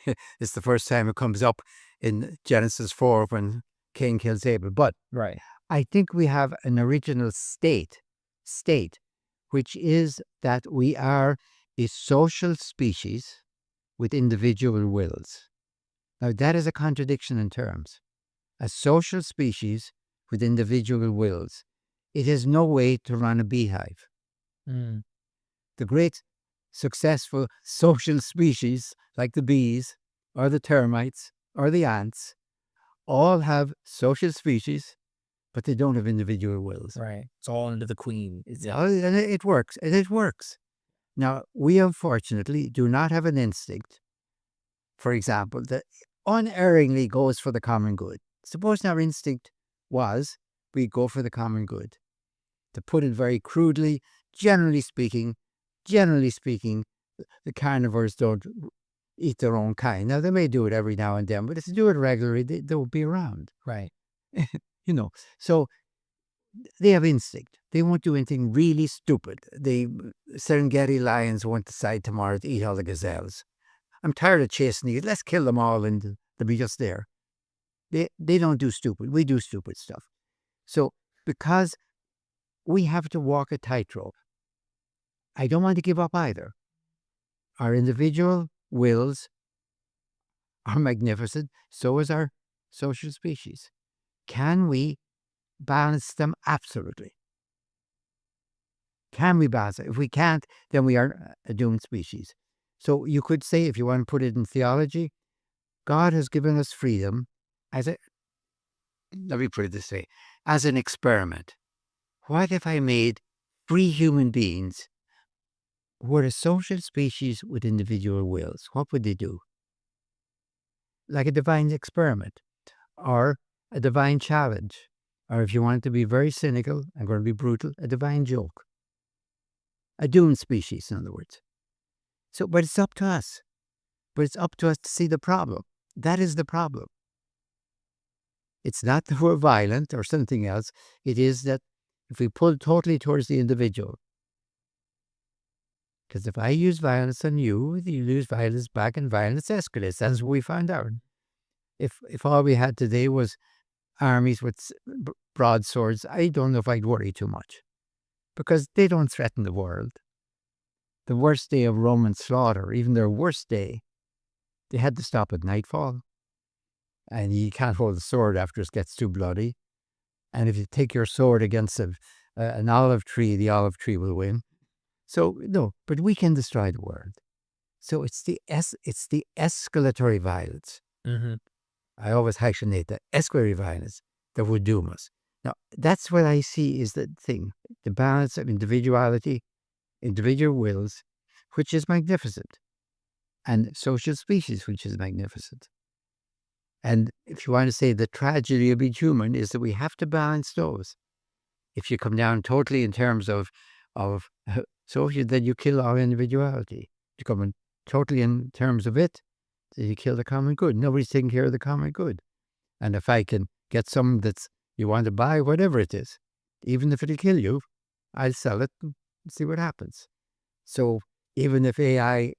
the first time it comes up in Genesis 4 when Cain kills Abel. But Right. I think we have an original state, which is that we are a social species with individual wills. Now, that is a contradiction in terms. A social species with individual wills. It has no way to run a beehive. Mm. The great successful social species, like the bees or the termites or the ants, all have social species, but they don't have individual wills. Right. It's all under the queen. And it works. And it works. Now, we unfortunately do not have an instinct, for example, that unerringly goes for the common good. Suppose our instinct was we go for the common good. To put it very crudely, generally speaking, the carnivores don't eat their own kind. Now, they may do it every now and then, but if they do it regularly, they will be around. Right. So they have instinct. They won't do anything really stupid. The Serengeti lions won't decide tomorrow to eat all the gazelles. I'm tired of chasing these. Let's kill them all and they'll be just there. They don't do stupid. We do stupid stuff. So because we have to walk a tightrope, I don't want to give up either. Our individual wills are magnificent. So is our social species. Can we balance them? Absolutely. Can we balance it? If we can't, then we are a doomed species. So you could say, if you want to put it in theology, God has given us freedom let me put it this way, as an experiment. What if I made free human beings who were a social species with individual wills? What would they do? Like a divine experiment or a divine challenge. Or if you want to be very cynical, I'm going to be brutal, a divine joke. A doomed species, in other words. So, but it's up to us. But it's up to us to see the problem. That is the problem. It's not that we're violent or something else. It is that if we pull totally towards the individual, because if I use violence on you use violence back and violence escalates. That's what we found out. If all we had today was armies with broadswords, I don't know if I'd worry too much, because they don't threaten the world. The worst day of Roman slaughter, even their worst day, they had to stop at nightfall. And you can't hold the sword after it gets too bloody. And if you take your sword against an olive tree, the olive tree will win. So, no, but we can destroy the world. So it's the escalatory violence. Mm-hmm. I always hyphenate that, escalatory violence, that would doom us. Now, that's what I see is the thing, the balance of individuality, individual wills, which is magnificent, and social species, which is magnificent. And if you want to say the tragedy of being human is that we have to balance those. If you come down totally in terms of social, then you kill our individuality. If you come in totally in terms of it, then you kill the common good. Nobody's taking care of the common good. And if I can get something that's you want to buy, whatever it is, even if it'll kill you, I'll sell it and see what happens. So even if AI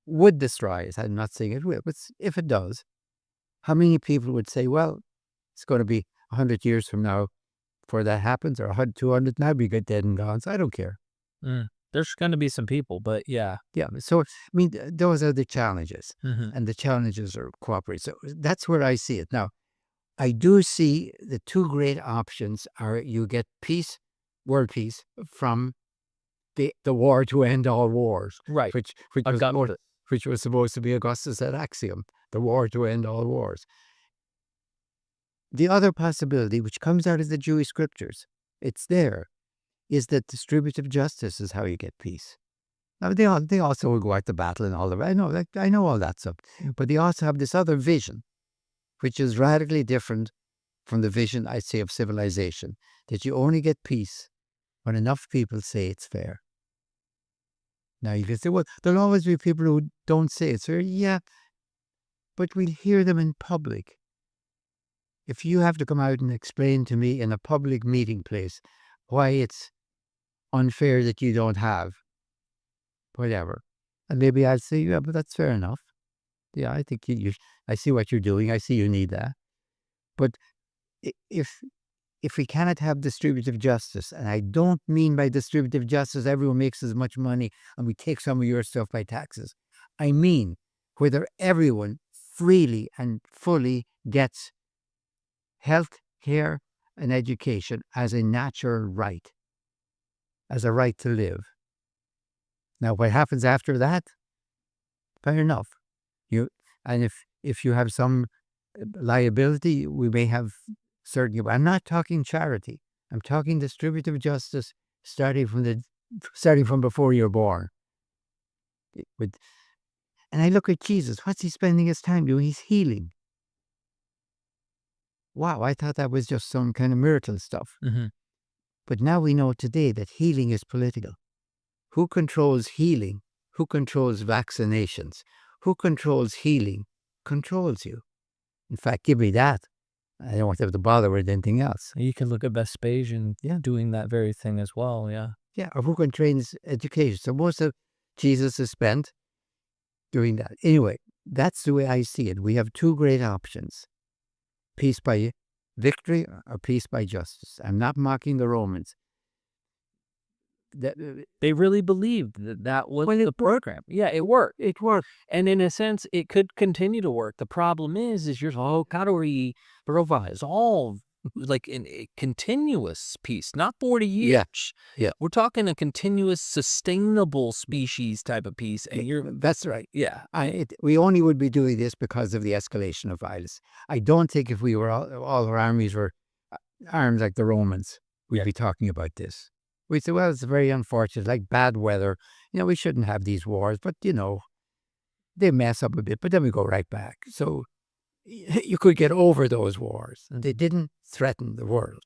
would destroy it, I'm not saying it will, but if it does, how many people would say, well, it's going to be 100 years from now before that happens, or 100, 200, now we get dead and gone, so I don't care. There's going to be some people, but yeah. Yeah, so, I mean, those are the challenges, Mm-hmm. and the challenges are cooperate. So that's where I see it. Now, I do see the two great options are you get peace, world peace, from the war to end all wars, Right. which Augustus. was supposed to be Augustus' axiom, the war to end all wars. The other possibility, which comes out of the Jewish scriptures, it's there, is that distributive justice is how you get peace. Now, they also will go out to battle and all of that. I know all that stuff. But they also have this other vision, which is radically different from the vision, I say, of civilization, that you only get peace when enough people say it's fair. Now, you can say, well, there'll always be people who don't say it's fair. Yeah, but we'll hear them in public. If you have to come out and explain to me in a public meeting place why it's unfair that you don't have. Whatever. And maybe I'd say, yeah, but that's fair enough. Yeah, I think I see what you're doing. I see you need that. But if we cannot have distributive justice, and I don't mean by distributive justice everyone makes as much money and we take some of your stuff by taxes. I mean whether everyone freely and fully gets health care and education as a natural right, as a right to live. Now, what happens after that? Fair enough. And if you have some liability, we may have certain. I'm not talking charity. I'm talking distributive justice, starting from before you're born. And I look at Jesus. What's he spending his time doing? He's healing. Wow, I thought that was just some kind of miracle stuff. Mm-hmm. But now we know today that healing is political. Who controls healing? Who controls vaccinations? Who controls healing? Controls you. In fact, give me that. I don't have to bother with anything else. You can look at Vespasian doing that very thing as well, Yeah, or who controls education? So most of Jesus is spent doing that. Anyway, that's the way I see it. We have two great options. Peace by victory or peace by justice. I'm not mocking the Romans. They really believed that was the program. Yeah, it worked. It worked. And in a sense, it could continue to work. The problem is you're, how do we provide all like in a continuous peace, not 40 years. Yeah. We're talking a continuous, sustainable species type of peace. And that's right. Yeah. We only would be doing this because of the escalation of violence. I don't think if we were all our armies were armed like the Romans, we'd be talking about this. We say, well, it's very unfortunate, like bad weather. We shouldn't have these wars, but, they mess up a bit, but then we go right back. So you could get over those wars, and they didn't threaten the world.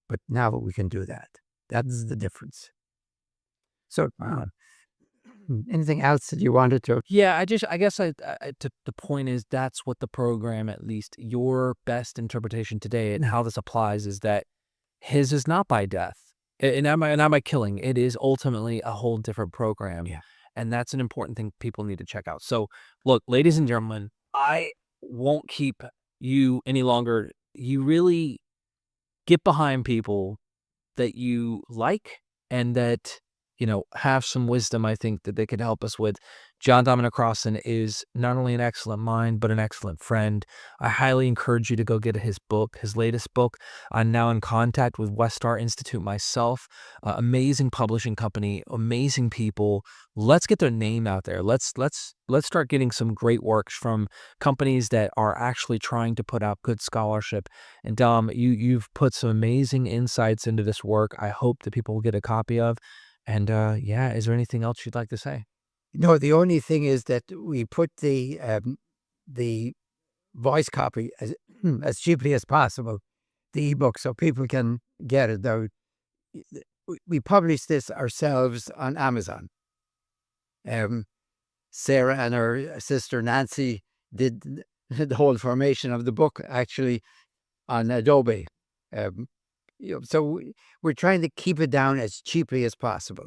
But now we can do that. That's the difference. So, anything else that you wanted to? Yeah, I guess the point is that's what the program, at least your best interpretation today and how this applies, is that his is not by death. And not by killing. It is ultimately a whole different program. Yeah. And that's an important thing people need to check out. So, look, ladies and gentlemen, I won't keep you any longer. You really get behind people that you like and that, have some wisdom, I think, that they could help us with. John Dominic Crossan is not only an excellent mind, but an excellent friend. I highly encourage you to go get his book, his latest book. I'm now in contact with Westar Institute myself. Amazing publishing company, amazing people. Let's get their name out there. Let's start getting some great works from companies that are actually trying to put out good scholarship. And Dom, you've put some amazing insights into this work. I hope that people will get a copy of. And is there anything else you'd like to say? No, the only thing is that we put the voice copy as cheaply as possible, the ebook, so people can get it. Though we published this ourselves on Amazon. Sarah and her sister Nancy did the whole formation of the book actually on Adobe. So we're trying to keep it down as cheaply as possible.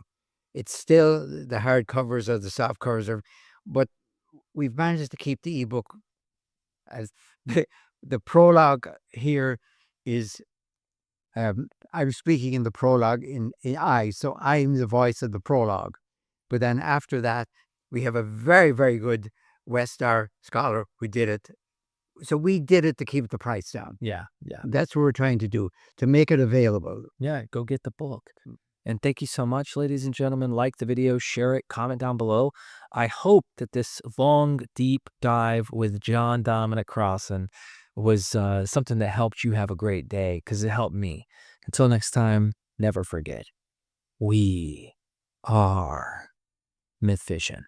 It's still the hard covers or the soft covers, but we've managed to keep the ebook as the prologue here is. I'm speaking in the prologue in I, so I'm the voice of the prologue. But then after that, we have a very, very good Westar scholar who did it. So we did it to keep the price down. Yeah. That's what we're trying to do, to make it available. Yeah, go get the book. And thank you so much, ladies and gentlemen. Like the video, share it, comment down below. I hope that this long, deep dive with John Dominic Crossan was something that helped you have a great day, because it helped me. Until next time, never forget, we are MythVision.